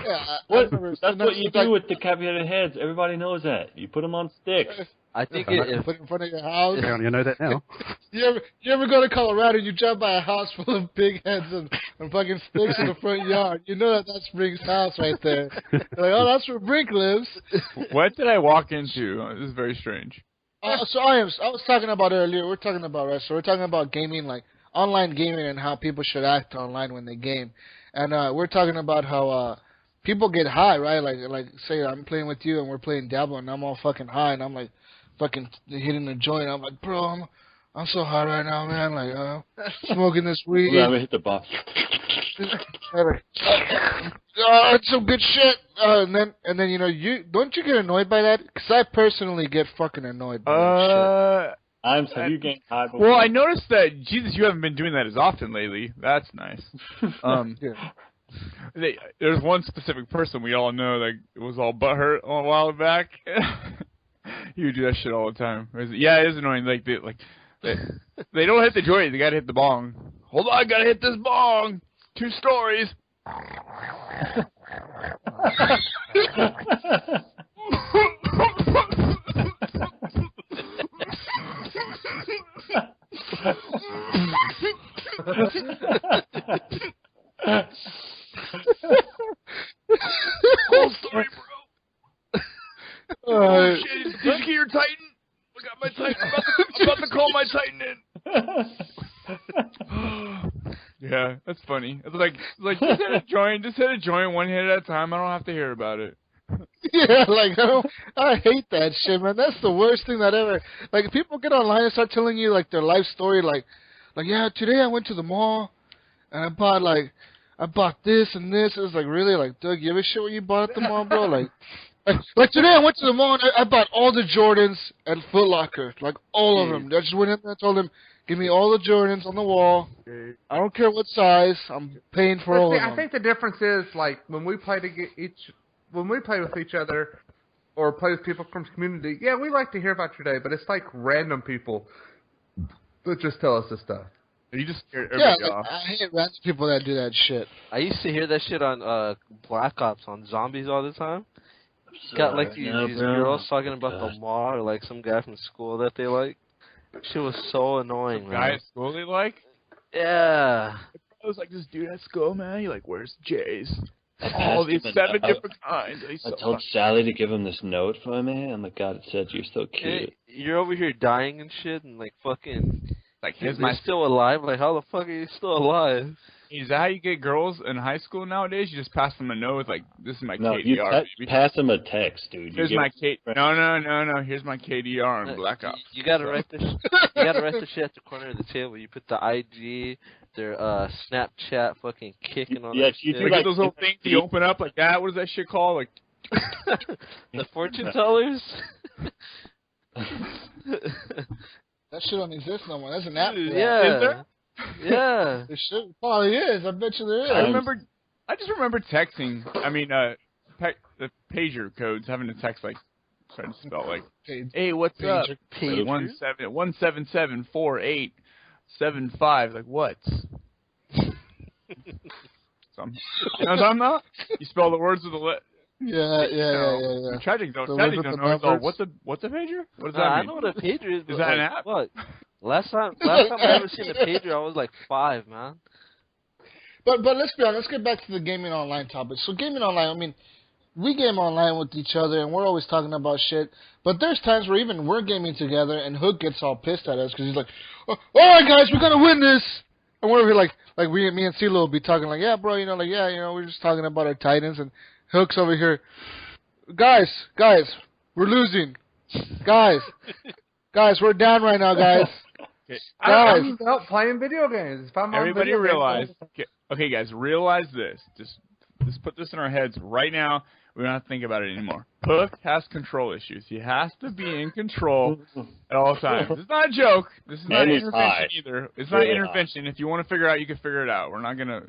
yeah, that's what you do with decapitated heads. Everybody knows that. You put them on sticks. I think put it in front of your house. Yeah, you know that now. You ever go to Colorado and you drive by a house full of big heads and fucking sticks in the front yard? You know that's Brink's house right there. You're like, oh, that's where Brink lives. What did I walk into? This is very strange. So I was talking about earlier. We're talking about wrestling. We're talking about gaming, like online gaming, and how people should act online when they game. And we're talking about how people get high, right? Like say I'm playing with you and we're playing Diablo and I'm all fucking high and I'm like fucking hitting the joint. I'm like, bro, I'm so high right now, man. Like smoking this weed. Yeah, we hit the box. Oh, it's some good shit. And then you know don't you get annoyed by that? Because I personally get fucking annoyed by that shit. Have you gained high before? Well, I noticed that, Jesus, you haven't been doing that as often lately. That's nice. Yeah. There's one specific person we all know that was all butthurt a while back. He would do that shit all the time. Yeah, it is annoying. Like they don't hit the joint. They gotta hit the bong. Hold on, I gotta hit this bong. 2 stories. Whole story, bro. Oh, shit. Did you get your Titan? I got my Titan. I'm about to call my Titan in. Yeah, that's funny. It's like just hit a joint one hit at a time. I don't have to hear about it. Yeah, like I hate that shit, man. That's the worst thing that ever. Like people get online and start telling you like their life story, like yeah, today I went to the mall and I bought this and this. It was like really like, Doug, you ever shit what you bought at the mall, bro? Like today I went to the mall and I bought all the Jordans at Foot Locker, like all of them. I just went in there and told them, give me all the Jordans on the wall. I don't care what size. I'm paying for all of them. I think the difference is like when we play with each other or play with people from the community. Yeah, we like to hear about your day, but it's like random people that just tell us this stuff. You just scared everybody off. I hate random people that do that shit. I used to hear that shit on Black Ops on zombies all the time. Got like these girls talking about the mall or like some guy from school that they like. Shit was so annoying, man. Guy at school they like? Yeah. I was like, this dude at school, man, he like wears J's. All these 7 different kinds. I told Sally to give him this note for me, and God, it said, you're so cute. Hey, you're over here dying and shit, and like fucking... Like, he's still alive? Like, how the fuck are you still alive? Is that how you get girls in high school nowadays? You just pass them a note like, this is my KDR. You pass them a text, dude. Here's my No. Here's my KDR on Black Ops. You gotta write this. You gotta write the shit at the corner of the table. You put the IG, their Snapchat, fucking kicking on. Yeah, you get those little things you open up like that. What is that shit called? Like the fortune tellers. That shit don't exist no more. That's an app. Yeah. Is there? Yeah. There should probably is. I bet you there is. I just remember texting. I mean, the pager codes, having to text like, trying to spell like, hey, what's up? Pager. 1774875. Like what? I'm not. You spell the words with the letter. Yeah. Tragic don't know. What's a pager? What does that mean? I know what a pager is. But is that like, an app? What? Last time I ever seen a pager, I was like 5, man. But let's be honest. Let's get back to the gaming online topic. So gaming online, I mean, we game online with each other, and we're always talking about shit. But there's times where even we're gaming together, and Hook gets all pissed at us because he's like, "All right, guys, we're gonna win this." And we're like me and CeeLo will be talking like, "Yeah, bro, we're just talking about our Titans." And Hook's over here, guys, we're losing, guys, we're down right now, guys. I need help playing video games. If I'm Everybody realize, okay, guys, realize this. Just put this in our heads right now. We don't have to think about it anymore. Hook has control issues. He has to be in control at all times. It's not a joke. This is not intervention either. It's not intervention. If you want to figure it out, you can figure it out. We're not going to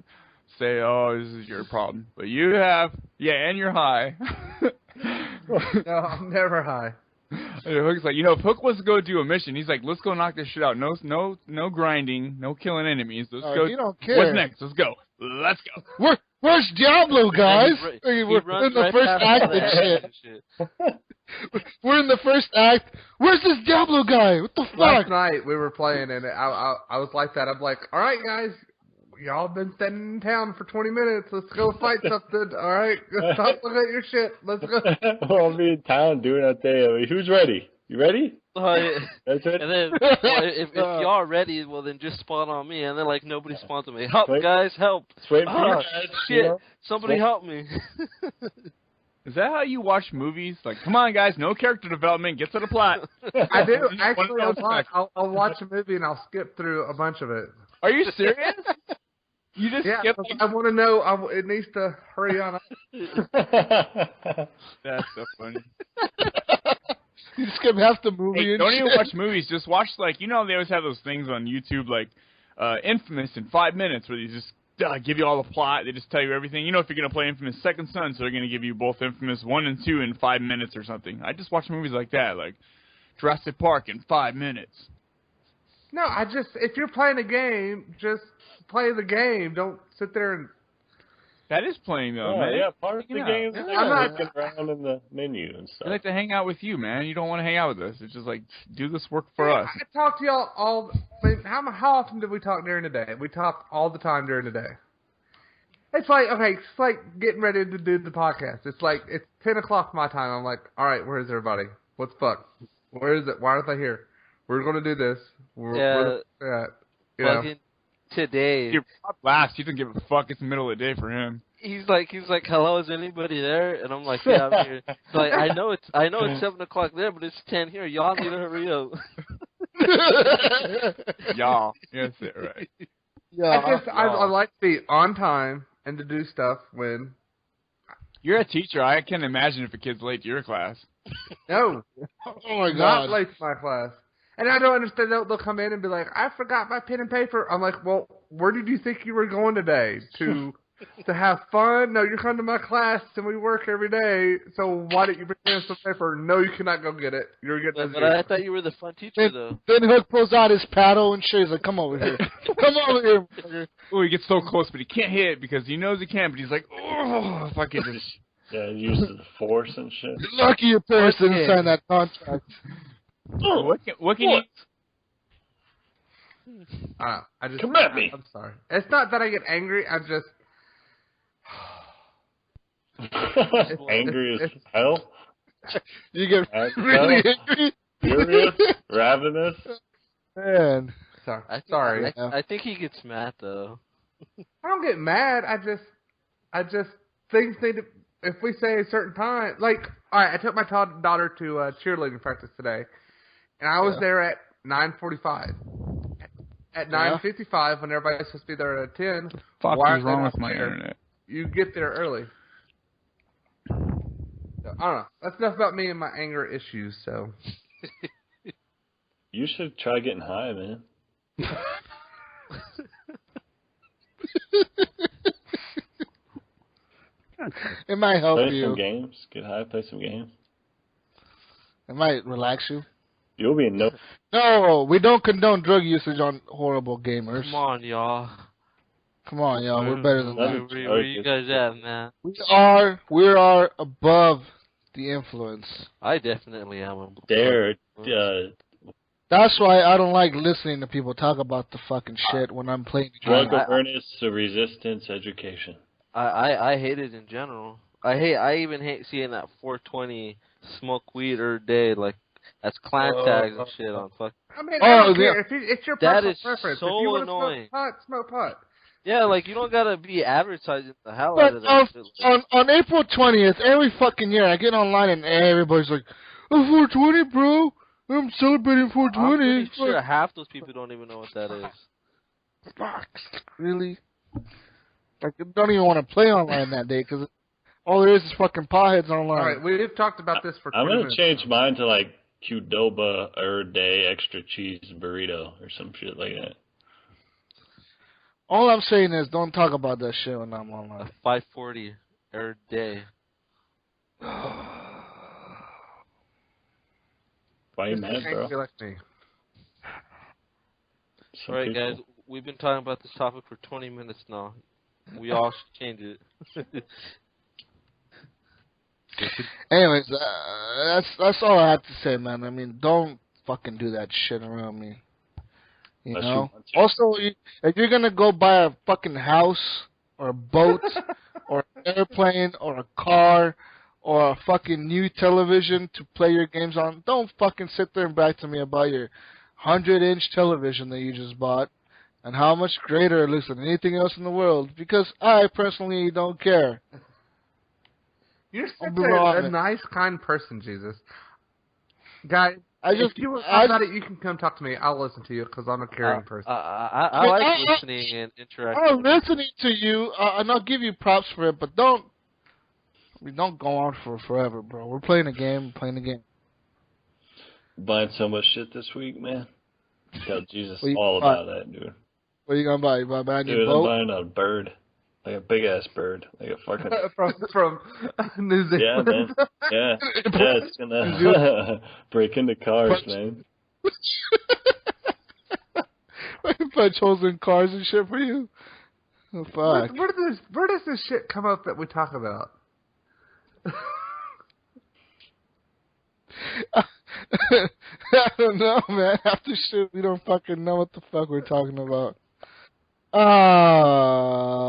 say, oh, this is your problem. But you have, and you're high. No, I'm never high. Hook's like, if Hook was to go do a mission, he's like, let's go knock this shit out. No grinding, no killing enemies. Let's go. You don't care. What's next? Let's go. Where's Diablo, guys? We're in the first act and shit. We're in the first act. Where's this Diablo guy? What the fuck? Last night we were playing, and I was like that. I'm like, all right, guys. Y'all been standing in town for 20 minutes. Let's go fight something. All right? Stop looking at your shit. Let's go. I'll be in town doing that day. I mean, who's ready? You ready? That's it. And then, if y'all ready, well, then just spawn on me. And then, like, nobody spawns on me. Help, guys, help. Wait for you guys. Shit. Somebody help me. Is that how you watch movies? Like, come on, guys, no character development. Get to the plot. I do. Actually, I'll watch a movie and I'll skip through a bunch of it. Are you serious? You just skip. I want to know. It needs to hurry on up. That's so funny. You skip half the movie. Don't even watch movies. Just watch they always have those things on YouTube like Infamous in 5 minutes where they just give you all the plot. They just tell you everything. If you're gonna play Infamous Second Son, so they're gonna give you both Infamous 1 and 2 in 5 minutes or something. I just watch movies like that, like Jurassic Park in 5 minutes. No, if you're playing a game, just play the game. Don't sit there and... That is playing, though, man. Yeah, part of the game. I'm not looking around in the menu and stuff. I like to hang out with you, man. You don't want to hang out with us. It's just like, do this work for us. I talk to y'all all... how often do we talk during the day? We talk all the time during the day. It's like getting ready to do the podcast. It's 10 o'clock my time. I'm like, all right, where is everybody? What's fuck? Where is it? Why aren't they here? We're going to do this. Today. Rob laughs. He doesn't give a fuck. It's the middle of the day for him. he's like, hello, is anybody there? And I'm like, yeah, I'm here. He's like, I know it's 7:00 there, but it's 10 here. Y'all need to hurry up. Y'all. Yes, right. Yeah, I like to be on time and to do stuff when. You're a teacher. I can't imagine if a kid's late to your class. No. Oh my God. Not late to my class. And I don't understand. They'll come in and be like, I forgot my pen and paper. I'm like, well, where did you think you were going today? To have fun? No, you're coming to my class and we work every day. So why didn't you bring pen and paper? No, you cannot go get it. You're getting But I thought you were the fun teacher, though. Then Hook pulls out his paddle and shit. He's like, come over here. Come over here. Oh, he gets so close, but he can't hit because he knows he can, but he's like, oh, if I could just... Yeah, he uses the force and shit. You're lucky your parents didn't sign that contract. Oh, what can you... I just come at me. I'm sorry. It's not that I get angry. I'm just angry as hell. You get really angry, furious, ravenous. Man, sorry. I think he gets mad though. I don't get mad. I just things need to. If we say a certain time, like, all right, I took my daughter to cheerleading practice today, and I was there at 9:45. At 9:55, when everybody's supposed to be there at 10. Fuck is wrong with my internet? You get there early. So, I don't know. That's enough about me and my anger issues. So you should try getting high, man. it might help play you. Some games. Get high. Play some games. It might relax you. You'll be in no. No, we don't condone drug usage on Horrible Gamers. Come on, y'all. We're better than that. Where you guys at, man? We are above the influence. I definitely am. That's why I don't like listening to people talk about the fucking shit when I'm playing the game. Drug awareness, resistance, education. I hate it in general. I even hate seeing that 420 smoke weed every day, like that's clan tags and shit on fuck. I mean, I don't care. It's your personal preference. So if you want annoying. To smoke pot. Yeah, like you don't gotta be advertising the hell out of that shit. On April 20th, every fucking year, I get online and everybody's like, "Oh, 420, bro! I'm celebrating 420." I'm pretty sure half those people don't even know what that is. Fuck, really? Like, I don't even want to play online that day because all there is fucking potheads online. All right, we've talked about this for 20 minutes. I'm gonna change mine to like Qdoba or day extra cheese burrito or some shit like that. All I'm saying is don't talk about that shit when I'm online. 540 every day. Why you mad, bro? All right, guys, we've been talking about this topic for 20 minutes now. We all should change it. Anyways, that's all I have to say, man. I mean, don't fucking do that shit around me. You know? Also, if you're going to go buy a fucking house or a boat or an airplane or a car or a fucking new television to play your games on, don't fucking sit there and brag to me about your 100-inch television that you just bought and how much greater it looks than anything else in the world, because I personally don't care. You're such a nice, kind person, Jesus. Guys, if you about it, you can come talk to me. I'll listen to you because I'm a caring person. I like listening and interacting. I'm listening to you, and I'll give you props for it, but don't go on for forever, bro. We're playing a game. Buying so much shit this week, man. Tell Jesus all about that, dude. What are you gonna buy? You buy a new boat? I'm buying a bird. Like a big-ass bird. Like a fucking... from New Zealand. Yeah, man. Yeah. It's gonna break into cars, man. Punch holes in cars and shit for you? Oh, fuck. Where does this shit come up that we talk about? I don't know, man. After shit, we don't fucking know what the fuck we're talking about.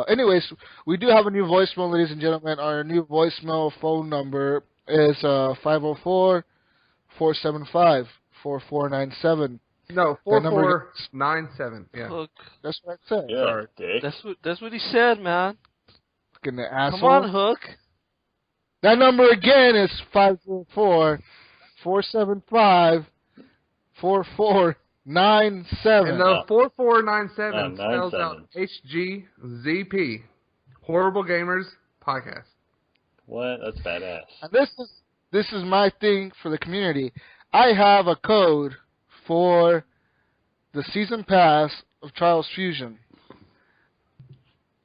Anyways, we do have a new voicemail, ladies and gentlemen. Our new voicemail phone number is 504-475-4497. No, 4497. Yeah. Look, that's what I said. Yeah, that's what he said, man. fucking asshole. Come on, Hook. That number again is 504-475-4497. And the 4497 spells out HGZP. Horrible Gamerz Podcast. What? That's badass. And this is my thing for the community. I have a code for the season pass of Trials Fusion.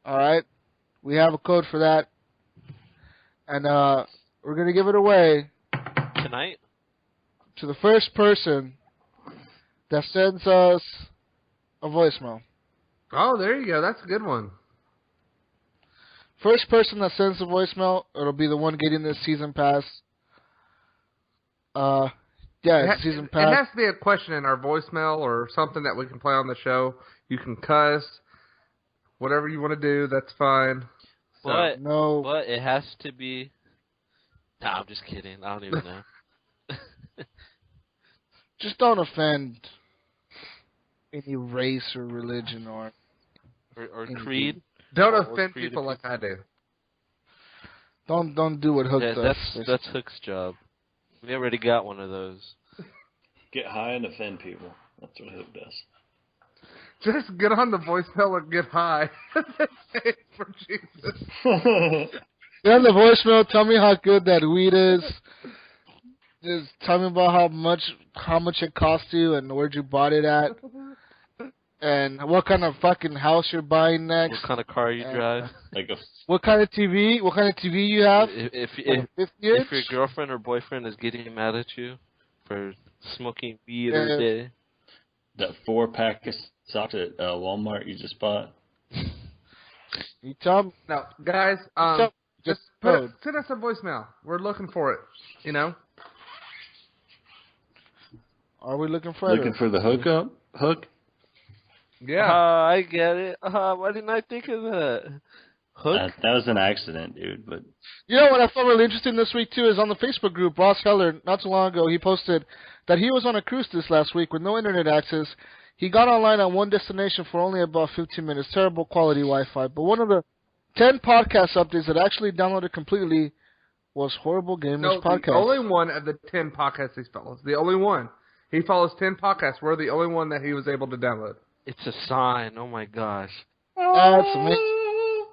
Alright? We have a code for that. And we're going to give it away. Tonight? To the first person that sends us a voicemail. Oh, there you go. That's a good one. First person that sends a voicemail, it'll be the one getting this season pass. Season pass. It has to be a question in our voicemail or something that we can play on the show. You can cuss. Whatever you want to do, that's fine. But no. It has to be. Nah, I'm just kidding. I don't even know. Just don't offend any race or religion or creed. Don't offend people like I do. Don't do what Hook does. That's Hook's job. We already got one of those. Get high and offend people. That's what Hook does. Just get on the voicemail and get high. For Jesus. Get on the voicemail. Tell me how good that weed is. Just tell me about how much it cost you and where'd you bought it at, and what kind of fucking house you're buying next. What kind of car you drive? What kind of TV? What kind of TV you have? If your girlfriend or boyfriend is getting mad at you for smoking weed every day. That 4-pack of socks at Walmart you just bought. You tell me. No, guys. Just send us a voicemail. We're looking for it. You know. Are we looking for it? Looking for the hookup? Hook? Yeah. I get it. Why didn't I think of that? Hook? That was an accident, dude. But you know what I found really interesting this week, too, is on the Facebook group, Ross Heller, not too long ago, he posted that he was on a cruise this last week with no internet access. He got online on one destination for only about 15 minutes. Terrible quality Wi-Fi. But one of the 10 podcast updates that actually downloaded completely was Horrible Gamerz Podcast. The only one of the 10 podcasts he follows. The only one. He follows 10 podcasts. We're the only one that he was able to download. It's a sign. Oh, my gosh. That's amazing.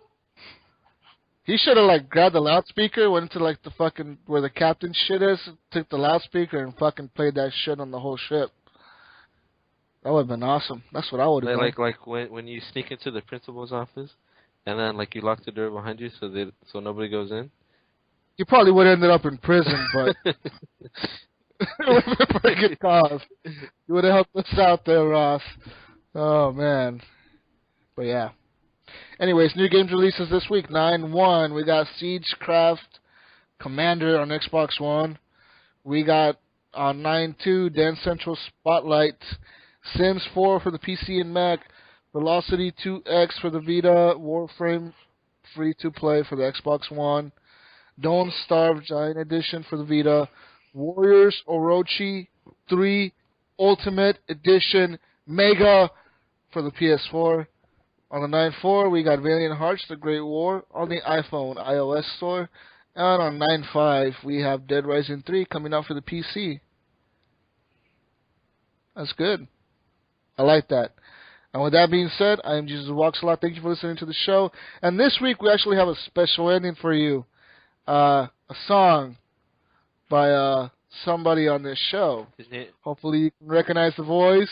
He should have, grabbed the loudspeaker, went into, the fucking, where the captain's shit is, took the loudspeaker, and fucking played that shit on the whole ship. That would have been awesome. That's what I would have done. Like when you sneak into the principal's office, and then, you lock the door behind you so nobody goes in? You probably would have ended up in prison, but... It would have been a pretty good cause. You would have helped us out there, Ross. Oh, man. But, yeah. Anyways, new games releases this week. 9-1. We got Siegecraft Commander on Xbox One. We got on 9-2 Dance Central Spotlight. Sims 4 for the PC and Mac. Velocity 2X for the Vita. Warframe free-to-play for the Xbox One. Don't Starve Giant Edition for the Vita. Warriors Orochi 3 Ultimate Edition Mega for the PS4. On the 9-4, we got Valiant Hearts, The Great War on the iPhone iOS store. And on 9-5, we have Dead Rising 3 coming out for the PC. That's good. I like that. And with that being said, I am Jesus Walks a Lot. Thank you for listening to the show. And this week, we actually have a special ending for you. A song by somebody on this show. Hopefully you can recognize the voice.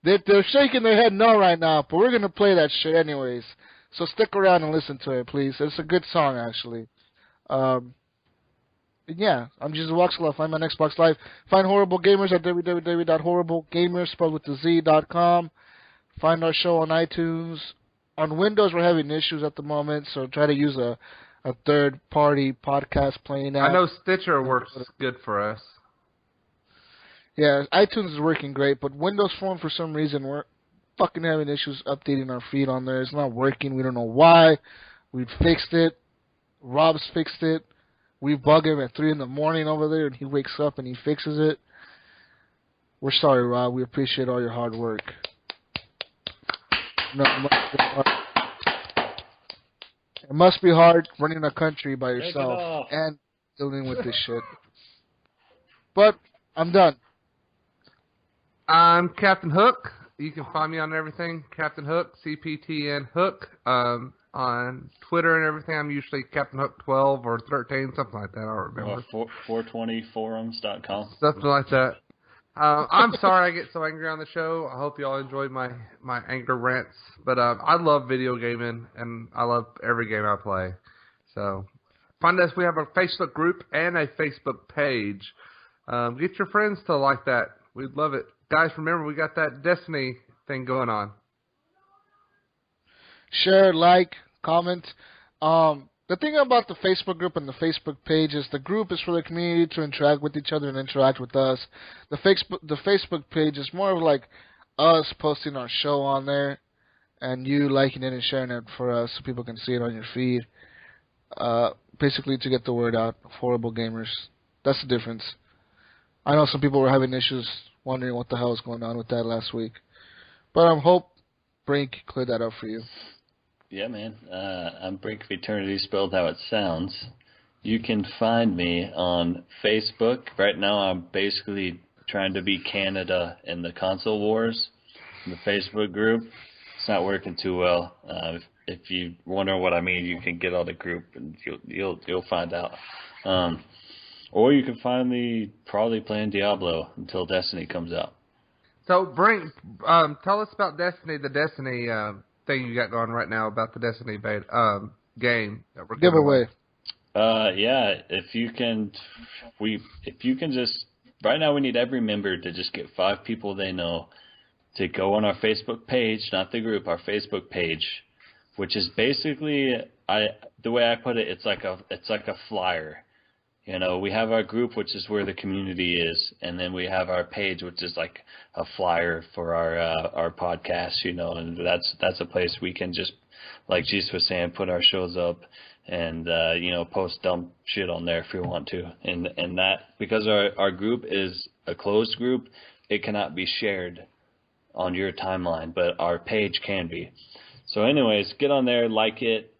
They're shaking their head no right now, but we're going to play that shit anyways. So stick around and listen to it, please. It's a good song, actually. Yeah, I'm Jesus Walks a Lot. Find me on Xbox Live. Find Horrible Gamerz at www.horriblegamerz.com. Find our show on iTunes. On Windows, we're having issues at the moment, so try to use a third-party podcast playing app. I know Stitcher works good for us. Yeah, iTunes is working great, but Windows Phone, for some reason, we're fucking having issues updating our feed on there. It's not working. We don't know why. We fixed it. Rob's fixed it. We bug him at 3 in the morning over there, and he wakes up and he fixes it. We're sorry, Rob. We appreciate all your hard work. It must be hard running a country by yourself and dealing with this shit. But I'm done. I'm Captain Hook. You can find me on everything, Captain Hook, CPTN Hook. On Twitter and everything, I'm usually Captain Hook 12 or 13, something like that. I don't remember. 420forums.com. Something like that. I'm sorry I get so angry on the show. I hope you all enjoyed my anger rants. But I love video gaming, and I love every game I play. So find us. We have a Facebook group and a Facebook page. Get your friends to like that. We'd love it. Guys, remember, we got that Destiny thing going on. Share, like, comment. The thing about the Facebook group and the Facebook page is the group is for the community to interact with each other and interact with us. The Facebook page is more of like us posting our show on there and you liking it and sharing it for us so people can see it on your feed. Basically to get the word out of Horrible Gamerz. That's the difference. I know some people were having issues wondering what the hell was going on with that last week. But I hope Brink cleared that up for you. Yeah, man. I'm Brink of Eternity, spelled how it sounds. You can find me on Facebook. Right now I'm basically trying to beat Canada in the console wars in the Facebook group. It's not working too well. If you wonder what I mean, you can get on the group and you'll find out. Or you can find me probably playing Diablo until Destiny comes out. So, Brink, tell us about Destiny, the Destiny thing you got going right now about the Destiny game that we're giveaway. Yeah, if you can just, right now we need every member to just get 5 people they know to go on our Facebook page, not the group, our Facebook page, which is basically, the way I put it, it's like a flyer. You know, we have our group, which is where the community is, and then we have our page, which is like a flyer for our podcast, you know, and that's a place we can just, like Jesus was saying, put our shows up and, post dumb shit on there if we want to. And that, because our group is a closed group, it cannot be shared on your timeline, but our page can be. So anyways, get on there, like it,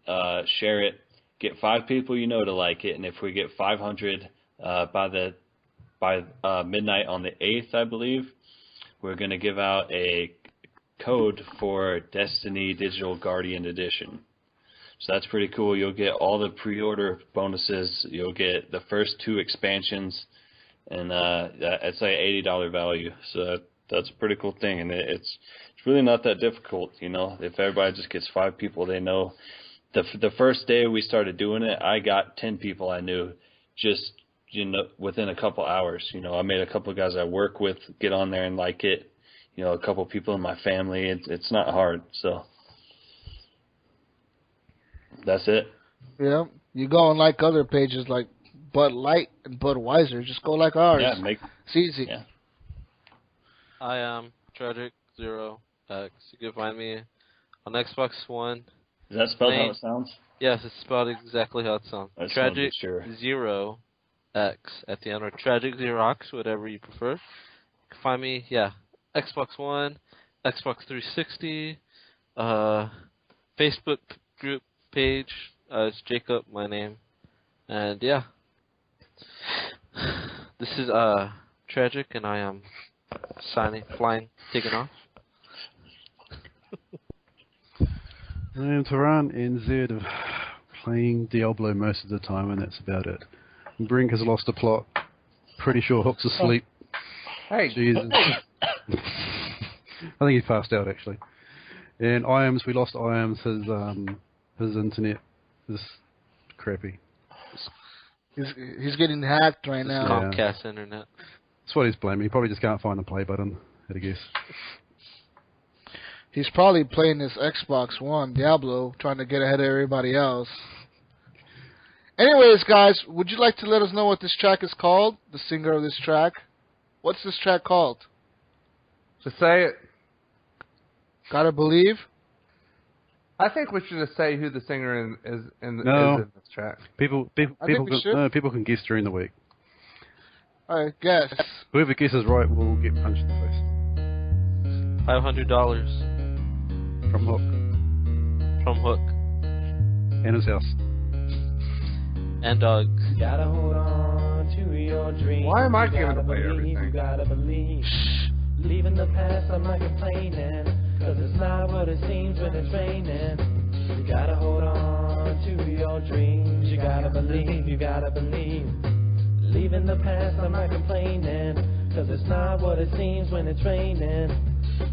share it. Get 5 people you know to like it, and if we get 500 by midnight on the 8th, I believe, we're going to give out a code for Destiny Digital Guardian Edition. So that's pretty cool. You'll get all the pre-order bonuses. You'll get the first 2 expansions, and it's like $80 value. So that's a pretty cool thing, and it's really not that difficult, you know. If everybody just gets 5 people they know. The first day we started doing it, I got 10 people I knew just, within a couple hours. You know, I made a couple of guys I work with get on there and like it. You know, a couple of people in my family. It's not hard. So that's it. Yeah. You go on like other pages like Bud Light and Budweiser. Just go like ours. Yeah, it's easy. Yeah. I am Tragic 0X. You can find me on Xbox One. Is that spelled how it sounds? Yes, it's spelled exactly how it sounds. Tragic 0X at the end, or Tragic Xerox, whatever you prefer. You can find me, Xbox One, Xbox 360, Facebook group page. It's Jacob, my name. And this is Tragic, and I am taking off. I am Tehran NZ, playing Diablo most of the time, and that's about it. Brink has lost the plot. Pretty sure Hook's asleep. Hey. Jesus. I think he passed out, actually. And Iams, we lost Iams. His internet is crappy. He's getting hacked right now. Comcast internet. That's what he's blaming. He probably just can't find the play button, I'd guess. He's probably playing this Xbox One, Diablo, trying to get ahead of everybody else. Anyways, guys, would you like to let us know what this track is called? The singer of this track? What's this track called? Just say it. Gotta Believe? I think we should just say who the singer is in this track. People can guess during the week. Alright, guess. Whoever guesses right will get punched in the face. $500. From Hook. From Hook. And his house. And dogs. Gotta hold on to your dreams. Why am I giving away You everything? gotta believe. Leaving the past, I'm not complaining. Cause it's not what it seems when it's raining. You gotta hold on to your dreams. You gotta believe, you gotta believe. Leaving the past, I'm not complaining. Cause it's not what it seems when it's raining.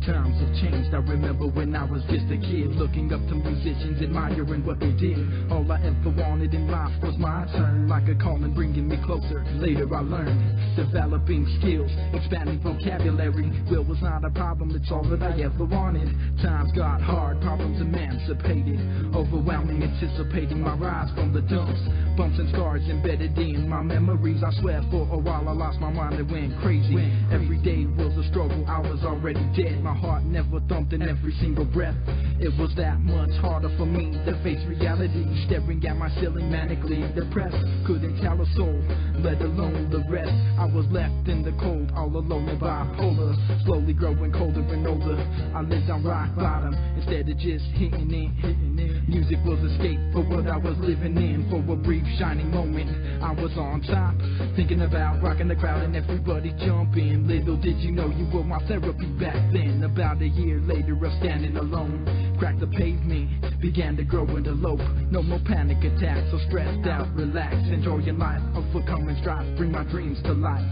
Times have changed, I remember when I was just a kid, looking up to musicians, admiring what they did. All I ever wanted in life was my turn, like a calling bringing me closer. Later I learned, developing skills, expanding vocabulary. Will was not a problem, it's all that I ever wanted. Times got hard, problems emancipated, overwhelming, anticipating my rise from the dumps. Bumps and scars embedded in my memories. I swear for a while I lost my mind and went crazy. Every day was a struggle, I was already dead. My heart never thumped in every single breath. It was that much harder for me to face reality. Staring at my ceiling, manically depressed. Couldn't tell a soul, let alone the rest. I was left in the cold, all alone and bipolar. Slowly growing colder and older. I lived on rock bottom instead of just hitting it. Music was escape for what I was living in. For a brief shining moment, I was on top, thinking about rocking the crowd and everybody jumping. Little did you know you were my therapy back then. About a year later of standing alone, cracked the pavement, began to grow and elope. No more panic attacks, so stressed out, relax, enjoy your life, overcome and strive, bring my dreams to life.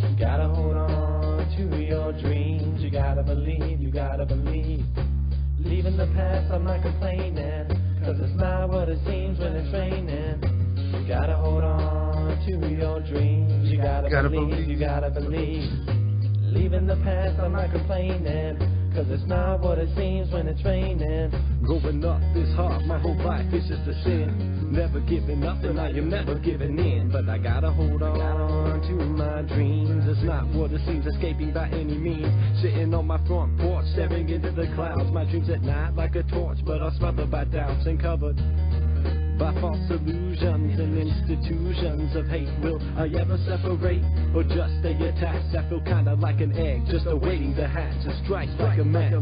You gotta hold on to your dreams. You gotta believe, you gotta believe. Leaving the past, I'm not complaining. Cause it's not what it seems when it's raining. You gotta hold on to your dreams. You gotta believe, you gotta believe. Leaving the past, I'm not complaining. Cause it's not what it seems when it's raining. Growing up is hard, my whole life is just a sin. Never giving up and I am never giving in. But I gotta hold on to my dreams. It's not what it seems, escaping by any means. Sitting on my front porch, staring into the clouds. My dreams at night like a torch, but I'm smothered by doubts and covered by false illusions and institutions of hate. Will I ever separate or just stay attached? I feel kinda like an egg, just awaiting the hatch to strike like a match.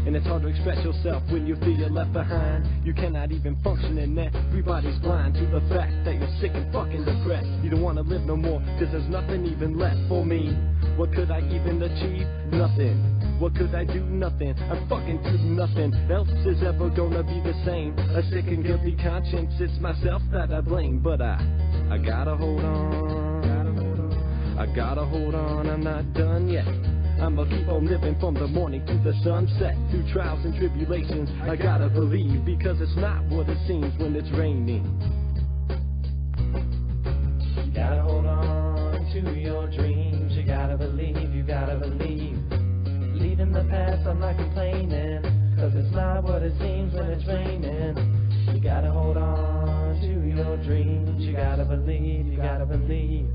And it's hard to express yourself when you feel you're left behind. You cannot even function and everybody's blind to the fact that you're sick and fucking depressed. You don't wanna live no more, cause there's nothing even left for me. What could I even achieve? Nothing. What could I do? Nothing. I fucking do nothing else is ever gonna be the same. A sick and guilty conscience, it's myself that I blame. But I gotta hold on. I gotta hold on, I'm not done yet. I'ma keep on living from the morning to the sunset. Through trials and tribulations, I gotta believe. Because it's not what it seems when it's raining. You gotta hold on to your dreams. You gotta believe, you gotta believe. Leaving the past, I'm not complaining. Cause it's not what it seems when it's raining. You gotta hold on to your dreams. You gotta believe, you gotta believe.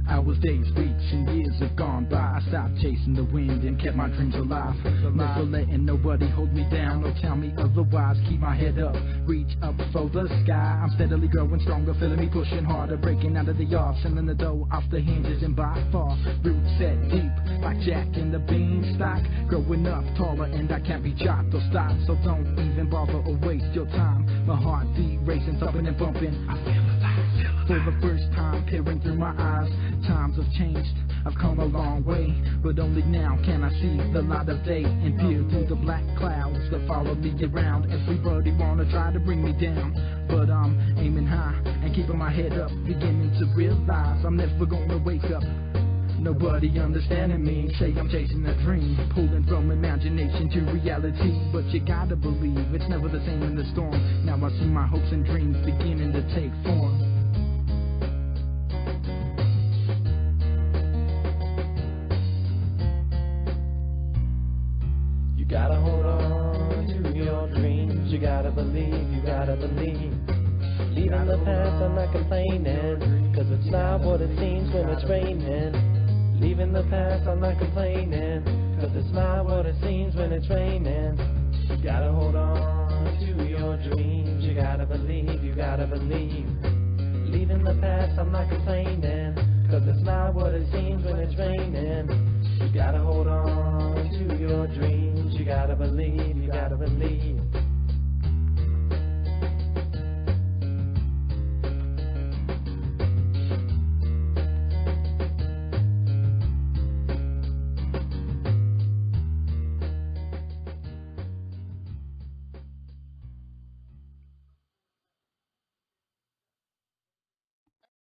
Hours, days, weeks, and years have gone by. I stopped chasing the wind and kept my dreams alive. Never letting nobody hold me down or tell me otherwise. Keep my head up, reach up for the sky. I'm steadily growing stronger, feeling me pushing harder. Breaking out of the yard, sending the dough off the hinges. And by far, roots set deep like Jack in the Beanstalk. Growing up taller and I can't be chopped or stopped. So don't even bother or waste your time. My heartbeat racing, thumping and bumping. I feel alive. For the first time, peering through my eyes. Times have changed, I've come a long way. But only now can I see the light of day and peer through the black clouds that follow me around. Everybody wanna try to bring me down, but I'm aiming high and keeping my head up. Beginning to realize I'm never gonna wake up. Nobody understanding me, say I'm chasing a dream, pulling from imagination to reality. But you gotta believe it's never the same in the storm. Now I see my hopes and dreams beginning to take form. You gotta hold on to your dreams. You gotta believe, you gotta believe. Leaving the past, I'm not complaining. Cause it's not what it seems when it's raining. Leaving the past, I'm not complaining. Cause it's not what it seems when it's raining. You gotta hold on to your dreams. You gotta believe, you gotta believe. Leaving the past, I'm not complaining. Cause it's not what it seems when it's raining. You gotta hold on to your dreams.